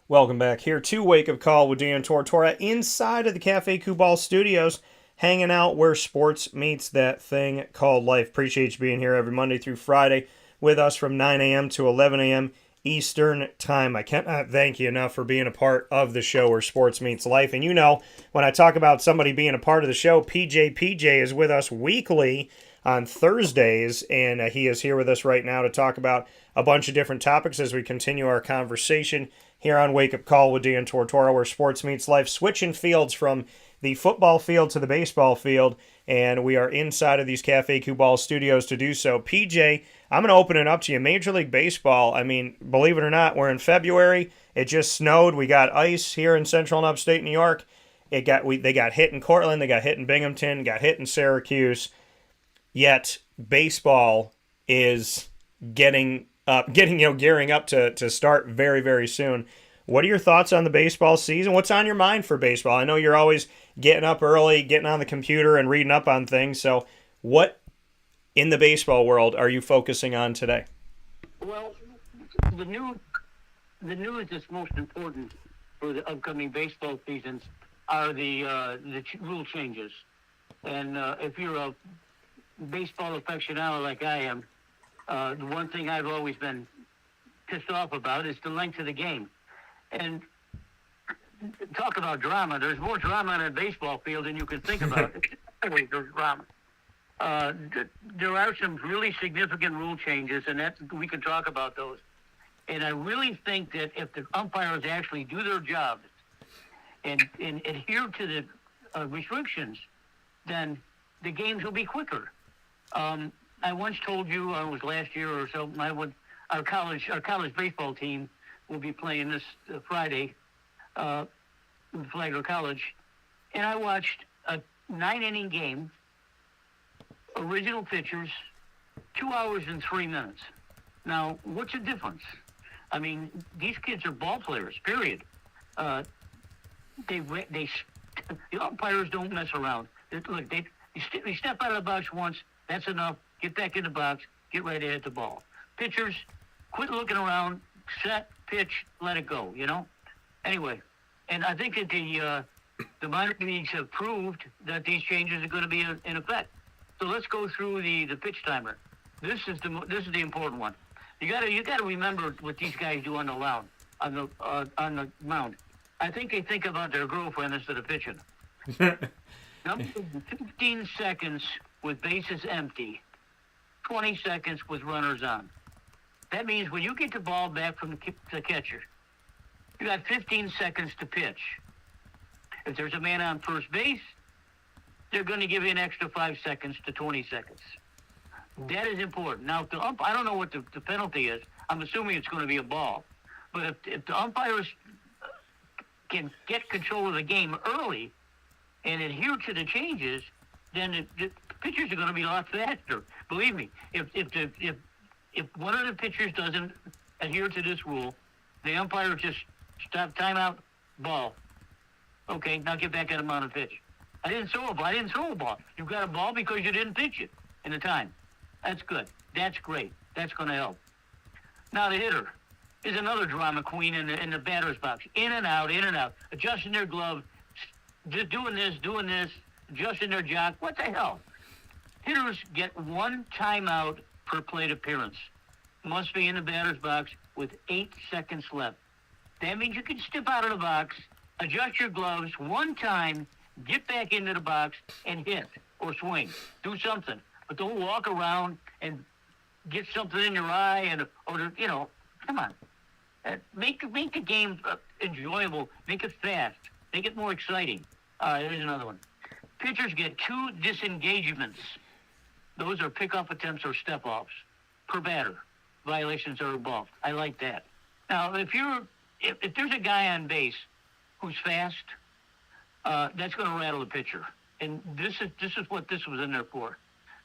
Welcome back here to Wake Up Call with Dan Tortora inside of the Cafe Kubal Studios, hanging out where sports meets that thing called life. Appreciate you being here every Monday through Friday with us from 9 a.m. to 11 a.m. Eastern Time. I cannot thank you enough for being a part of the show where sports meets life. And when I talk about somebody being a part of the show, PJ is with us weekly on Thursdays, and he is here with us right now to talk about a bunch of different topics as we continue our conversation here on Wake Up Call with Dan Tortora, where sports meets life, switching fields from the football field to the baseball field, and we are inside of these Cafe Kubal studios to do so. PJ, I'm going to open it up to you. Major League Baseball, believe it or not, we're in February. It just snowed. We got ice here in central and upstate New York. They got hit in Cortland. They got hit in Binghamton. Got hit in Syracuse. Yet baseball is gearing up to start very, very soon. What are your thoughts on the baseball season? What's on your mind for baseball? I know you're always getting up early, getting on the computer and reading up on things. So what in the baseball world are you focusing on today? Well, the news that's most important for the upcoming baseball seasons are the rule changes. And if you're a baseball aficionado like I am, the one thing I've always been pissed off about is the length of the game. And talk about drama. There's more drama on a baseball field than you can think about. There's drama. There are some really significant rule changes, and we can talk about those. And I really think that if the umpires actually do their jobs and adhere to the restrictions, then the games will be quicker. I once told you, it was last year or so, our college baseball team will be playing this Friday with Flagler College, and I watched a 9-inning game, original pitchers, 2 hours and 3 minutes. Now, what's the difference? These kids are ball players, period. The umpires don't mess around. Look, they step out of the box once, that's enough, get back in the box, get right to hit the ball. Pitchers, quit looking around, set, pitch, let it go, Anyway, and I think that the minor leagues have proved that these changes are going to be in effect. So let's go through the pitch timer. This is the important one. You got to remember what these guys do on the mound. I think they think about their girlfriend instead of pitching. Number 15 seconds with bases empty, 20 seconds with runners on. That means when you get the ball back from the catcher, You got 15 seconds to pitch. If there's a man on first base, they're going to give you an extra 5 seconds to 20 seconds. That is important. Now, if the I don't know what the penalty is. I'm assuming it's going to be a ball. But if the umpires can get control of the game early and adhere to the changes, then the pitchers are going to be a lot faster. Believe me, if one of the pitchers doesn't adhere to this rule, the umpire just stop, timeout, ball. Okay, now get back at him on a pitch. I didn't throw a ball. You got a ball because you didn't pitch it in the time. That's good. That's great. That's going to help. Now the hitter is another drama queen in the batter's box. In and out, adjusting their glove, just doing this, adjusting their jock. What the hell? Hitters get 1 timeout per plate appearance. Must be in the batter's box with 8 seconds left. That means you can step out of the box, adjust your gloves 1 time, get back into the box, and hit or swing. Do something. But don't walk around and get something in your eye come on. Make the game enjoyable. Make it fast. Make it more exciting. Here's another one. Pitchers get 2 disengagements. Those are pickoff attempts or step-offs per batter. Violations are involved. I like that. Now, if there's a guy on base who's fast, that's going to rattle the pitcher. And this is what this was in there for.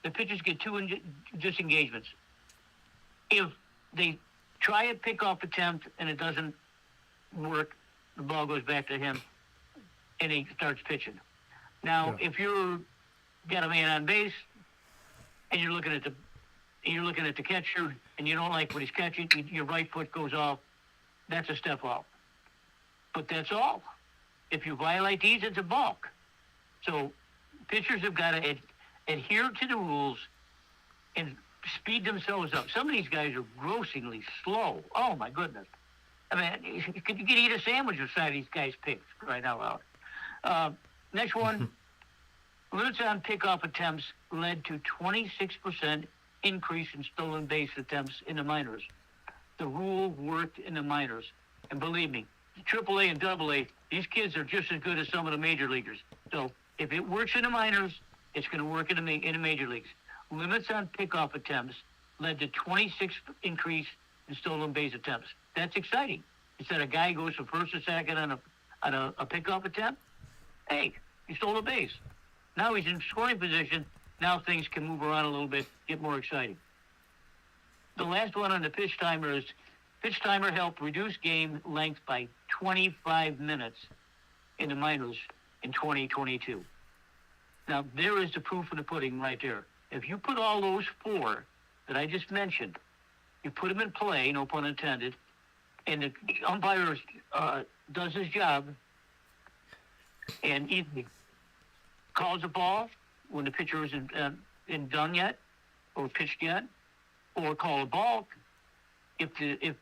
The pitchers get 2 disengagements. If they try a pickoff attempt and it doesn't work, the ball goes back to him, and he starts pitching. Now, if you're got a man on base and you're looking at the catcher and you don't like what he's catching, your right foot goes off, that's a step off. But that's all. If you violate these, it's a balk. So pitchers have got to adhere to the rules and speed themselves up. Some of these guys are grossingly slow. Oh, my goodness. I mean, you could eat a sandwich beside these guys' picks right now out. Next one. Limits on pickoff attempts led to 26% increase in stolen base attempts in the minors. The rule worked in the minors. And believe me, AAA and AA, these kids are just as good as some of the major leaguers. So if it works in the minors, it's going to work in the major leagues. Limits on pickoff attempts led to 26 increase in stolen base attempts. That's exciting. Instead a guy goes from first to second on a pickoff attempt, hey, he stole a base. Now he's in scoring position. Now things can move around a little bit, get more exciting. The last one on the pitch timer is pitch timer helped reduce game length by 25 minutes in the minors in 2022. Now, there is the proof of the pudding right there. If you put all those 4 that I just mentioned, you put them in play, no pun intended, and the umpire does his job and either calls a ball when the pitcher isn't done yet or pitched yet, or call a ball if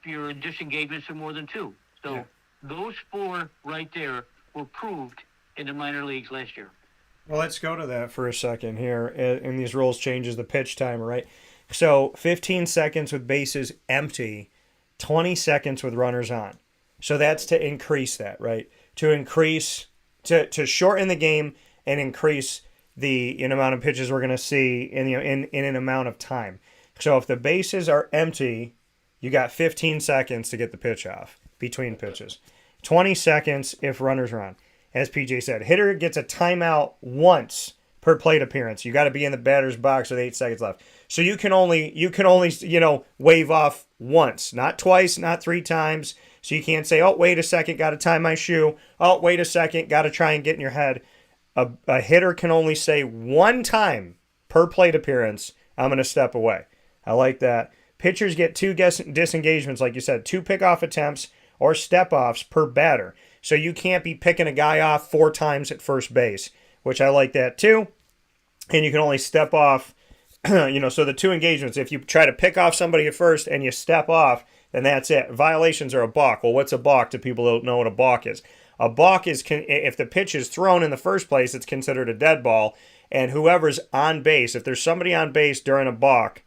your disengagements are more than 2. So those 4 right there were proved in the minor leagues last year. Well, let's go to that for a second here. In these rules changes, the pitch timer, right? So 15 seconds with bases empty, 20 seconds with runners on. So that's to increase that, right? To shorten the game and increase the amount of pitches we're going to see in an amount of time. So if the bases are empty, you got 15 seconds to get the pitch off between pitches. 20 seconds if runners are on. As PJ said, hitter gets a timeout once per plate appearance. You got to be in the batter's box with 8 seconds left. So you can only wave off once, not twice, not 3 times. So you can't say, oh, wait a second, got to tie my shoe. Oh, wait a second, got to try and get in your head. A hitter can only say 1 time per plate appearance, I'm going to step away. I like that. Pitchers get 2 disengagements, like you said, 2 pickoff attempts or step-offs per batter. So you can't be picking a guy off 4 times at first base, which I like that too. And you can only step off, so the 2 engagements, if you try to pick off somebody at first and you step off, then that's it. Violations are a balk. Well, what's a balk to people who don't know what a balk is? A balk is, if the pitch is thrown in the first place, it's considered a dead ball. And whoever's on base, if there's somebody on base during a balk,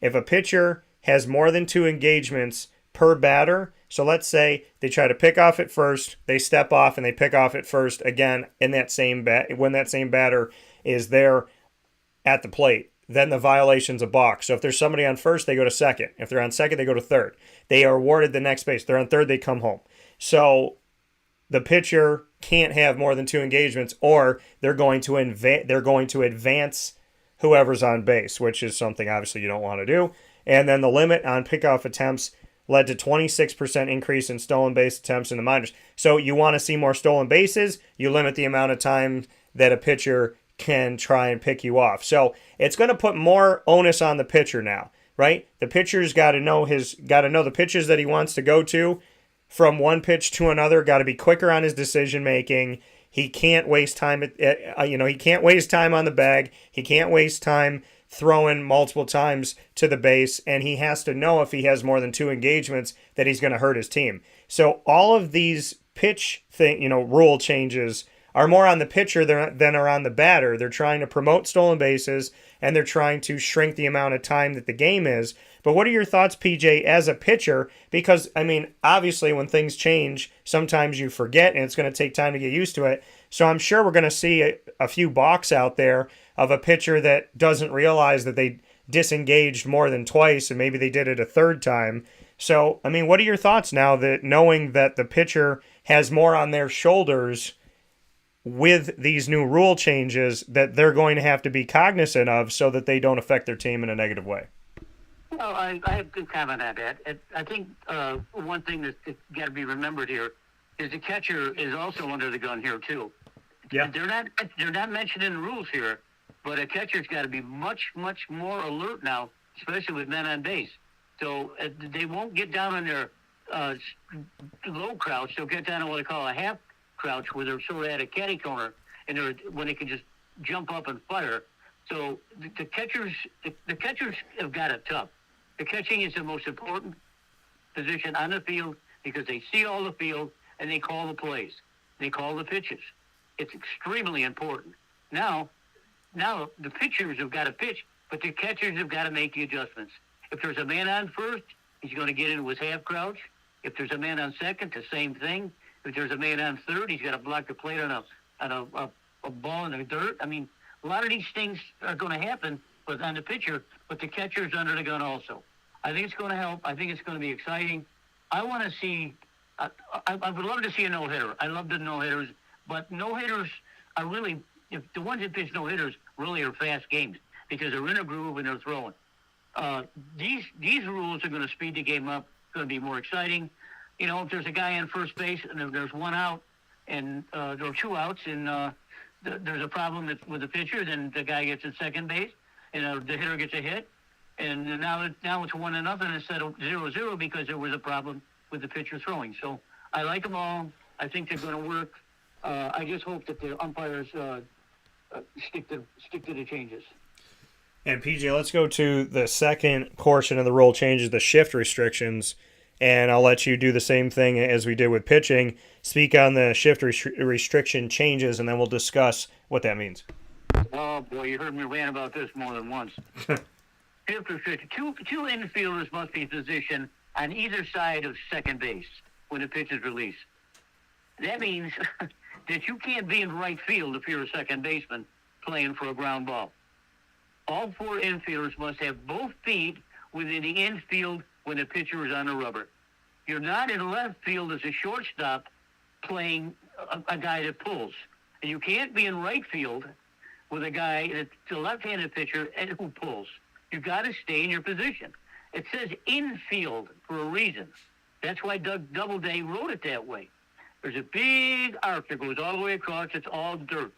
if a pitcher has more than 2 engagements per batter, So let's say they try to pick off at first, they step off and they pick off at first again in that same when that same batter is there at the plate. Then the violation's a balk. So if there's somebody on first, they go to second. If they're on second, they go to third. They are awarded the next base. If they're on third, they come home. So the pitcher can't have more than 2 engagements, or they're going to advance whoever's on base, which is something obviously you don't want to do. And then the limit on pickoff attempts led to 26% increase in stolen base attempts in the minors. So you want to see more stolen bases, you limit the amount of time that a pitcher can try and pick you off. So it's going to put more onus on the pitcher now, right? The pitcher's got to know the pitches that he wants to go to from one pitch to another, got to be quicker on his decision making. He can't waste time he can't waste time on the bag. He can't waste time throwing multiple times to the base, and he has to know if he has more than 2 engagements that he's going to hurt his team. So all of these pitch rule changes are more on the pitcher than are on the batter. They're trying to promote stolen bases, and they're trying to shrink the amount of time that the game is. But what are your thoughts, PJ, as a pitcher? Because, I mean, obviously when things change, sometimes you forget, and it's going to take time to get used to it. So I'm sure we're going to see a few balks out there of a pitcher that doesn't realize that they disengaged more than twice, and maybe they did it a third time. So, I mean, what are your thoughts now that knowing that the pitcher has more on their shoulders with these new rule changes that they're going to have to be cognizant of so that they don't affect their team in a negative way? Well, I have a good comment on that. I think one thing that's got to be remembered here is the catcher is also under the gun here too. Yeah. They're not mentioned in the rules here, but a catcher's got to be much more alert now, especially with men on base. So they won't get down on their low crouch. They'll get down on what they call a half crouch, where they're sort of at a catty corner, and when they can just jump up and fire. So the catchers have got it tough. The catching is the most important position on the field because they see all the field and they call the plays. They call the pitches. It's extremely important. Now the pitchers have got to pitch, but the catchers have got to make the adjustments. If there's a man on first, he's going to get into his half crouch. If there's a man on second, the same thing. If there's a man on third, he's got to block the plate on a ball in the dirt. I mean, a lot of these things are going to happen on the pitcher, but the catcher's under the gun also. I think it's going to help. I think it's going to be exciting. I want to see I would love to see a no-hitter. I love the no-hitters, but no-hitters are really, if the ones that pitch no-hitters really are fast games because they're in a groove and they're throwing. These rules are going to speed the game up, going to be more exciting. You know, if there's a guy on first base and if there's one out and there are 2 outs and there's a problem with the pitcher, then the guy gets at second base and the hitter gets a hit. And now it's 1-0 instead of 0-0 because there was a problem with the pitcher throwing. So I like them all. I think they're going to work. I just hope that the umpires stick to the changes. And PJ, let's go to the second portion of the rule changes, the shift restrictions. And I'll let you do the same thing as we did with pitching. Speak on the shift restriction changes, and then we'll discuss what that means. Oh, boy, you heard me rant about this more than once. Shift restriction. Two infielders must be positioned on either side of second base when the pitch is released. That means that you can't be in right field if you're a second baseman playing for a ground ball. All 4 infielders must have both feet within the infield when the pitcher is on the rubber. You're not in left field as a shortstop playing a guy that pulls. And you can't be in right field with a guy that's a left-handed pitcher and who pulls. You've got to stay in your position. It says infield for a reason. That's why Doug Doubleday wrote it that way. There's a big arc that goes all the way across. It's all dirt.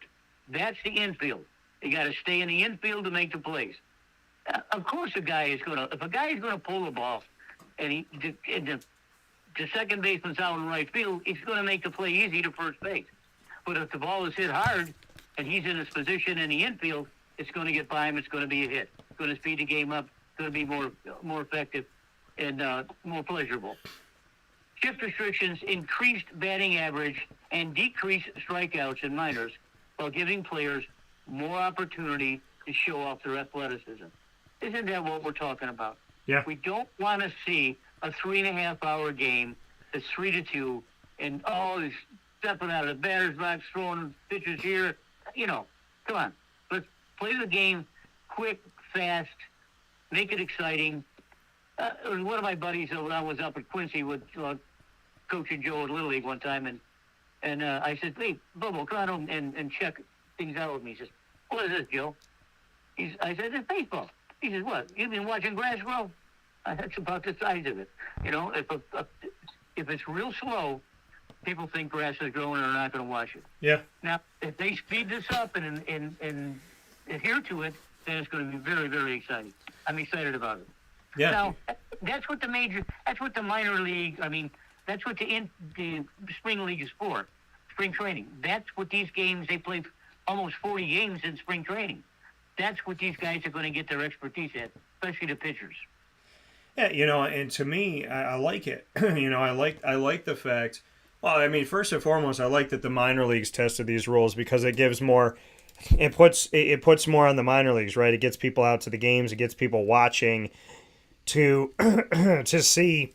That's the infield. You got to stay in the infield to make the plays. Of course, if a guy is going to pull the ball and the second baseman's out in right field, he's going to make the play easy to first base. But if the ball is hit hard and he's in his position in the infield, it's going to get by him. It's going to be a hit. It's going to speed the game up. It's going to be more effective and more pleasurable. Shift restrictions increased batting average and decreased strikeouts in minors while giving players more opportunity to show off their athleticism. Isn't that what we're talking about? Yeah. We don't want to see a 3.5-hour game that's 3-2, and he's stepping out of the batter's box, throwing pitches here. Come on. Let's play the game quick, fast, make it exciting. One of my buddies, when I was up at Quincy with coaching Joe at Little League one time, and I said, "Hey, Bobo, come on home and check things out with me." He says, "What is this, Joe?" I said, "It's baseball." He says, "What? You've been watching grass grow?" That's about the size of it. If it's real slow, people think grass is growing and are not going to watch it. Yeah. Now, if they speed this up and adhere to it, then it's going to be very, very exciting. I'm excited about it. Yeah. Now, that's what the minor league, that's what the spring league is for, spring training. That's what these games, they play almost 40 games in spring training. That's what these guys are going to get their expertise at, especially the pitchers. Yeah, and to me, I like it. I like the fact. Well, first and foremost, I like that the minor leagues tested these rules because it gives more. It puts more on the minor leagues, right? It gets people out to the games. It gets people watching to to see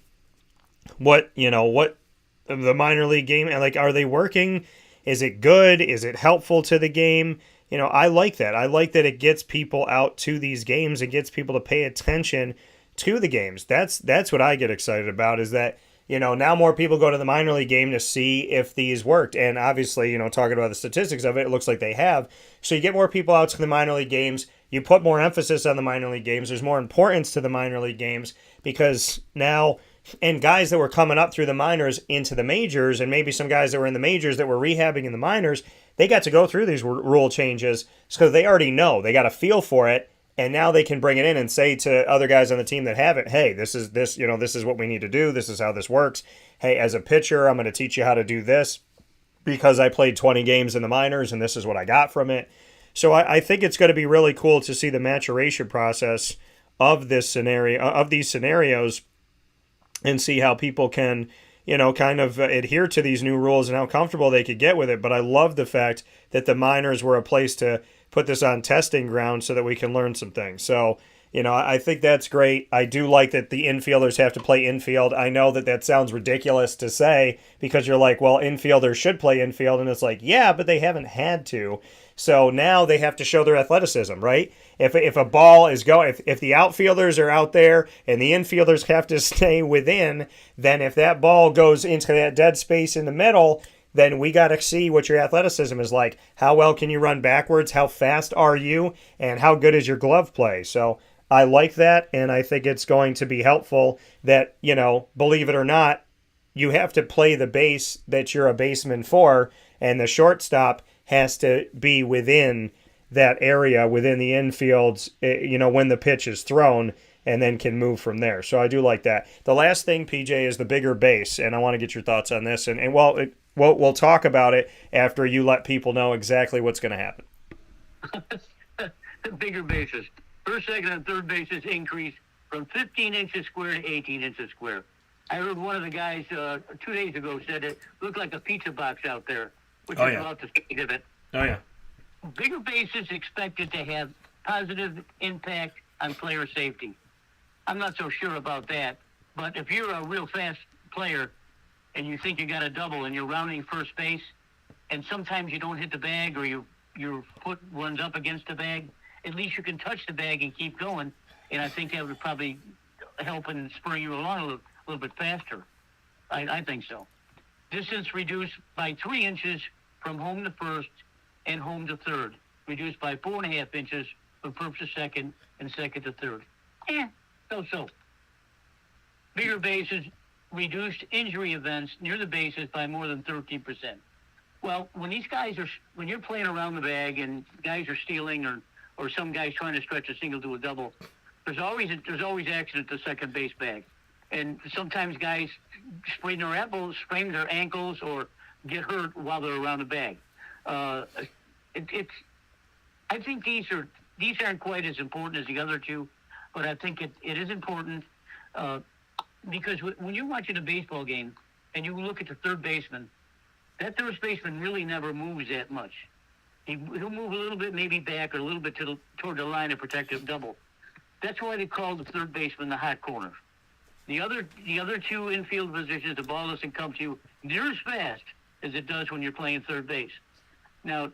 what the minor league game, and are they working? Is it good? Is it helpful to the game? I like that. I like that it gets people out to these games. It gets people to pay attention to the games. That's what I get excited about, is that now more people go to the minor league game to see if these worked. And obviously, talking about the statistics of it, it looks like they have. So you get more people out to the minor league games. You put more emphasis on the minor league games. There's more importance to the minor league games because now, and guys that were coming up through the minors into the majors, and maybe some guys that were in the majors that were rehabbing in the minors, they got to go through these rule changes because they already know. They got a feel for it. And now they can bring it in and say to other guys on the team that haven't, hey, this is what we need to do. This is how this works. Hey, as a pitcher, I'm going to teach you how to do this because I played 20 games in the minors and this is what I got from it. So I think it's going to be really cool to see the maturation process of this scenario, of these scenarios, and see how people can, kind of adhere to these new rules and how comfortable they could get with it. But I love the fact that the minors were a place to put this on testing ground so that we can learn some things. So, I think that's great. I do like that the infielders have to play infield. I know that sounds ridiculous to say because you're like, well, infielders should play infield. And it's like, yeah, but they haven't had to. So now they have to show their athleticism, right? If a ball is going, if the outfielders are out there and the infielders have to stay within, then if that ball goes into that dead space in the middle, then we got to see what your athleticism is like. How well can you run backwards? How fast are you? And how good is your glove play? So I like that, and I think it's going to be helpful that, believe it or not, you have to play the base that you're a baseman for, and the shortstop has to be within that area, within the infields, when the pitch is thrown, and then can move from there. So I do like that. The last thing, PJ, is the bigger base, and I want to get your thoughts on this. And we'll talk about it after you let people know exactly what's going to happen. The bigger bases. First, second, and third bases increase from 15 inches square to 18 inches square. I heard one of the guys 2 days ago said it looked like a pizza box out there, which is about the state of it. Oh, yeah. Bigger bases expected to have positive impact on player safety. I'm not so sure about that, but if you're a real fast player and you think you got a double and you're rounding first base, and sometimes you don't hit the bag or your foot runs up against the bag, at least you can touch the bag and keep going, and I think that would probably help and spur you along a little bit faster. I think so. Distance reduced by 3 inches from home to first and home to third. Reduced by 4.5 inches from first to second and second to third. So. Bigger bases reduced injury events near the bases by more than 13%. Well, when you're playing around the bag and guys are stealing or some guys trying to stretch a single to a double, there's always action at the second base bag. And sometimes guys sprain their ankles or get hurt while they're around the bag. I think these aren't quite as important as the other two, but I think it is important because when you're watching a baseball game and you look at the third baseman, that third baseman really never moves that much. He'll move a little bit, maybe back, or a little bit toward the line to protect a double. That's why they call the third baseman the hot corner. The other two infield positions, the ball doesn't come to you near as fast as it does when you're playing third base. Now,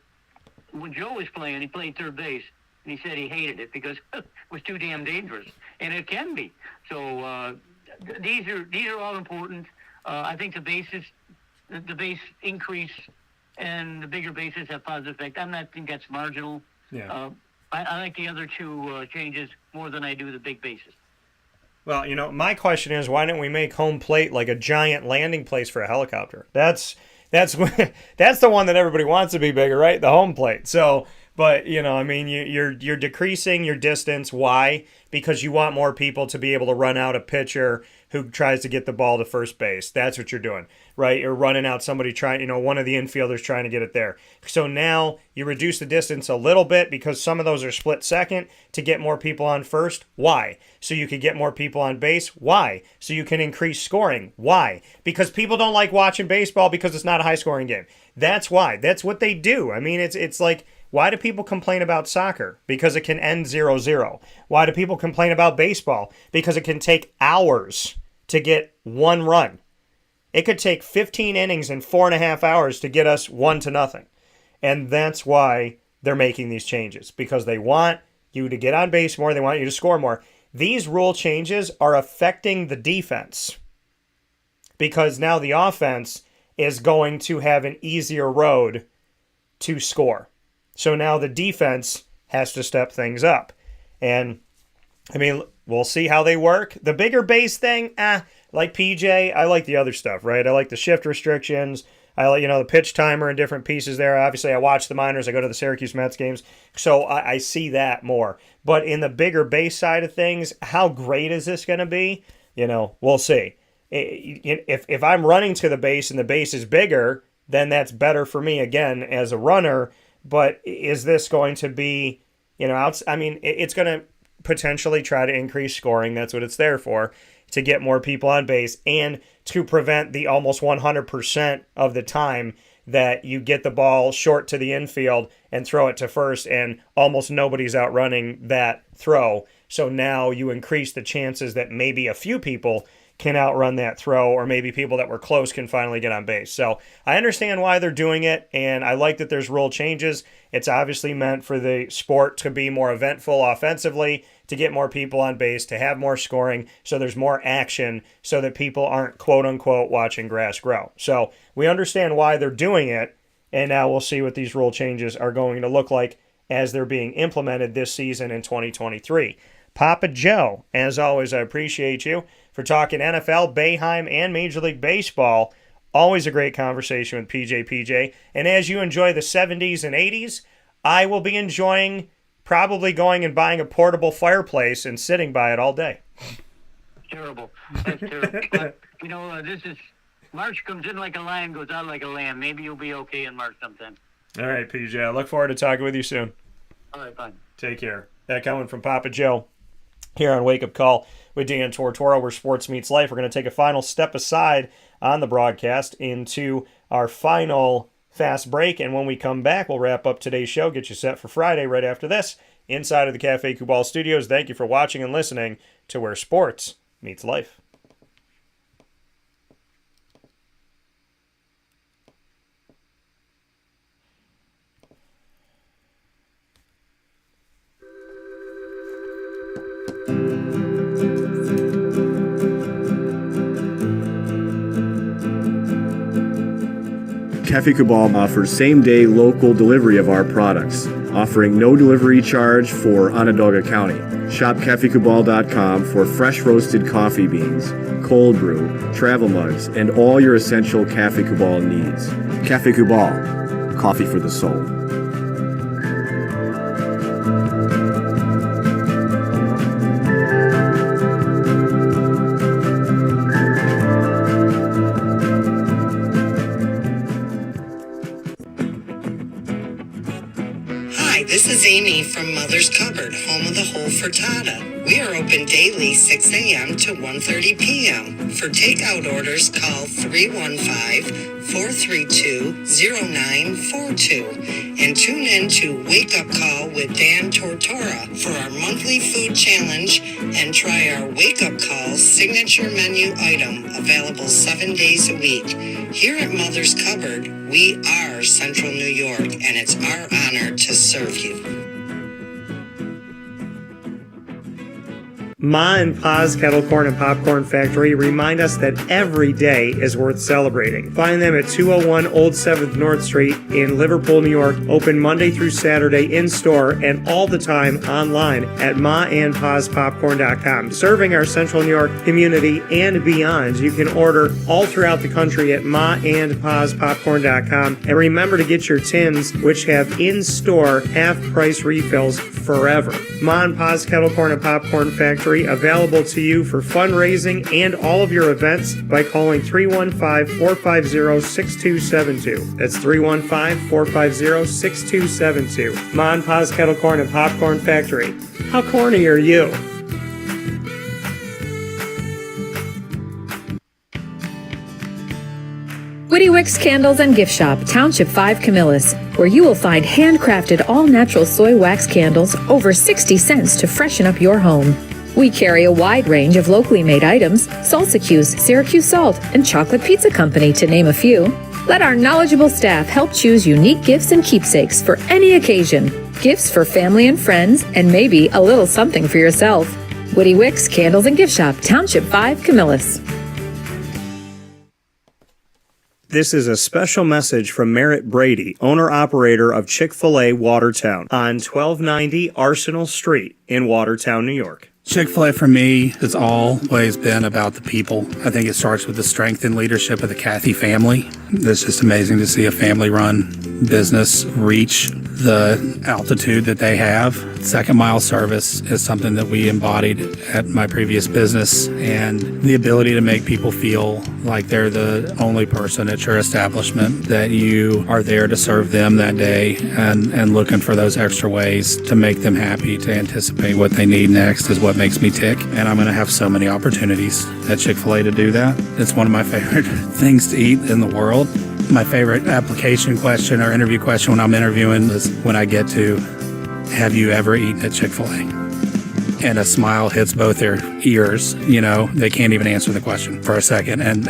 when Joe was playing, he played third base, and he said he hated it because it was too damn dangerous, and it can be. So these are all important. I think the base increase and the bigger bases have positive effect. I think that's marginal. Yeah. I like the other two changes more than I do the big bases. Well, my question is, why don't we make home plate like a giant landing place for a helicopter? That's that's the one that everybody wants to be bigger, right? The home plate. So, but you're decreasing your distance. Why? Because you want more people to be able to run out a pitcher who tries to get the ball to first base. That's what you're doing, right? You're running out somebody trying, one of the infielders trying to get it there. So now you reduce the distance a little bit because some of those are split second to get more people on first. Why? So you could get more people on base. Why? So you can increase scoring. Why? Because people don't like watching baseball because it's not a high scoring game. That's why. That's what they do. I mean, it's like, why do people complain about soccer? Because it can end 0-0. Why do people complain about baseball? Because it can take hours to get one run. It could take 15 innings and 4.5 hours to get us 1-0. And that's why they're making these changes, because they want you to get on base more. They want you to score more. These rule changes are affecting the defense because now the offense is going to have an easier road to score. So now the defense has to step things up. And, I mean, we'll see how they work. The bigger base thing, like PJ, I like the other stuff, right? I like the shift restrictions. I like, the pitch timer and different pieces there. Obviously, I watch the minors. I go to the Syracuse Mets games. So I see that more. But in the bigger base side of things, how great is this going to be? We'll see. If I'm running to the base and the base is bigger, then that's better for me, again, as a runner. But is this going to be, it's going to potentially try to increase scoring. That's what it's there for, to get more people on base and to prevent the almost 100% of the time that you get the ball short to the infield and throw it to first and almost nobody's outrunning that throw. So now you increase the chances that maybe a few people can outrun that throw, or maybe people that were close can finally get on base. So I understand why they're doing it, and I like that there's rule changes. It's obviously meant for the sport to be more eventful offensively, to get more people on base, to have more scoring, so there's more action, so that people aren't quote-unquote watching grass grow. So we understand why they're doing it, and now we'll see what these rule changes are going to look like as they're being implemented this season in 2023. Papa Joe, as always, I appreciate you for talking NFL, Boeheim, and Major League Baseball. Always a great conversation with PJ. And as you enjoy the 70s and 80s, I will be enjoying probably going and buying a portable fireplace and sitting by it all day. Terrible. That's terrible. But, this is, March comes in like a lion, goes out like a lamb. Maybe you'll be okay in March sometime. All right, PJ. I look forward to talking with you soon. All right, fine. Take care. That coming from Papa Joe here on Wake Up Call with Dan Tortora, where sports meets life. We're going to take a final step aside on the broadcast into our final fast break, and when we come back, we'll wrap up today's show, get you set for Friday right after this, inside of the Cafe Kubal Studios. Thank you for watching and listening to Where Sports Meets Life. Cafe Kubal offers same-day local delivery of our products, offering no delivery charge for Onondaga County. Shop cafekubal.com for fresh roasted coffee beans, cold brew, travel mugs, and all your essential Cafe Kubal needs. Cafe Kubal, coffee for the soul. Hi, this is Amy from Mother's Cupboard, home of the whole frittata. We are open daily 6 a.m. to 1:30 p.m. For takeout orders, call 315-432-0942 and tune in to Wake Up Call with Dan Tortora for our monthly food challenge and try our Wake Up Call signature menu item available 7 days a week. Here at Mother's Cupboard, we are Central New York, and it's our honor to serve you. Ma and Pa's Kettle Corn and Popcorn Factory remind us that every day is worth celebrating. Find them at 201 Old 7th North Street in Liverpool, New York. Open Monday through Saturday in-store and all the time online at maandpaspopcorn.com. Serving our Central New York community and beyond. You can order all throughout the country at maandpaspopcorn.com. And remember to get your tins, which have in-store half-price refills forever. Ma and Pa's Kettle Corn and Popcorn Factory, available to you for fundraising and all of your events by calling 315-450-6272. That's 315-450-6272. Ma and Pa's Kettle Corn and Popcorn Factory. How corny are you? Witty Wicks Candles and Gift Shop, Township 5 Camillus, where you will find handcrafted all-natural soy wax candles over 60 cents to freshen up your home. We carry a wide range of locally made items, Cuse, Syracuse Salt, and Chocolate Pizza Company, to name a few. Let our knowledgeable staff help choose unique gifts and keepsakes for any occasion. Gifts for family and friends, and maybe a little something for yourself. Witty Wicks Candles and Gift Shop, Township 5 Camillus. This is a special message from Merritt Brady, owner-operator of Chick-fil-A Watertown on 1290 Arsenal Street in Watertown, New York. Chick-fil-A for me has always been about the people. I think it starts with the strength and leadership of the Cathy family. It's just amazing to see a family-run business reach the altitude that they have. Second mile service is something that we embodied at my previous business, and the ability to make people feel like they're the only person at your establishment, that you are there to serve them that day and looking for those extra ways to make them happy, to anticipate what they need next is what makes me tick. And I'm going to have so many opportunities at Chick-fil-A to do that. It's one of my favorite things to eat in the world. My favorite application question or interview question when I'm interviewing is when I get to, have you ever eaten at Chick-fil-A? And a smile hits both their ears. You know, they can't even answer the question for a second. And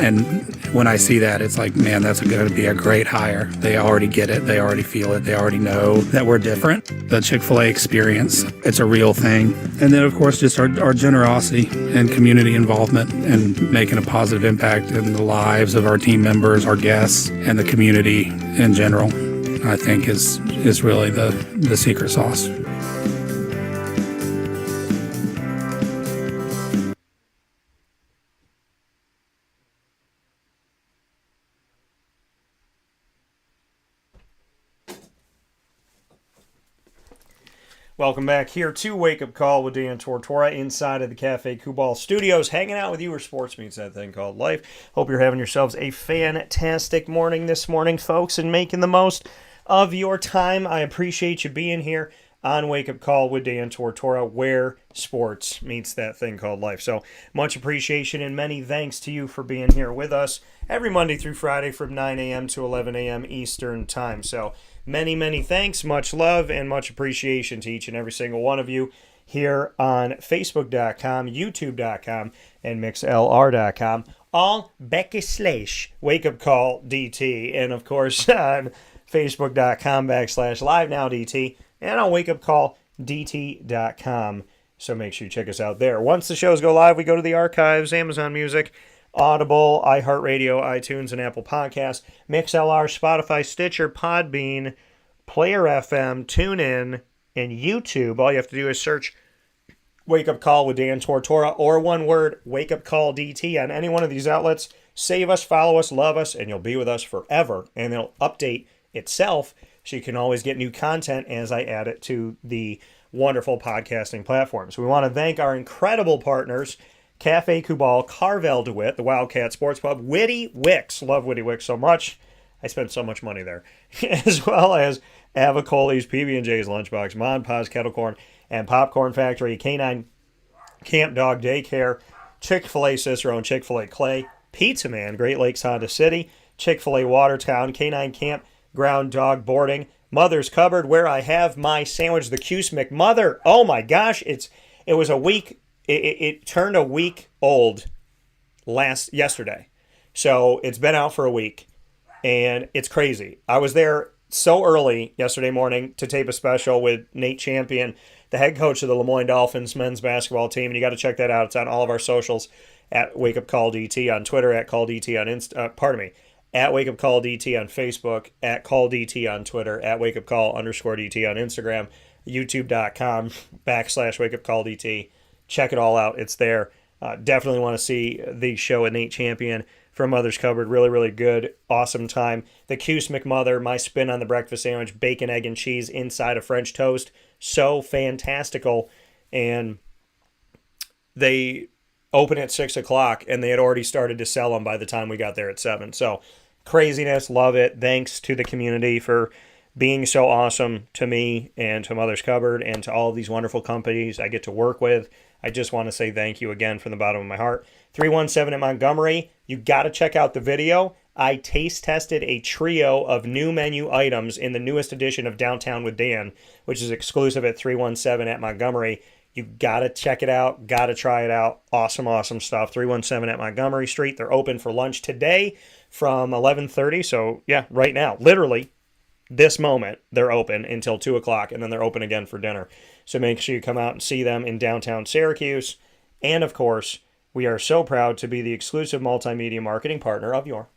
when I see that, it's like, man, that's going to be a great hire. They already get it. They already feel it. They already know that we're different. The Chick-fil-A experience, it's a real thing. And then, of course, just our generosity and community involvement and making a positive impact in the lives of our team members, our guests, and the community in general, I think is really the secret sauce. Welcome back here to Wake Up Call with Dan Tortora inside of the Cafe Kubal Studios, hanging out with you where sports meets that thing called life. Hope you're having yourselves a fantastic morning this morning, folks, and making the most of your time. I appreciate you being here on Wake Up Call with Dan Tortora, where sports meets that thing called life. So much appreciation and many thanks to you for being here with us every Monday through Friday from 9 a.m. to 11 a.m. Eastern Time. So many thanks, much love, and much appreciation to each and every single one of you here on Facebook.com, YouTube.com, and MixLR.com. All / Wake Up Call DT, and of course on Facebook.com / Live Now DT, and on WakeUpCallDT.com. So make sure you check us out there. Once the shows go live, we go to the archives, Amazon Music, Audible, iHeartRadio, iTunes, and Apple Podcasts, MixLR, Spotify, Stitcher, Podbean, Player FM, TuneIn, and YouTube. All you have to do is search Wake Up Call with Dan Tortora, or one word, Wake Up Call DT, on any one of these outlets. Save us, follow us, love us, and you'll be with us forever. And it'll update itself, so you can always get new content as I add it to the wonderful podcasting platforms. We want to thank our incredible partners, Cafe Kubal, Carvel DeWitt, the Wildcat Sports Pub, Witty Wicks. Love Witty Wicks so much. I spent so much money there. As well as Avicoli's, PB&J's Lunchbox, Mon Pa's Kettle Corn and Popcorn Factory, Canine Camp Dog Daycare, Chick-fil-A Cicero and Chick-fil-A Clay, Pizza Man, Great Lakes Honda City, Chick-fil-A Watertown, Canine Camp Ground Dog Boarding, Mother's Cupboard, where I have my sandwich, the Cuse McMother. Oh my gosh, it was a week. It turned a week old yesterday, so it's been out for a week, and it's crazy. I was there so early yesterday morning to tape a special with Nate Champion, the head coach of the Lemoyne Dolphins men's basketball team, and you got to check that out. It's on all of our socials at Wake Up Call DT on Twitter, at Call DT on at Wake Up Call DT on Facebook, at Call DT on Twitter, at Wake Up Call _DT on Instagram, youtube.com/Wake Up Call DT. Check it all out. It's there. Definitely want to see the show at Nate Champion from Mother's Cupboard. Really, really good. Awesome time. The Cuse McMother, my spin on the breakfast sandwich, bacon, egg, and cheese inside of French toast. So fantastical. And they open at 6 o'clock, and they had already started to sell them by the time we got there at 7. So craziness. Love it. Thanks to the community for being so awesome to me and to Mother's Cupboard and to all of these wonderful companies I get to work with. I just want to say thank you again from the bottom of my heart. 317 at Montgomery, you got to check out the video. I taste tested a trio of new menu items in the newest edition of Downtown with Dan, which is exclusive at 317 at Montgomery. You got to check it out. Got to try it out. Awesome, awesome stuff. 317 at Montgomery Street. They're open for lunch today from 11:30. So, yeah, right now, literally this moment, they're open until 2 o'clock, and then they're open again for dinner. So make sure you come out and see them in downtown Syracuse. And, of course, we are so proud to be the exclusive multimedia marketing partner of your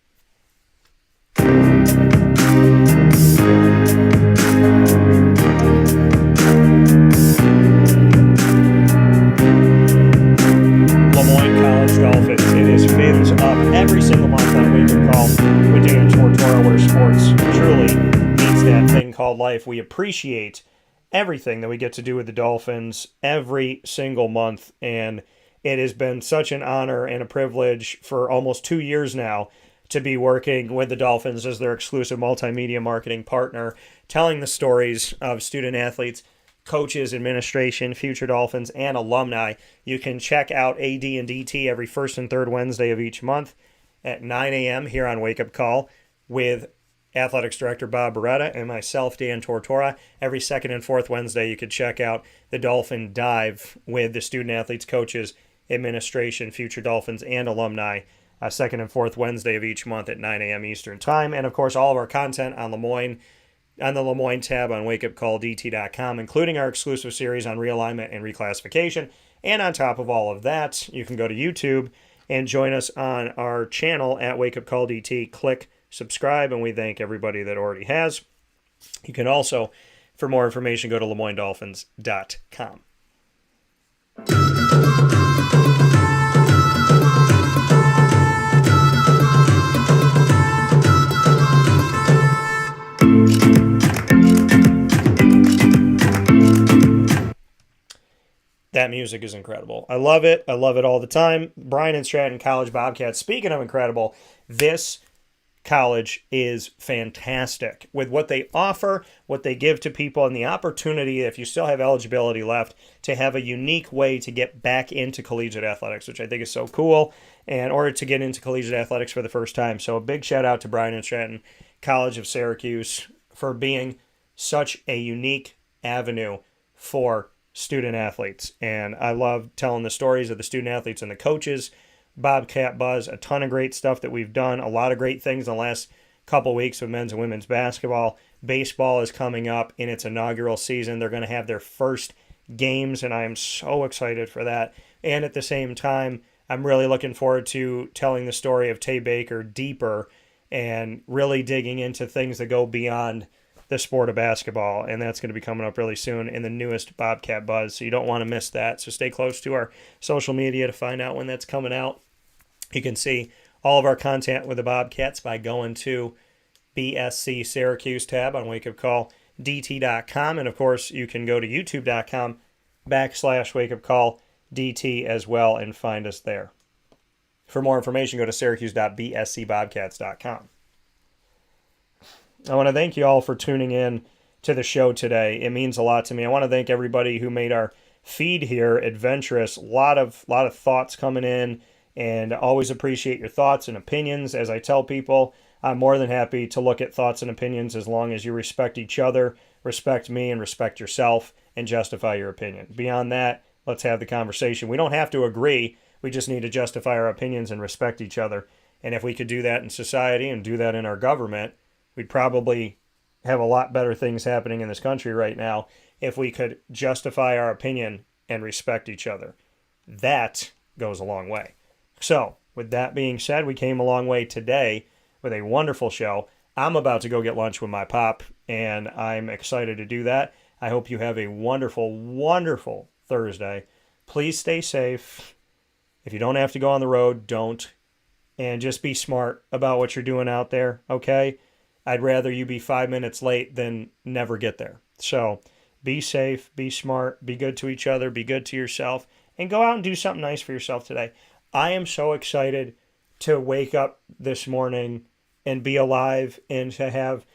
Lemoyne College Dolphins. It is Fins Up every single month on Wake Up Call with Dan Tortora, where sports truly means that thing called life. We appreciate everything that we get to do with the Dolphins every single month, and it has been such an honor and a privilege for almost 2 years now to be working with the Dolphins as their exclusive multimedia marketing partner, telling the stories of student athletes, coaches, administration, future Dolphins, and alumni. You can check out AD and DT every first and third Wednesday of each month at 9 a.m. here on Wake Up Call with Athletics Director Bob Beretta and myself, Dan Tortora. Every second and fourth Wednesday, you could check out the Dolphin Dive with the student athletes, coaches, administration, future Dolphins, and alumni. Second and fourth Wednesday of each month at 9 a.m. Eastern Time. And, of course, all of our content on the Lemoyne tab on wakeupcalldt.com, including our exclusive series on realignment and reclassification. And on top of all of that, you can go to YouTube and join us on our channel at Wake Up Call DT. Click subscribe, and we thank everybody that already has. You can also, for more information, go to LemoyneDolphins.com. That music is incredible. I love it. I love it all the time. Bryan and Stratton College Bobcats. Speaking of incredible, this college is fantastic with what they offer, what they give to people, and the opportunity, if you still have eligibility left, to have a unique way to get back into collegiate athletics, which I think is so cool, in order to get into collegiate athletics for the first time. So a big shout out to Bryan and Stratton College of Syracuse for being such a unique avenue for student athletes. And I love telling the stories of the student athletes and the coaches. Bobcat Buzz, a ton of great stuff that we've done, a lot of great things in the last couple weeks with men's and women's basketball. Baseball is coming up in its inaugural season. They're going to have their first games, and I am so excited for that. And at the same time, I'm really looking forward to telling the story of Tay Baker deeper and really digging into things that go beyond the sport of basketball, and that's going to be coming up really soon in the newest Bobcat Buzz, so you don't want to miss that. So stay close to our social media to find out when that's coming out. You can see all of our content with the Bobcats by going to BSC Syracuse tab on wakeupcalldt.com, and of course you can go to youtube.com/wakeupcalldt as well and find us there. For more information, go to syracuse.bscbobcats.com. I want to thank you all for tuning in to the show today. It means a lot to me. I want to thank everybody who made our feed here adventurous. A lot of thoughts coming in, and always appreciate your thoughts and opinions. As I tell people, I'm more than happy to look at thoughts and opinions as long as you respect each other, respect me, and respect yourself, and justify your opinion. Beyond that, let's have the conversation. We don't have to agree. We just need to justify our opinions and respect each other. And if we could do that in society and do that in our government, we'd probably have a lot better things happening in this country right now if we could justify our opinion and respect each other. That goes a long way. So, with that being said, we came a long way today with a wonderful show. I'm about to go get lunch with my pop, and I'm excited to do that. I hope you have a wonderful, wonderful Thursday. Please stay safe. If you don't have to go on the road, don't. And just be smart about what you're doing out there, okay? I'd rather you be 5 minutes late than never get there. So be safe, be smart, be good to each other, be good to yourself, and go out and do something nice for yourself today. I am so excited to wake up this morning and be alive and to have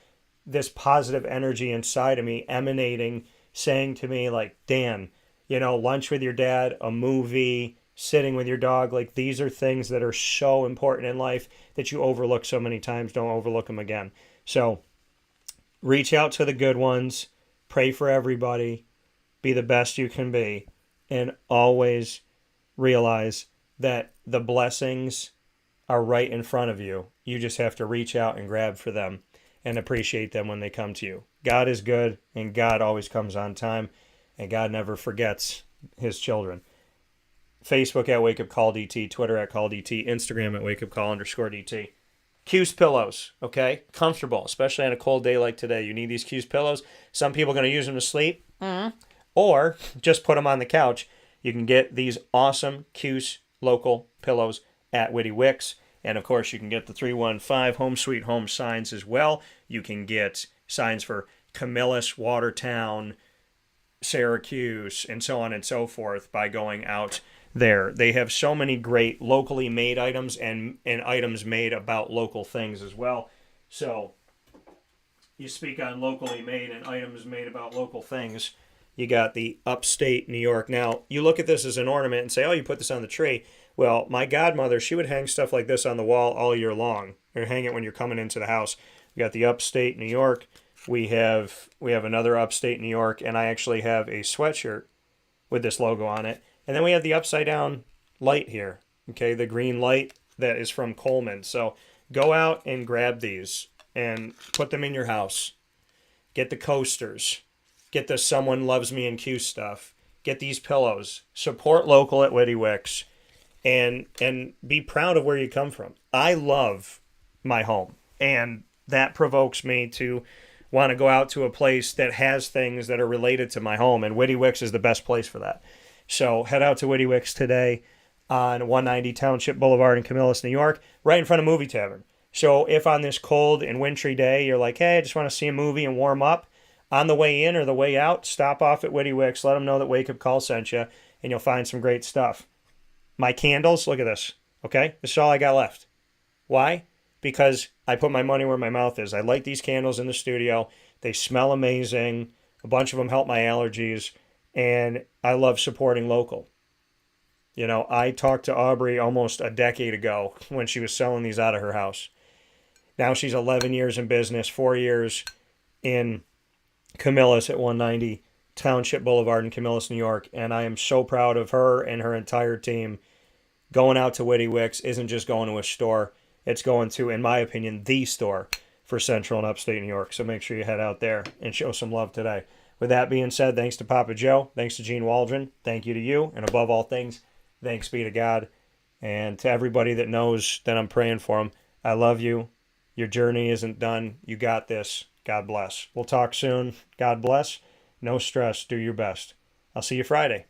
this positive energy inside of me emanating, saying to me, like, Dan, lunch with your dad, a movie, sitting with your dog, like, these are things that are so important in life that you overlook so many times. Don't overlook them again. So reach out to the good ones, pray for everybody, be the best you can be, and always realize that the blessings are right in front of you. You just have to reach out and grab for them and appreciate them when they come to you. God is good, and God always comes on time, and God never forgets his children. Facebook at Wake Up Call DT, Twitter at Call DT, Instagram at Wake Up Call _DT. Cuse pillows, okay? Comfortable, especially on a cold day like today. You need these Cuse pillows. Some people are going to use them to sleep, or just put them on the couch. You can get these awesome Cuse local pillows at Witty Wicks. And, of course, you can get the 315 Home Sweet Home signs as well. You can get signs for Camillus, Watertown, Syracuse, and so on and so forth by going out there. They have so many great locally made items and items made about local things as well. So you speak on locally made and items made about local things. You got the upstate New York. Now, you look at this as an ornament and say, oh, you put this on the tree. Well, my godmother, she would hang stuff like this on the wall all year long, or hang it when you're coming into the house. We got the upstate New York. We have another upstate New York, and I actually have a sweatshirt with this logo on it. And then we have the upside down light here, okay, the green light that is from Coleman. So go out and grab these and put them in your house. Get the coasters. Get the Someone Loves Me and Cuse stuff. Get these pillows. Support local at Witty Wicks. And be proud of where you come from. I love my home, and that provokes me to want to go out to a place that has things that are related to my home, and Witty Wicks is the best place for that. So head out to Witty Wicks today on 190 Township Boulevard in Camillus, New York, right in front of Movie Tavern. So if on this cold and wintry day you're like, hey, I just want to see a movie and warm up, on the way in or the way out, stop off at Witty Wicks, let them know that Wake Up Call sent you, and you'll find some great stuff. My candles, look at this, okay? This is all I got left. Why? Because I put my money where my mouth is. I light these candles in the studio. They smell amazing. A bunch of them help my allergies. And I love supporting local. I talked to Aubrey almost a decade ago when she was selling these out of her house. Now she's 11 years in business, 4 years in Camillus at 190 Township Boulevard in Camillus, New York. And I am so proud of her and her entire team. Going out to Witty Wicks isn't just going to a store. It's going to, in my opinion, the store for Central and Upstate New York. So make sure you head out there and show some love today. With that being said, thanks to Papa Joe. Thanks to Gene Waldron. Thank you to you. And above all things, thanks be to God. And to everybody that knows that I'm praying for them, I love you. Your journey isn't done. You got this. God bless. We'll talk soon. God bless. No stress. Do your best. I'll see you Friday.